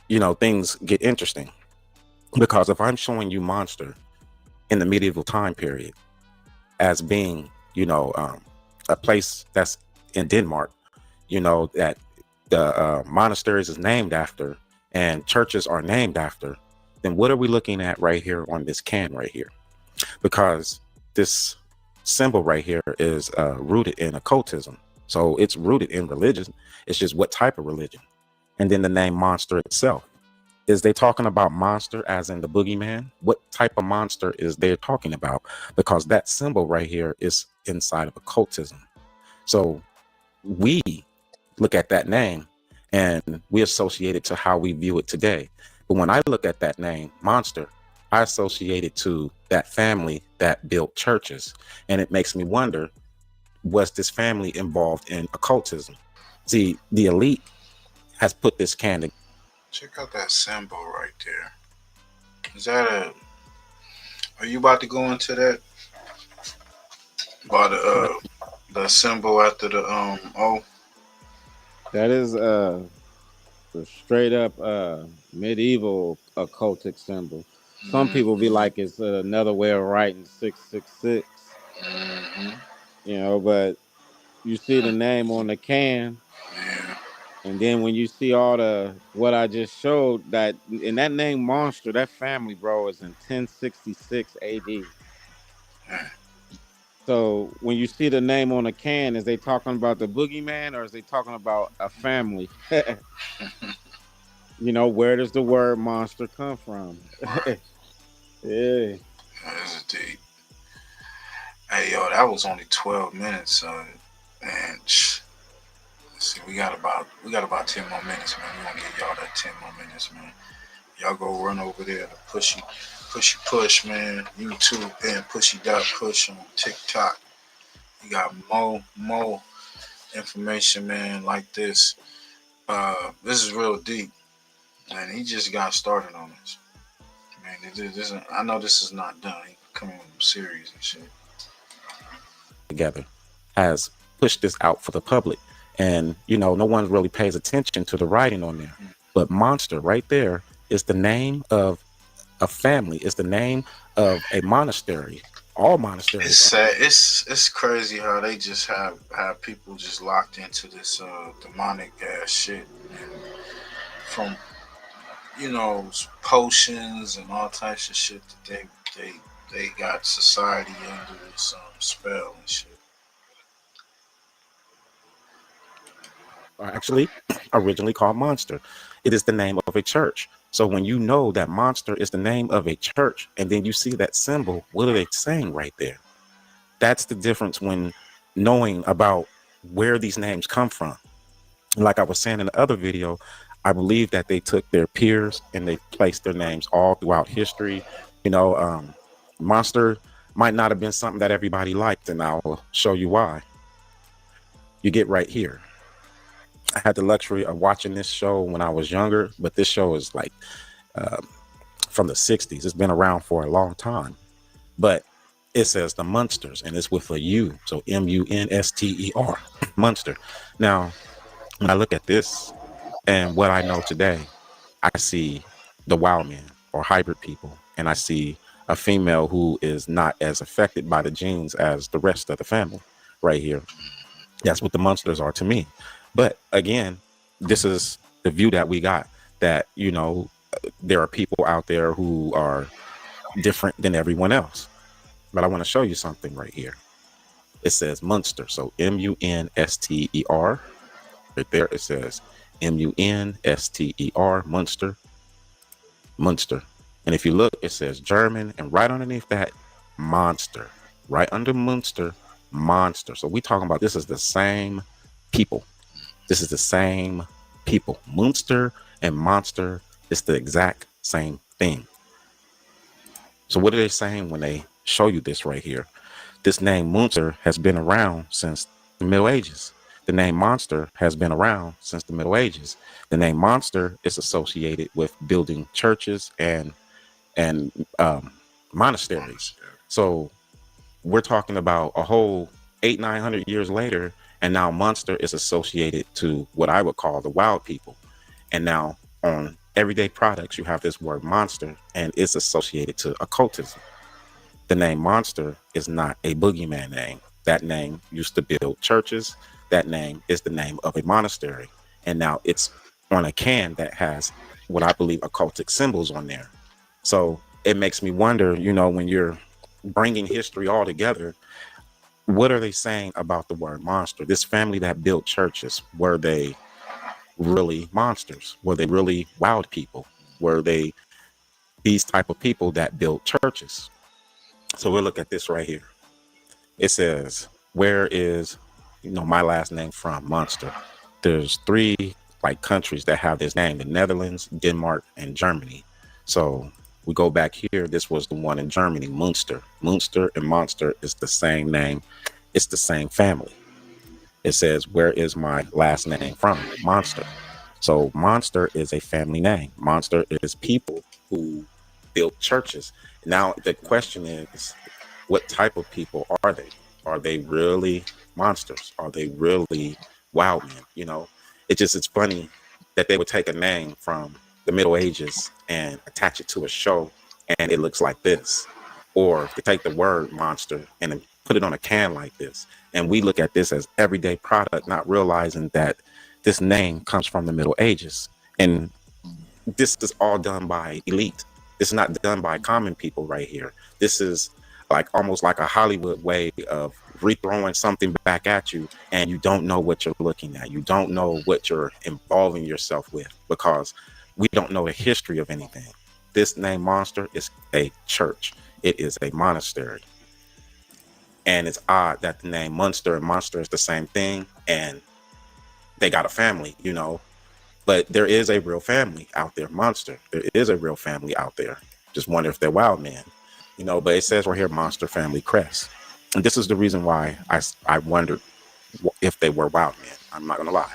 you know, things get interesting, because if I'm showing you Monster in the medieval time period as being, you know, a place that's in Denmark, you know, that the monasteries is named after and churches are named after, then what are we looking at right here on this can right here? Because this symbol right here is rooted in occultism. So it's rooted in religion. It's just what type of religion. And then the name monster itself. Is they talking about monster as in the boogeyman? What type of monster is they talking about? Because that symbol right here is inside of occultism. So we look at that name and we associate it to how we view it today. But when I look at that name, monster, I associate it to that family that built churches. And it makes me wonder, was this family involved in occultism? See, the elite has put this can. Check out that symbol right there. Is that are you about to go into that? By the symbol after the O? That is the straight up medieval occultic symbol. Some people be like it's another way of writing 666. You know, but you see the name on the can, and then when you see all the what I just showed, that in that name monster, that family, bro, is in 1066 AD. So when you see the name on the can, is they talking about the boogeyman or is they talking about a family? You know, where does the word monster come from? Yeah. That's deep. Hey, yo, that was only 12 minutes, and see, we got about 10 more minutes, man. We gonna give y'all that 10 more minutes, man. Y'all go run over there to Pushy Push, man. YouTube and Pushy.Push on TikTok. You got more information, man, like this. This is real deep, and he just got started on this. Man, I know this is not done. He coming with series and shit. Together has pushed this out for the public, and you know, no one really pays attention to the writing on there. But monster right there is the name of a family. It's the name of a monastery. All monasteries. It's sad. It's crazy how they just have people just locked into this demonic ass shit, and from, you know, potions and all types of shit that they got society under this spell and shit. Are actually originally called monster. It is the name of a church. So when you know that monster is the name of a church, and then you see that symbol, what are they saying right there? That's the difference when knowing about where these names come from. Like I was saying in the other video, I believe that they took their peers and they placed their names all throughout history. You know, monster might not have been something that everybody liked, and I'll show you why. You get right here. I had the luxury of watching this show when I was younger, but this show is like from the 60s. It's been around for a long time, but it says the Munsters, and it's with a U, so M-U-N-S-T-E-R, Munster. Now, when I look at this and what I know today, I see the wild men or hybrid people, and I see a female who is not as affected by the genes as the rest of the family right here. That's what the Munsters are to me. But again, this is the view that we got, that, you know, there are people out there who are different than everyone else. But I want to show you something right here. It says Munster. So M-U-N-S-T-E-R. Right there it says M-U-N-S-T-E-R, Munster. Munster. And if you look, it says German, and right underneath that, monster. Right under Munster, monster. So we talking about this is the same people. This is the same people. Munster and monster is the exact same thing. So what are they saying when they show you this right here? This name Munster has been around since the Middle Ages. The name monster has been around since the Middle Ages. The name monster is associated with building churches and monasteries. So we're talking about a whole 800-900 years later, and now monster is associated to what I would call the wild people. And now on everyday products, you have this word monster, and it's associated to occultism. The name monster is not a boogeyman name. That name used to build churches. That name is the name of a monastery. And now it's on a can that has what I believe occultic symbols on there. So it makes me wonder, you know, when you're bringing history all together, what are they saying about the word monster? This family that built churches, were they really monsters? Were they really wild people? Were they these type of people that built churches? So we'll look at this right here. It says, where is, you know, my last name from? Monster. There's 3 like countries that have this name: the Netherlands, Denmark, and Germany. So we go back here. This was the one in Germany, Munster. Munster and monster is the same name. It's the same family. It says, where is my last name from? Monster. So monster is a family name. Monster is people who built churches. Now the question is, what type of people are they? Are they really monsters? Are they really wild men? You know, it's funny that they would take a name from the Middle Ages and attach it to a show, and it looks like this. Or they take the word monster and then put it on a can like this. And we look at this as everyday product, not realizing that this name comes from the Middle Ages. And this is all done by elite. This is not done by common people right here. This is like almost like a Hollywood way of rethrowing something back at you, and you don't know what you're looking at. You don't know what you're involving yourself with, because we don't know the history of anything. This name monster is a church. It is a monastery. And it's odd that the name Munster and monster is the same thing, and they got a family, you know. But there is a real family out there, monster. There is a real family out there. Just wonder if they're wild men, you know. But it says right here, monster family crest. And this is the reason why I wondered if they were wild men. I'm not gonna lie.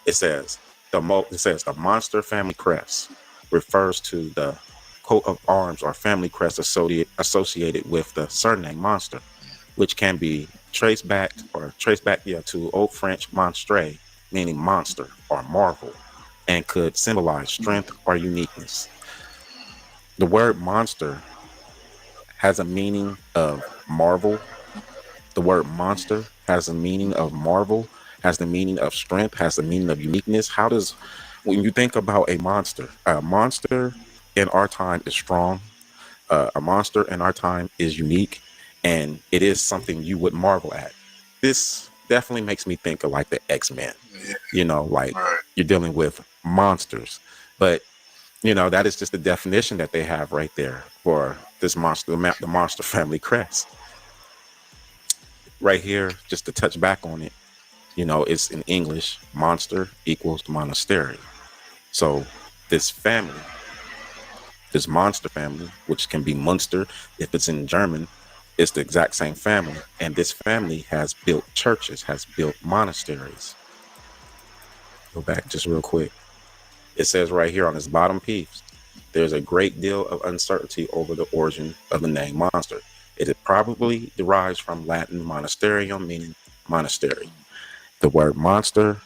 It says the monster family crest refers to the coat of arms or family crest associated with the surname monster, which can be traced back to Old French monstre, meaning monster or marvel, and could symbolize strength or uniqueness. The word monster has a meaning of marvel. The word monster has a meaning of marvel, has the meaning of strength, has the meaning of uniqueness. When you think about a monster in our time is strong. A monster in our time is unique, and it is something you would marvel at. This definitely makes me think of like the X-Men, you know, like you're dealing with monsters. But, you know, that is just the definition that they have right there for this monster, the monster family crest. Right here, just to touch back on it, you know, it's in English, monster equals monastery. So this family, this monster family, which can be Munster if it's in German, it's the exact same family. And this family has built churches, has built monasteries. Go back just real quick. It says right here on this bottom piece, there's a great deal of uncertainty over the origin of the name monster. It probably derives from Latin monasterium, meaning monastery. The word monster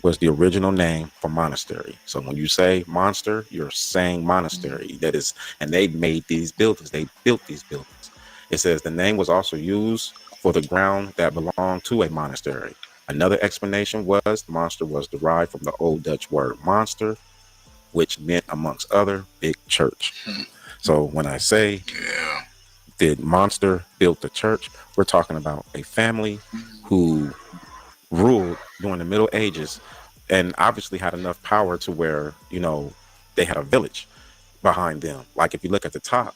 was the original name for monastery. So when you say monster, you're saying monastery. That is, and they made these buildings. They built these buildings. It says the name was also used for the ground that belonged to a monastery. Another explanation was monster was derived from the Old Dutch word monster, which meant, amongst other, big church. So when I say did Monster build the church? We're talking about a family who ruled during the Middle Ages and obviously had enough power to where, you know, they had a village behind them. Like if you look at the top,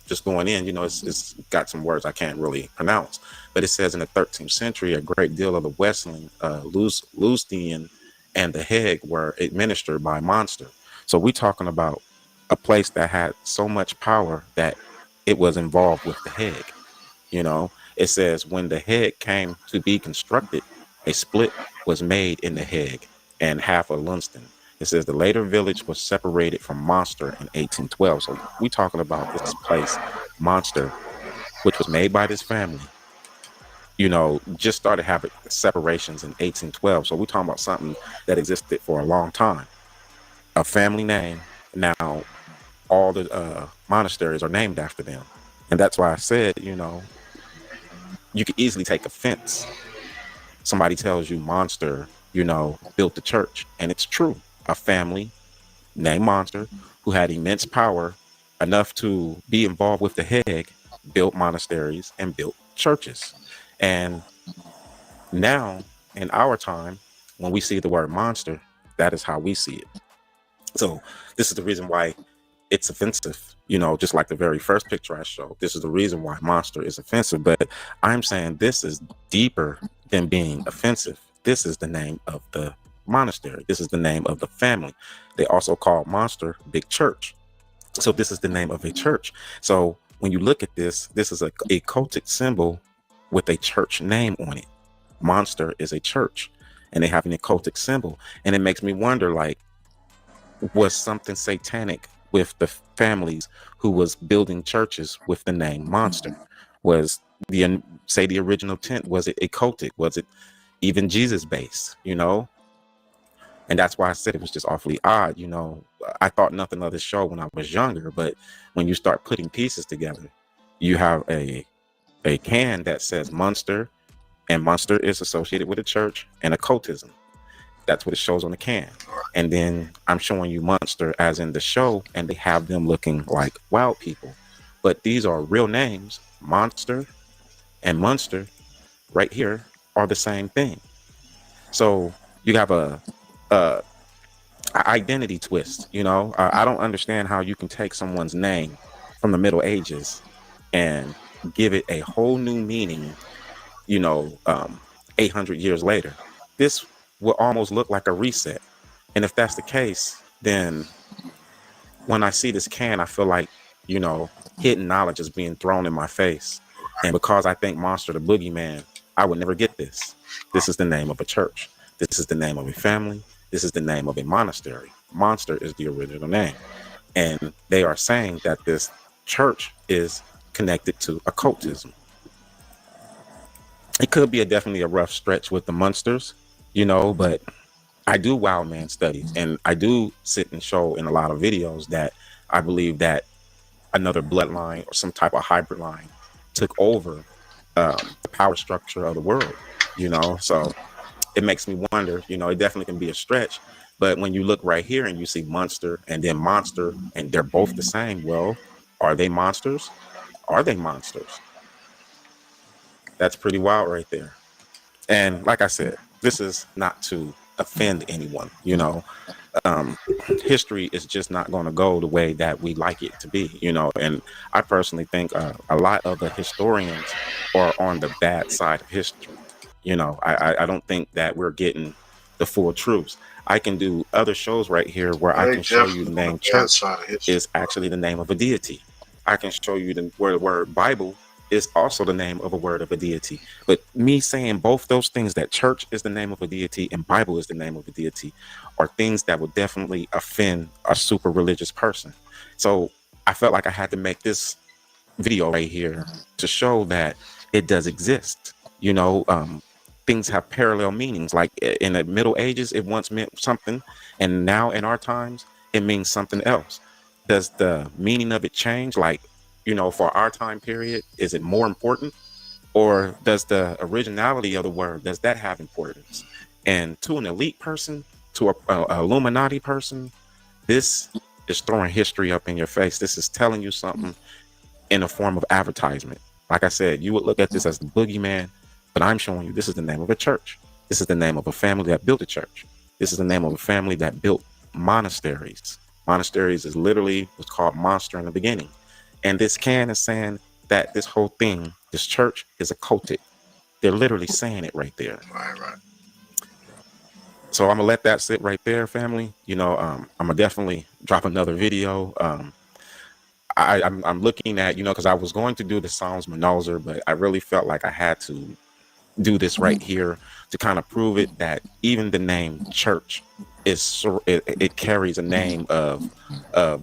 just going in, you know, it's got some words I can't really pronounce, but it says in the 13th century, a great deal of the Wesleyan, LUCE, and the DIGG were administered by Monster. So we're talking about a place that had so much power that it was involved with the DIGG. You know, it says when the DIGG came to be constructed, a split was made in the DIGG and half of Lunston. It says the later village was separated from Monster in 1812. So we're talking about this place, Monster, which was made by this family, you know, just started having separations in 1812. So we're talking about something that existed for a long time. A family name. Now, all the monasteries are named after them. And that's why I said, you know, you could easily take offense. Somebody tells you Monster, you know, built the church. And it's true. A family named Monster who had immense power enough to be involved with the DIGG built monasteries and built churches. And now in our time, when we see the word monster, that is how we see it. So this is the reason why it's offensive, you know, just like the very first picture I showed. This is the reason why monster is offensive. But I'm saying this is deeper than being offensive. This is the name of the monastery. This is the name of the family. They also call Monster Big Church. So this is the name of a church. So when you look at this, this is a cultic symbol with a church name on it. Monster is a church and they have an occultic symbol. And it makes me wonder, like, was something satanic with the families who was building churches with the name Monster? Was the original tent, was it occultic? Was it even Jesus based, you know? And that's why I said it was just awfully odd. You know, I thought nothing of the show when I was younger, but when you start putting pieces together, you have a can that says Monster, and Monster is associated with a church and occultism. That's what it shows on the can. And then I'm showing you Monster as in the show, and they have them looking like wild people. But these are real names. Monster and Munster right here are the same thing. So you have a identity twist, you know. I don't understand how you can take someone's name from the Middle Ages and give it a whole new meaning, you know, 800 years later. This will almost look like a reset. And if that's the case, then when I see this can, I feel like, you know, hidden knowledge is being thrown in my face. And because I think Monster the Boogeyman, I would never get this. This is the name of a church. This is the name of a family. This is the name of a monastery. Monster is the original name. And they are saying that this church is connected to occultism. It could be definitely a rough stretch with the Munsters, you know, but I do wild man studies, and I do sit and show in a lot of videos that I believe that another bloodline or some type of hybrid line took over the power structure of the world, you know. So it makes me wonder, you know, it definitely can be a stretch. But when you look right here and you see Monster and then Monster, and they're both the same, well, are they monsters? Are they monsters? That's pretty wild right there. And like I said, this is not to offend anyone, you know. History is just not going to go the way that we like it to be, you know. And I personally think a lot of the historians are on the bad side of history. You know, I don't think that we're getting the full truths. I can do other shows right here where I can show you the name church is actually the name of a deity. I can show you where the word Bible is also the name of a word of a deity. But me saying both those things, that church is the name of a deity and Bible is the name of a deity, are things that would definitely offend a super religious person. So I felt like I had to make this video right here to show that it does exist. You know, things have parallel meanings. Like in the Middle Ages, it once meant something, and now in our times, it means something else. Does the meaning of it change? Like, you know, for our time period, is it more important? Or does the originality of the word, does that have importance? And to an elite person, to a Illuminati person, this is throwing history up in your face. This is telling you something in a form of advertisement. Like I said, you would look at this as the boogeyman, but I'm showing you this is the name of a church. This is the name of a family that built a church. This is the name of a family that built monasteries. Monasteries is literally what's called monster in the beginning. And this can is saying that this whole thing, this church, is occulted. They're literally saying it right there. Right. So I'm gonna let that sit right there, family. You know, I'm gonna definitely drop another video. I'm looking at, you know, because I was going to do the Psalms Manozer, but I really felt like I had to do this right here to kind of prove it that even the name church is it carries a name of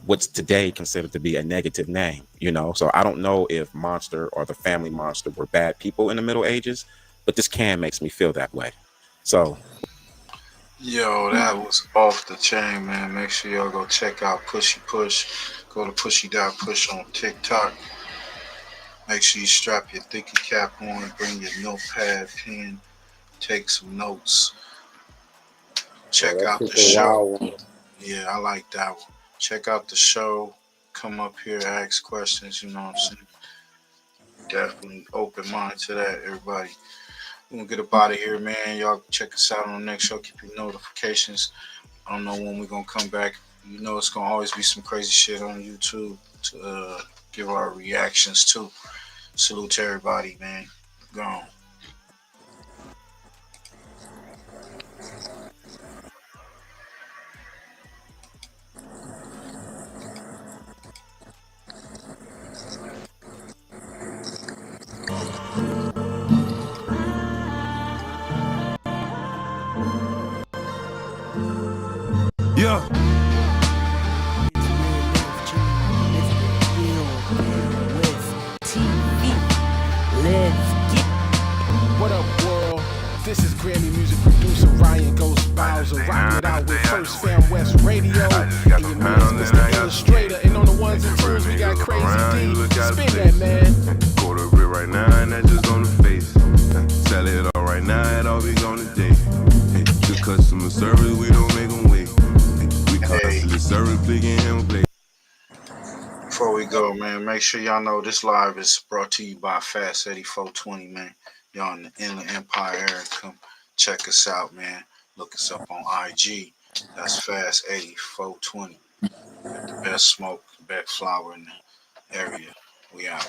what's today considered to be a negative name, you know. So I don't know if Monster or the family Monster were bad people in the Middle Ages, but this makes me feel that way. So yo, that was off the chain, man. Make sure y'all go check out Pushy Push. Go to pushy.push on TikTok. Make sure you strap your thicky cap on, bring your notepad, pen, take some notes. Check out the show. Yeah, I like that one. Check out the show. Come up here, ask questions, you know what I'm saying? Definitely open mind to that, everybody. We're going to get up out of here, man. Y'all check us out on the next show. Keep your notifications. I don't know when we're going to come back. You know it's going to always be some crazy shit on YouTube to give our reactions to. Salute to everybody, man. Gone. Yeah. What up, world? This is Grammy music producer Ryan Ghost Bowser, rocking it out with First Fam West Radio. And your man is Mr. Illustrator. And on the ones and twos, we got Crazy D. Spin that, man. Quarter bit right now, and that's just on the face. Sell it all right now, it all be gone today. Hey, the customer service, we don't make them wait. Hey, we constantly service, click and him play. Before we go, man, make sure y'all know this live is brought to you by Fast Eddie 420, man. Y'all in the Inland Empire area, come check us out, man. Look us up on IG. That's Fast 80 420. Got the best smoke, best flower in the area. We out.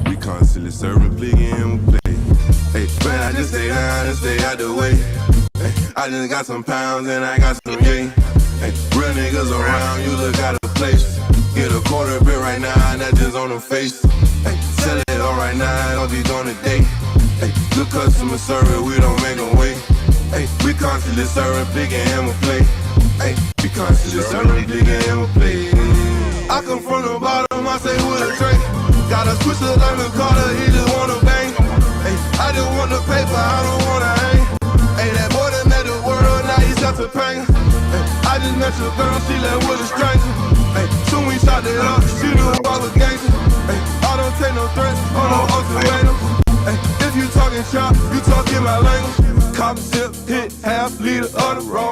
We constantly serving, click and him play. Hey, man, I just stay down and stay out the way. Hey, I just got some pounds and I got some yay. Hey, real niggas around, you look out of place. Get a quarter bit right now, and that just on the face. Hey, sell it all right now, it'll be gone today. Hey, good customer service, we don't make them wait. Hey, we constantly serving, big and hammer play. Hey, we constantly serving, big and hammer play. I come from the bottom, I say with a tray. Got a switch like a Carter, he just wanna bang. Hey, I just want the paper, I don't wanna hang. Hey, that boy that met the world, now he's up to pain. Hey, I just met your girl, she left with a stranger. Hey, soon we shot it up, she knew I was gangster. Hey, I don't take no threats, on no ultimatum. Hey, if you talking chop, you talking my language. Cop sip, hit half liter of the raw.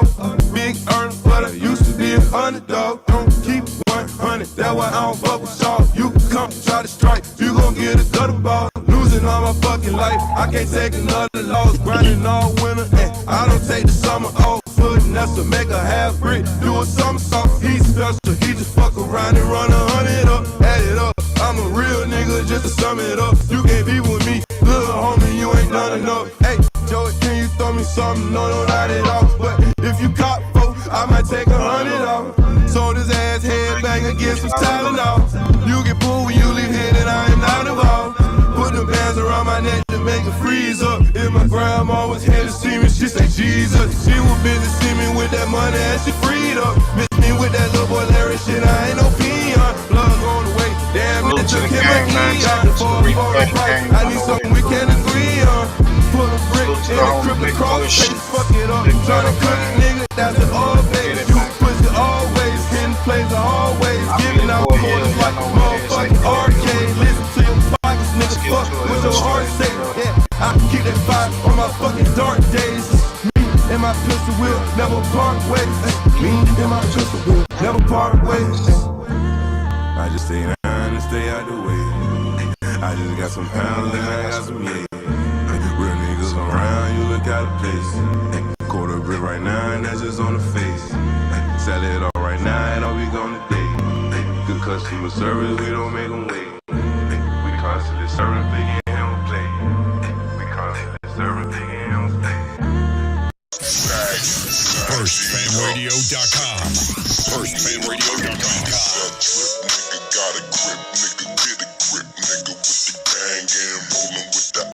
Big earner, but I used to be an underdog. Don't keep 100, that's why I don't fuck with y'all. You come try to strike, you gon' get a gutter ball. Losing all my fucking life, I can't take another loss. Grinding all winter, and I don't take the summer off. Putting us to make a half brick, do a somersault. He's special, he just fuck around and run 100 up, add it up. I'm a real nigga, just to sum it up. You can't be with me, little homie, you ain't done enough. Hey, Joey, can you throw me something? No, not at all. But if you cop folk, I might take 100 off. So this ass headbang against some Tylenol. You get pulled when you leave here, and I am not involved. Put the bands around my neck to make it freeze up. If my grandma was here to see me, she say Jesus. She was busy see me with that money and she freed up. Miss me with that little boy Larry shit, I ain't no peon. Blood on the way, damn it took him a Eon. For a price, I need something we can agree on. Put a brick in a cripple cross face, fuck it up. Tryna cook it, nigga, that's an all base. You push it always, hitting plays always. Giving out quarters like a motherfucking arcade. Listen to your pockets, nigga, fuck with your heart say. Yeah, I keep that fire on my fucking dark days. Me and my pistol will never part ways. Me and my pistol will never part ways. I just stay down and stay out the way. I just got some pounds and I got some yeah. Real niggas around, you look out of place. Quarter brick right now and that's just on the face. Sell it all right now and I'll be gone today. Good customer service, we don't make them wait. We constantly serving, big and don't play. We constantly serving, big and don't play. FirstFamRadio.com. FirstFamRadio.com.